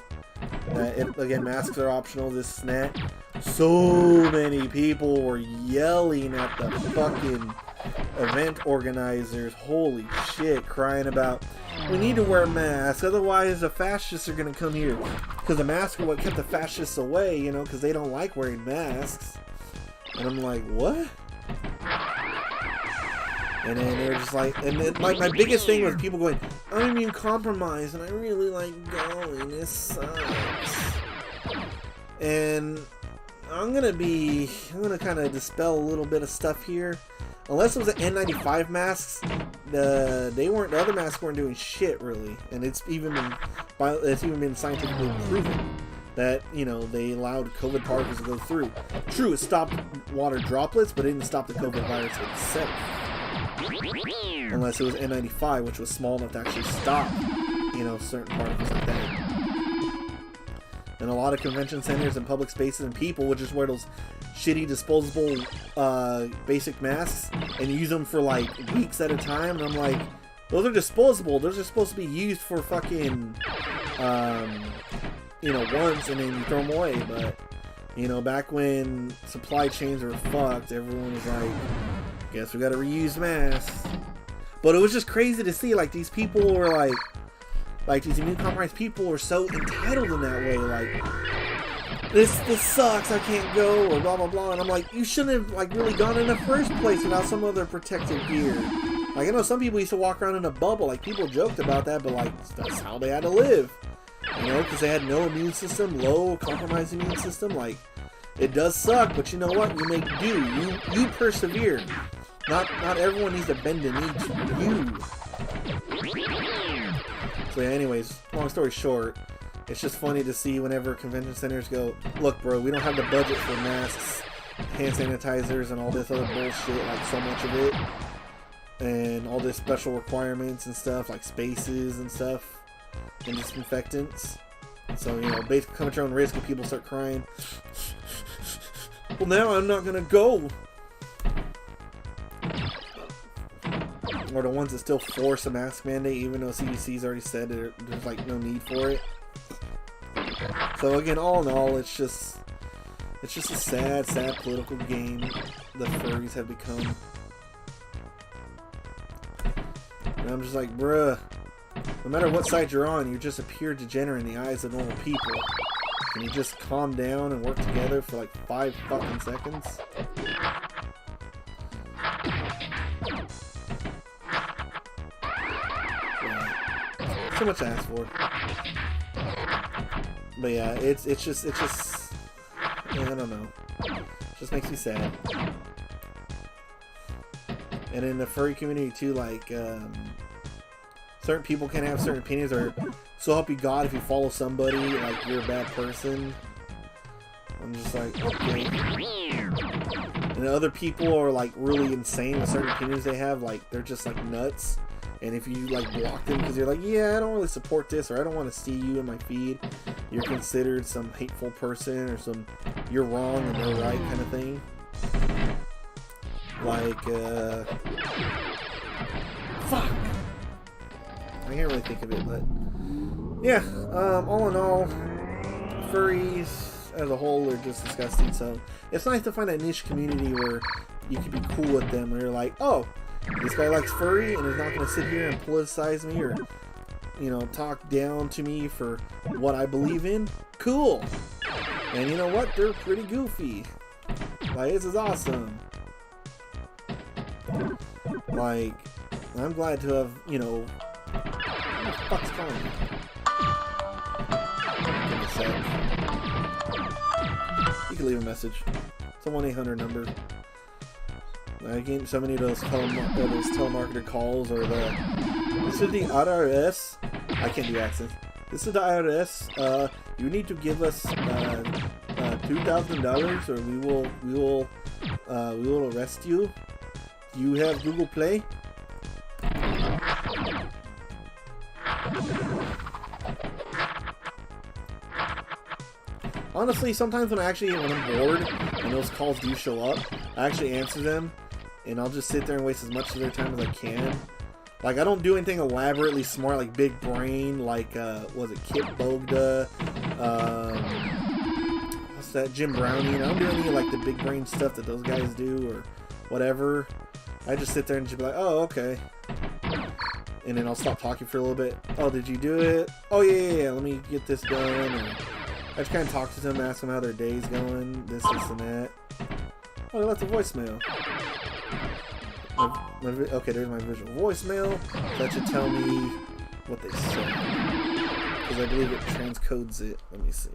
that again, masks are optional, this and that. So many people were yelling at the fucking event organizers, holy shit, crying about, we need to wear masks, otherwise the fascists are going to come here. Because the masks are what kept the fascists away, you know, because they don't like wearing masks. And I'm like, what? And then they're just like, and then, like, my biggest thing was people going, I'm immune compromised and I really like going, this sucks. And I'm gonna kind of dispel a little bit of stuff here. Unless it was an N95 masks, the other masks weren't doing shit really, and it's even been scientifically proven that, you know, they allowed COVID particles to go through. True, it stopped water droplets, but it didn't stop the COVID virus itself. Unless it was N95, which was small enough to actually stop, you know, certain particles like that. And a lot of convention centers and public spaces and people would just wear those shitty disposable basic masks and use them for like weeks at a time. And I'm like, those are disposable. Those are supposed to be used for fucking, you know, once, and then you throw them away. But, you know, back when supply chains were fucked, everyone was like, guess we gotta reuse masks. But it was just crazy to see, like, these people were like these immune compromised people are so entitled in that way, like, this sucks, I can't go, or blah blah blah. And I'm like, you shouldn't have, like, really gone in the first place without some other protective gear. Like, I know some people used to walk around in a bubble, like, people joked about that, but, like, that's how they had to live, you know, because they had no immune system, low compromised immune system. Like, it does suck, but you know what, you make do, you persevere. Not everyone needs to bend the knee to you. So yeah, anyways, long story short, it's just funny to see whenever convention centers go, look bro, we don't have the budget for masks, hand sanitizers, and all this other bullshit, like so much of it, and all this special requirements and stuff, like spaces and stuff, and disinfectants. So, you know, basically come at your own risk when people start crying, well now I'm not gonna go. Or the ones that still force a mask mandate, even though CDC's already said there's like no need for it. So again, all in all, it's just a sad political game the furries have become. And I'm just like, bruh, no matter what side you're on, you're just a pure degenerate in the eyes of normal people. Can you just calm down and work together for like 5 fucking seconds? So much to ask for. But yeah, it's just I don't know. It just makes me sad. And in the furry community too, like, certain people can have certain opinions, or so help you God, if you follow somebody, like, you're a bad person. I'm just like, okay. and other people are like really insane with certain opinions they have, like they're just like nuts. And if you like block them because you're like, yeah, I don't really support this, or I don't want to see you in my feed, you're considered some hateful person, or some you're wrong and they're right kind of thing. Like, fuck. I can't really think of it, but yeah. All in all, furries as a whole are just disgusting. So it's nice to find a niche community where you can be cool with them, and you're like, oh, this guy likes furry and is not going to sit here and politicize me or, you know, talk down to me for what I believe in. Cool. And you know what? They're pretty goofy. Like, this is awesome. Like, I'm glad to have, you know, what the fuck's calling me? Give me a sec. You can leave a message. It's a 1-800 number. I get so many of those telemarketer calls, or this is the IRS. I can't do accents. This is the IRS. You need to give us $2,000, or we will arrest you. Do you have Google Play? Honestly, sometimes when I'm bored and those calls do show up, I actually answer them. And I'll just sit there and waste as much of their time as I can. Like, I don't do anything elaborately smart, like big brain, like, was it Kip Bogda? What's that? Jim Browning. I don't do any, like, the big brain stuff that those guys do, or whatever. I just sit there and just be like, oh, okay. And then I'll stop talking for a little bit. Oh, did you do it? Oh, yeah, let me get this done. And I just kind of talk to them, ask them how their day's going, this, and that. Oh, they left a voicemail. Okay, there's my visual voicemail. That should tell me what they said, because I believe it transcodes it. Let me see.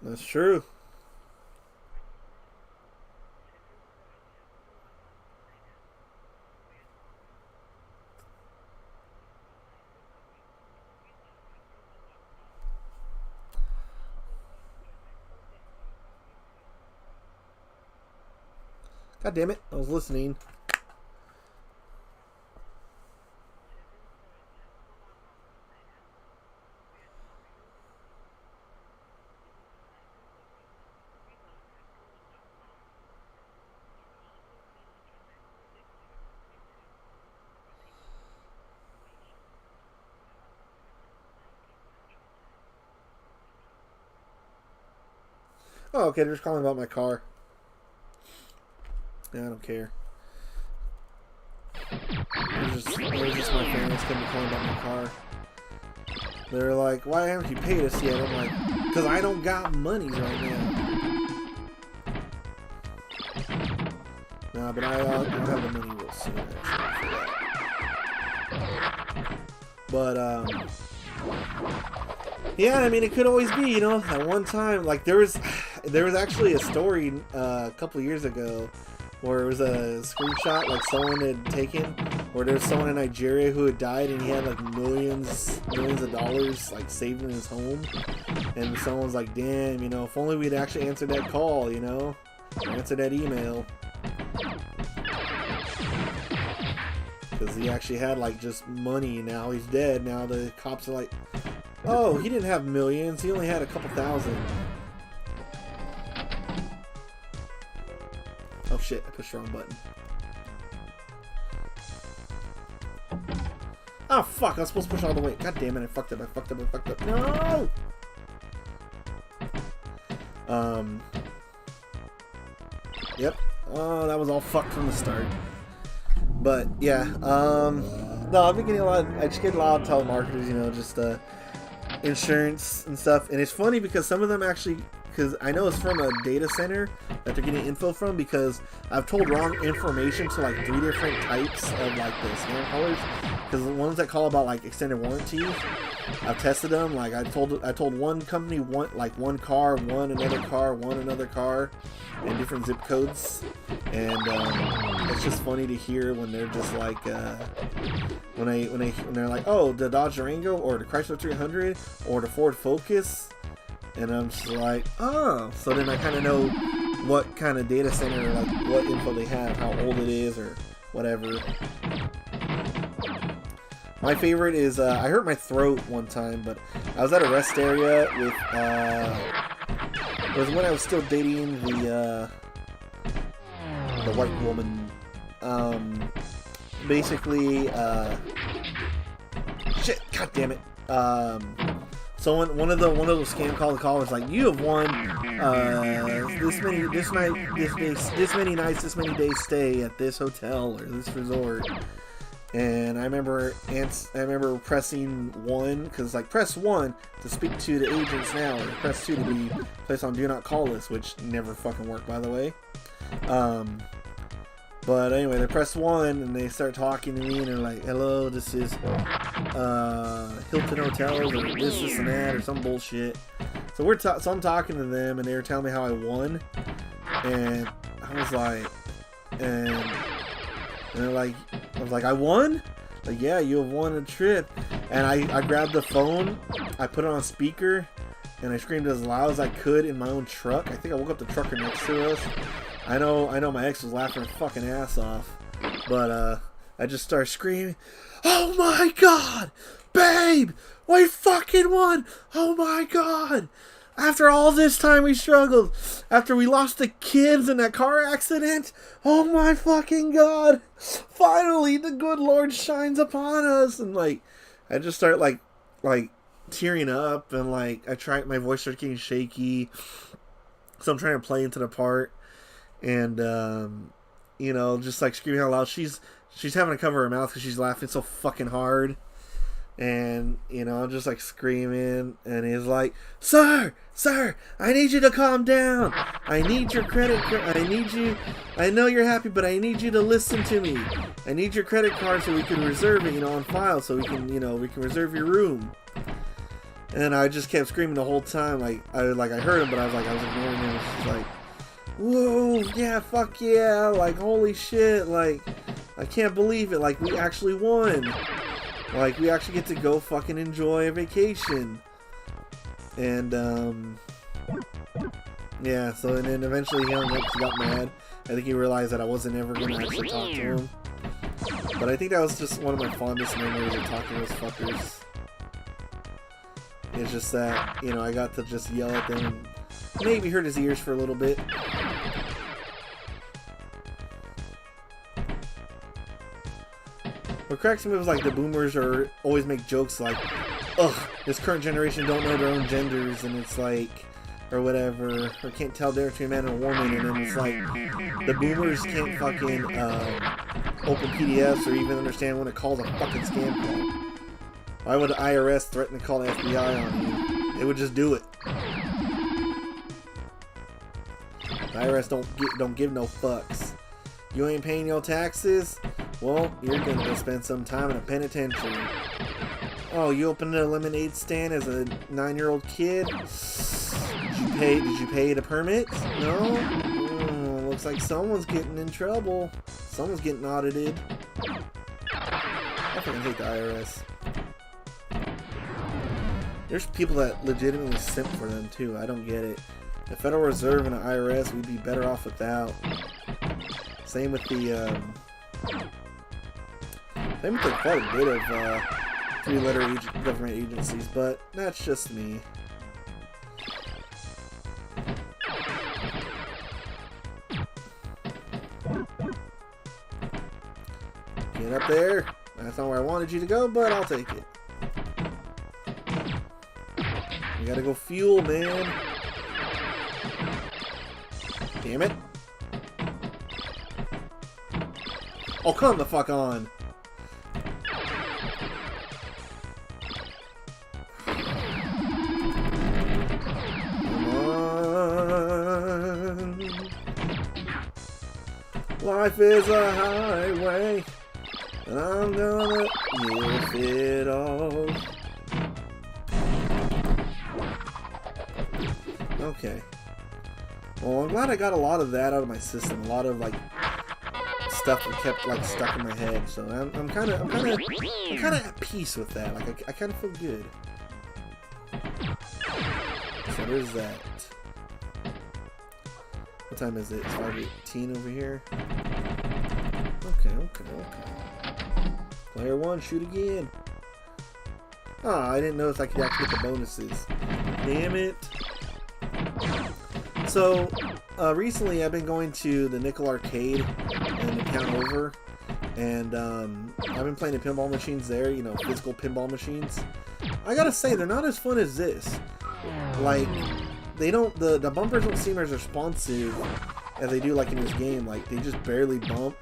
That's true. God damn it, I was listening. Oh, okay, they're just calling about my car. Yeah, I don't care. It was just my parents coming calling about my car. They're like, why haven't you paid us yet? I'm like, because I don't got monies right now. Nah, but I'll have the money real soon, actually, for that. But, yeah, I mean, it could always be, you know, at one time, like, there was actually a story a couple years ago where it was a screenshot, like, someone had taken, where there was someone in Nigeria who had died, and he had, like, millions of dollars, like, saved in his home, and someone was like, damn, you know, if only we'd actually answered that call, you know, or answered that email. Because he actually had, like, just money. Now he's dead. Now the cops are like, oh, he didn't have millions. He only had a couple thousand. Oh, shit. I pushed the wrong button. Oh, fuck. I was supposed to push all the way. God damn it. I fucked up. No! Yep. Oh, that was all fucked from the start. But yeah, no, I've been getting I just get a lot of telemarketers, you know, just insurance and stuff. And it's funny because some of them actually, because I know it's from a data center that they're getting info from, because I've told wrong information to like 3 different types of like the scam callers. because the ones that call about like extended warranties, I've tested them. Like I told one company one car, another car, and different zip codes, and it's just funny to hear when they're just like when they're like, oh, the Dodge Durango or the Chrysler 300 or the Ford Focus, and I'm just like, oh, so then I kind of know what kind of data center, like what info they have, how old it is, or whatever. My favorite is, I hurt my throat one time, but I was at a rest area with, it was when I was still dating the white woman. Basically, shit, god damn it. So one of those scam call was like, you have won this many nights, this many days stay at this hotel or this resort. And I remember pressing 1, because like press 1 to speak to the agents now, or press 2 to be placed on do not call list, which never fucking worked, by the way. But anyway, they press 1 and they start talking to me and they're like, hello, this is Hilton Hotels or this and that or some bullshit. So I'm talking to them and they were telling me how I won, and I was like, and they're like, I was like, I won? Like, yeah, you have won a trip. And I grabbed the phone, I put it on speaker, and I screamed as loud as I could in my own truck. I think I woke up the trucker next to us. I know my ex was laughing her fucking ass off, but I just started screaming, oh my god, babe, we fucking won, oh my god. After all this time we struggled, after we lost the kids in that car accident, oh my fucking god, finally the good Lord shines upon us. And like, I just start like tearing up, and like my voice started getting shaky, so I'm trying to play into the part, and you know, just like screaming out loud. She's having to cover her mouth because she's laughing so fucking hard. And, you know, I'm just like screaming, and he's like, Sir, I need you to calm down. I need your credit card. I know you're happy, but I need you to listen to me. I need your credit card so we can reserve it, you know, on file, so we can reserve your room. And I just kept screaming the whole time, I heard him, but I was ignoring him. It's just like, whoa, yeah, fuck yeah, like, holy shit, like, I can't believe it, like, we actually won. Like, we actually get to go fucking enjoy a vacation. And, yeah, so, and then eventually he hung up, he got mad. I think he realized that I wasn't ever going to actually talk to him. But I think that was just one of my fondest memories of talking to those fuckers. It's just that, you know, I got to just yell at them and maybe hurt his ears for a little bit. What cracks me was like the boomers always make jokes like, ugh, this current generation don't know their own genders, and it's like, or whatever, or can't tell the difference between a man and a woman, and then it's like, the boomers can't fucking open PDFs or even understand when it calls a fucking scam call. Why would the IRS threaten to call the FBI on you? They would just do it. The IRS don't give no fucks. You ain't paying your taxes? Well, you're gonna go spend some time in a penitentiary. Oh, you opened a lemonade stand as a 9-year-old kid? Did you pay the permit? No? Looks like someone's getting in trouble. Someone's getting audited. I fucking hate the IRS. There's people that legitimately simp for them too. I don't get it. The Federal Reserve and the IRS, we'd be better off without. Same with the quite a bit of 3-letter government agencies, but that's just me. Get up there. That's not where I wanted you to go, but I'll take it. You gotta go fuel, man. Damn it. Oh, come the fuck on. Come on. Life is a highway. And I'm gonna give it all. Okay. Well, I'm glad I got a lot of that out of my system. A lot of like stuff that kept like stuck in my head. So I'm kind of at peace with that. Like I kind of feel good. So there's that. What time is it? It's 5:18 over here. Okay. Player 1, shoot again. Oh, I didn't notice I could actually get the bonuses. Damn it. So, recently I've been going to the Nickel Arcade in the town over, and I've been playing the pinball machines there, you know, physical pinball machines. I gotta say, they're not as fun as this. Like, they don't, the bumpers don't seem as responsive as they do like in this game. Like, they just barely bump,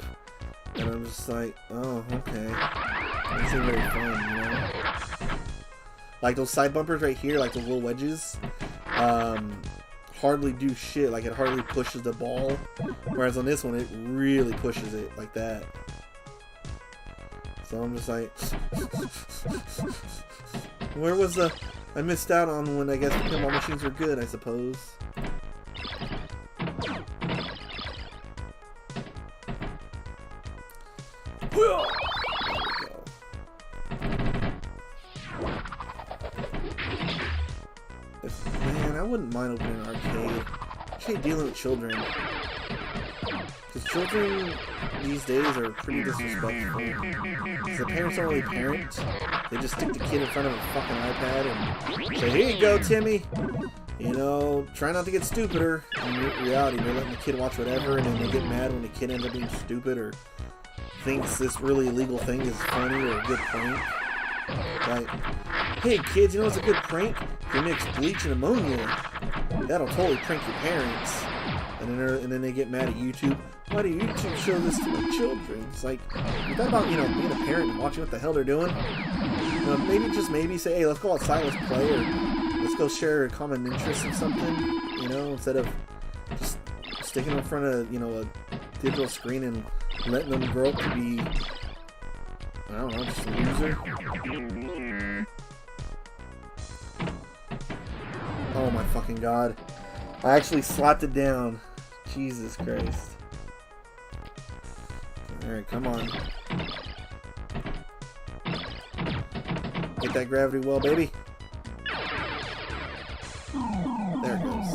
and I'm just like, oh, okay. Doesn't seem very fun, you know? Like those side bumpers right here, like those little wedges, hardly do shit. Like it hardly pushes the ball, whereas on this one it really pushes it like that. So I'm just like, where was the? I missed out on when I guess the pinball machines were good, I suppose. There we go. Man, I wouldn't mind opening an arcade. I hate dealing with children. Because children these days are pretty disrespectful. Because the parents don't really parent. They just stick the kid in front of a fucking iPad and say, here you go, Timmy. You know, try not to get stupider. In reality, they're letting the kid watch whatever, and then they get mad when the kid ends up being stupid or thinks this really illegal thing is funny or a good prank. Like, hey kids, you know what's a good prank? You mix bleach and ammonia. That'll totally prank your parents. And then they get mad at YouTube. Why do YouTube show this to my children? It's like, you thought about, you know, being a parent and watching what the hell they're doing? You know, maybe say, hey, let's go outside, let's play, or let's go share a common interest in something, you know, instead of just sticking them in front of, you know, a digital screen and letting them grow up to be, I don't know, just a loser. Oh my fucking god. I actually slapped it down. Jesus Christ. Alright, come on. Get that gravity well, baby. There it goes.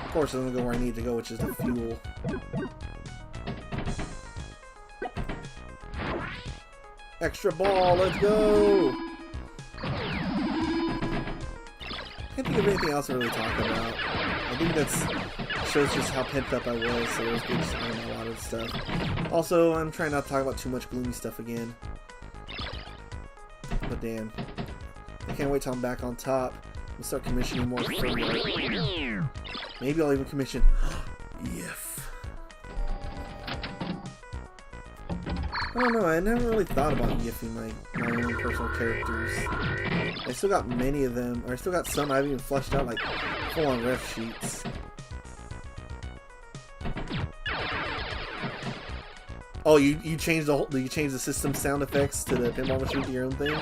Of course, it doesn't go where I need to go, which is the fuel. Extra ball, let's go! I can't think of anything else to really talk about. I think that shows just how pent up I was, so it was good to talk about a lot of stuff. Also, I'm trying not to talk about too much gloomy stuff again. But damn. I can't wait till I'm back on top. We'll start commissioning more firmware. Maybe I'll even commission YIF. I don't know, I never really thought about yiffing my own personal characters. I still got many of them, or I still got some I haven't even fleshed out, like full-on ref sheets. Oh, you changed the system sound effects to the pinball machine to your own thing?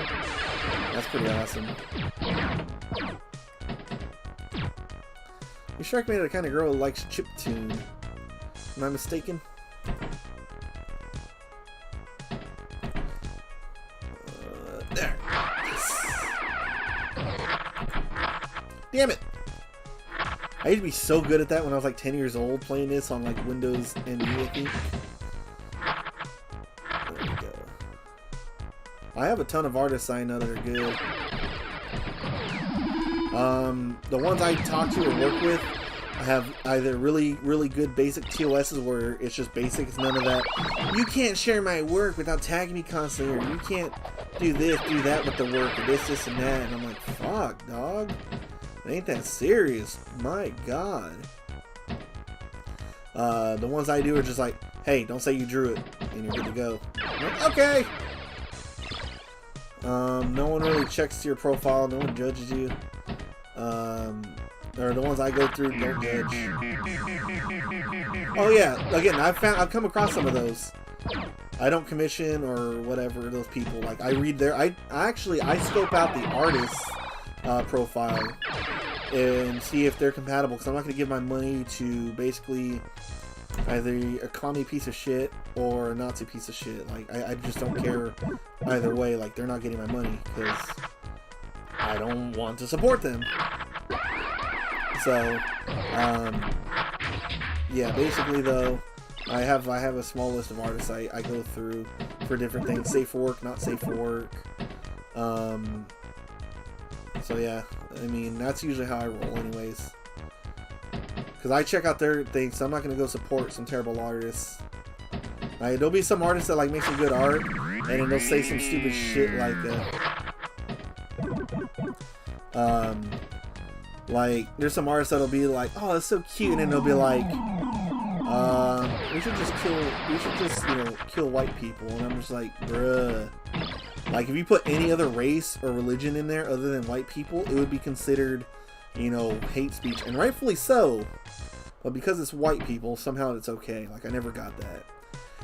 That's pretty awesome. You strike me as the kind of girl who likes chiptune. Am I mistaken? There. Yes. Damn it! I used to be so good at that when I was like 10 years old, playing this on like Windows NT, I think. There we go. I have a ton of artists I know that are good. The ones I talk to or work with, I have either really, really good basic TOSs where it's just basic, it's none of that. You can't share my work without tagging me constantly, or you can't do this, do that with the work, or this, and that. And I'm like, fuck, dog. It ain't that serious. My god. The ones I do are just like, hey, don't say you drew it, and you're good to go. I'm like, okay. No one really checks your profile, no one judges you. Or the ones I go through don't judge. Oh yeah, again, I've come across some of those. I don't commission or whatever those people. Like, I read their, I scope out the artist's profile and see if they're compatible, because I'm not going to give my money to basically either a commie piece of shit or a Nazi piece of shit. Like, I just don't care either way. Like, they're not getting my money because I don't want to support them. So, yeah, basically though, I have a small list of artists I go through for different things. Safe for work, not safe for work. So yeah, I mean, that's usually how I roll anyways. Because I check out their things, so I'm not going to go support some terrible artists. Like, there'll be some artists that like make some good art, and then they'll say some stupid shit like there's some artists that'll be like, oh, that's so cute, and then they'll be like, we should just kill white people, and I'm just like, bruh. Like, if you put any other race or religion in there other than white people, it would be considered, hate speech, and rightfully so. But because it's white people, somehow it's okay. Like, I never got that.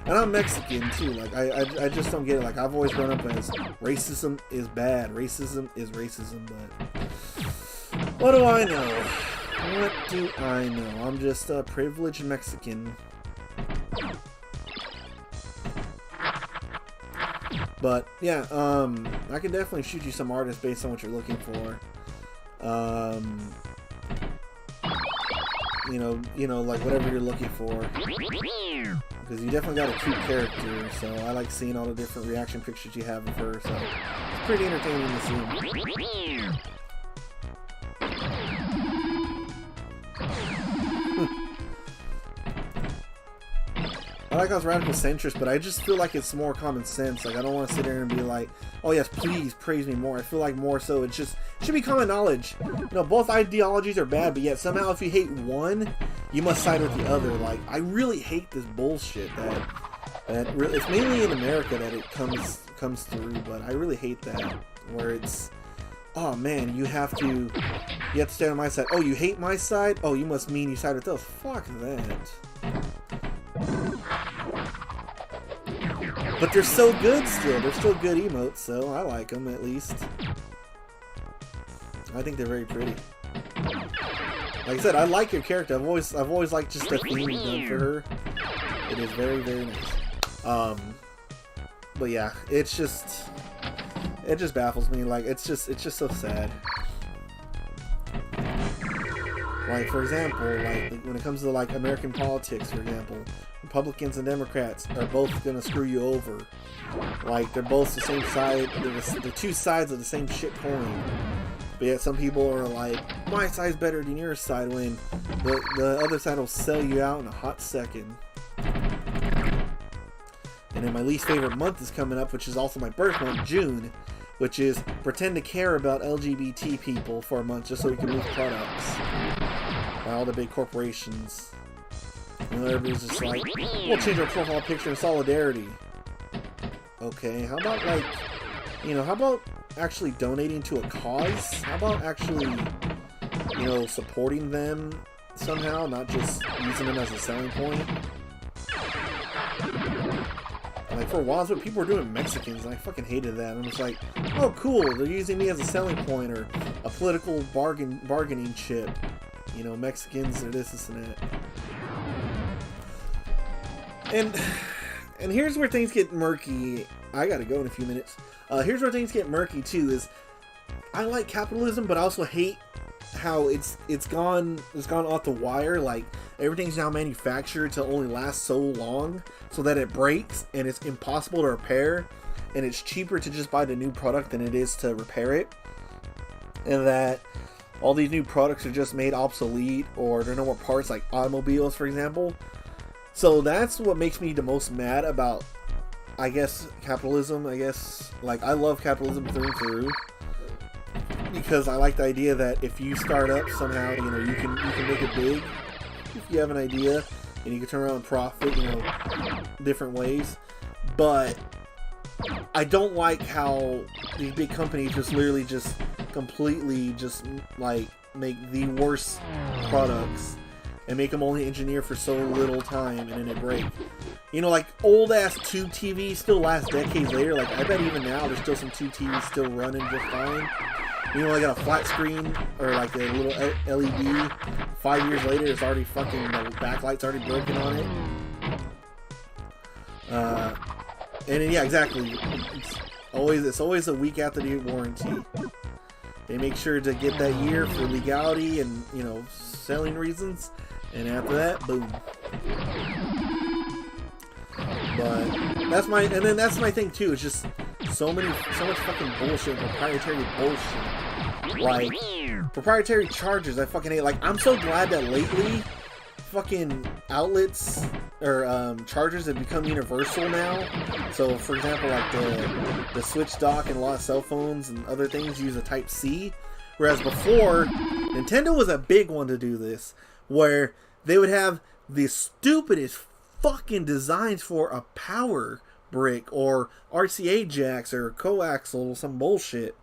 And I'm Mexican too. Like, I just don't get it. Like, I've always grown up as racism is bad, racism is racism. But what do I know? What do I know? I'm just a privileged Mexican. But yeah, I can definitely shoot you some artists based on what you're looking for. Like whatever you're looking for. Because you definitely got a cute character, so I like seeing all the different reaction pictures you have of her, so it's pretty entertaining to see. I like how it's radical centrist, but I just feel like it's more common sense. Like, I don't want to sit there and be like, oh yes, please praise me more. I feel like more so it should be common knowledge. Both ideologies are bad, but yet somehow if you hate one, you must side with the other. Like, I really hate this bullshit that it's mainly in America that it comes through, but I really hate that, where it's, oh man, you have to stand on my side. Oh, you hate my side? Oh, you must mean you side with those. Fuck that. But they're so good still. They're still good emotes, so I like them at least. I think they're very pretty. Like I said, I like your character. I've always liked just the theme you've done for her. It is very, very nice. But yeah, it just baffles me. Like, it's just so sad. Like, for example, like when it comes to like American politics, for example, Republicans and Democrats are both gonna screw you over. Like, they're both the same side. They're two sides of the same shit coin. But yet some people are like, my side's better than your side, when the other side will sell you out in a hot second. And then my least favorite month is coming up, which is also my birth month, June, which is pretend to care about LGBT people for a month just so we can move products by all the big corporations. And everybody's just like, we'll change our profile picture in solidarity. Okay, how about like, how about actually donating to a cause? How about actually, supporting them somehow, not just using them as a selling point? Like, for a while, that's what people were doing with Mexicans, and I fucking hated that. I'm just like, oh cool, they're using me as a selling point, or a political bargaining chip. Mexicans are this and that. And here's where things get murky. I gotta go in a few minutes. Here's where things get murky too. Is I like capitalism, but I also hate how it's gone off the wire. Like, everything's now manufactured to only last so long, so that it breaks and it's impossible to repair, and it's cheaper to just buy the new product than it is to repair it. And that all these new products are just made obsolete, or there are no more parts, like automobiles, for example. So that's what makes me the most mad about, I guess, capitalism. Like, I love capitalism through and through, because I like the idea that if you start up somehow, you can make it big if you have an idea, and you can turn around and profit, different ways. But I don't like how these big companies just literally just completely just like make the worst products and make them only engineer for so little time and then they break. You know, like old ass tube TVs still last decades later. Like I bet even now there's still some tube TVs still running just fine. You know, I got a flat screen or like a little LED. 5 years later, it's already fucking, the backlight's already broken on it. And then, yeah, exactly. It's always a week after the warranty. They make sure to get that year for legality and, you know, selling reasons. And after that, boom. But that's my thing too. It's just so much fucking bullshit, proprietary bullshit. Like proprietary chargers, I fucking hate. Like I'm so glad that lately, fucking outlets or chargers have become universal now. So for example, like the Switch dock and a lot of cell phones and other things use a Type C, whereas before Nintendo was a big one to do this, where they would have the stupidest fucking designs for a power brick or RCA jacks or coaxial, some bullshit.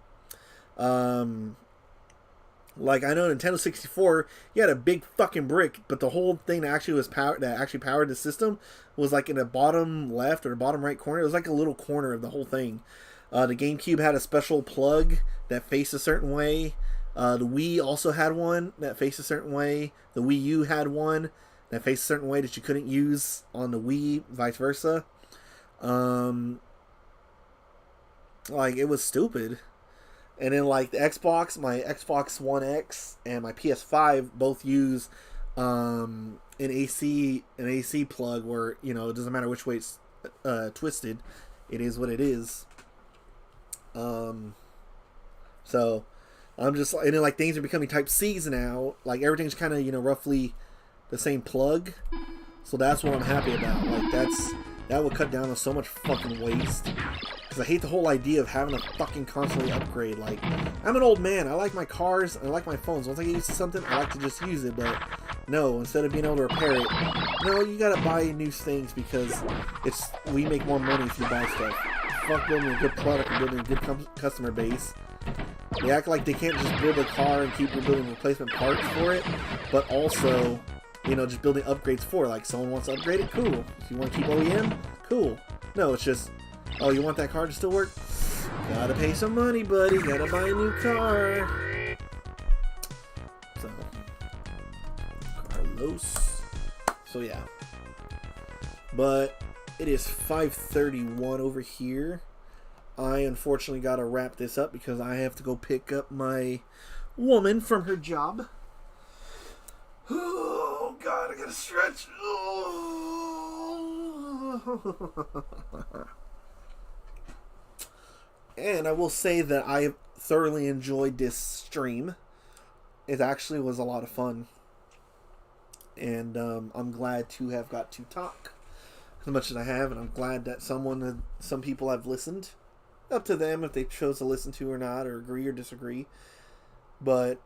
Like I know Nintendo 64, you had a big fucking brick, but the whole thing that actually powered the system was like in the bottom left or the bottom right corner. It was like a little corner of the whole thing. The GameCube had a special plug that faced a certain way. The Wii also had one that faced a certain way. The Wii U had one that faced a certain way that you couldn't use on the Wii, vice versa. Like, it was stupid. And then, like, the Xbox, my Xbox One X and my PS5 both use an AC plug where, you know, it doesn't matter which way it's twisted. It is what it is. So, I'm just, and then, like, things are becoming Type C's now. Like, everything's kind of, you know, roughly the same plug. So that's what I'm happy about. Like, that would cut down on so much fucking waste. Because I hate the whole idea of having to fucking constantly upgrade. Like, I'm an old man. I like my cars. I like my phones. Once I get used to something, I like to just use it. But no, instead of being able to repair it, no, you gotta buy new things because we make more money if you buy stuff. Fuck building a good product and building a good customer base. They act like they can't just build a car and keep building replacement parts for it, but also, you know, just building upgrades for it. Like, someone wants to upgrade it, cool. If you want to keep OEM, cool. No, it's just, oh, you want that car to still work? Gotta pay some money, buddy. Gotta buy a new car. So, Carlos. So, yeah. But it is 5:31 over here. I unfortunately gotta wrap this up because I have to go pick up my woman from her job. Oh, God, I gotta stretch. Oh. And I will say that I thoroughly enjoyed this stream. It actually was a lot of fun. And I'm glad to have got to talk as much as I have. And I'm glad that some people have listened. Up to them if they chose to listen to or not, or agree or disagree. But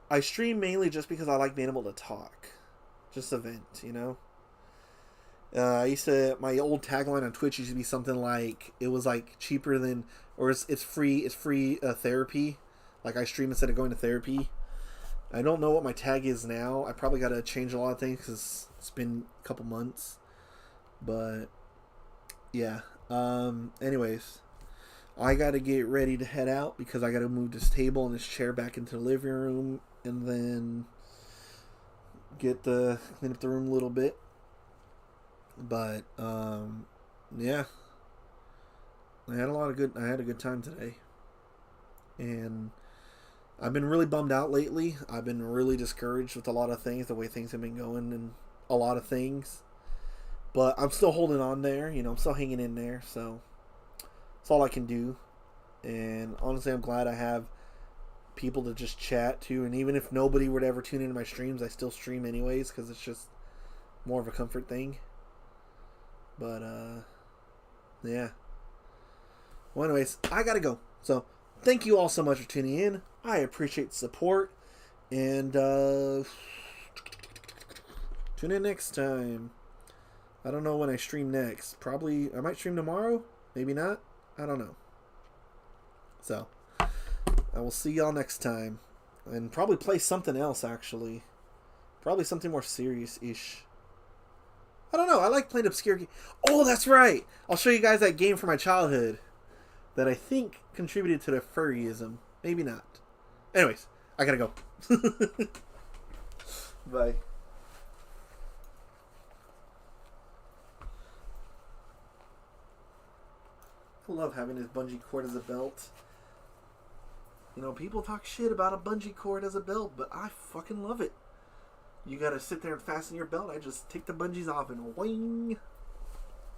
I stream mainly just because I like being able to talk. Just a vent, you know? My old tagline on Twitch used to be something like, it was like cheaper than, or it's free therapy. Like I stream instead of going to therapy. I don't know what my tag is now. I probably got to change a lot of things because it's been a couple months. But, yeah. Anyways, I got to get ready to head out because I got to move this table and this chair back into the living room and then clean up the room a little bit. But yeah, I had a good time today, and I've been really bummed out lately. I've been really discouraged with a lot of things, the way things have been going, and a lot of things. But I'm still holding on there. You know, I'm still hanging in there. So that's all I can do. And honestly, I'm glad I have people to just chat to. And even if nobody were to ever tune into my streams, I still stream anyways because it's just more of a comfort thing. But, yeah. Well, anyways, I gotta go. So, thank you all so much for tuning in. I appreciate the support. And, tune in next time. I don't know when I stream next. Probably, I might stream tomorrow. Maybe not. I don't know. So, I will see y'all next time. And probably play something else, actually. Probably something more serious-ish. I don't know. I like playing obscure games. Oh, that's right. I'll show you guys that game from my childhood that I think contributed to the furryism. Maybe not. Anyways, I gotta go. Bye. I love having this bungee cord as a belt. You know, people talk shit about a bungee cord as a belt, but I fucking love it. You gotta sit there and fasten your belt. I just take the bungees off and wing.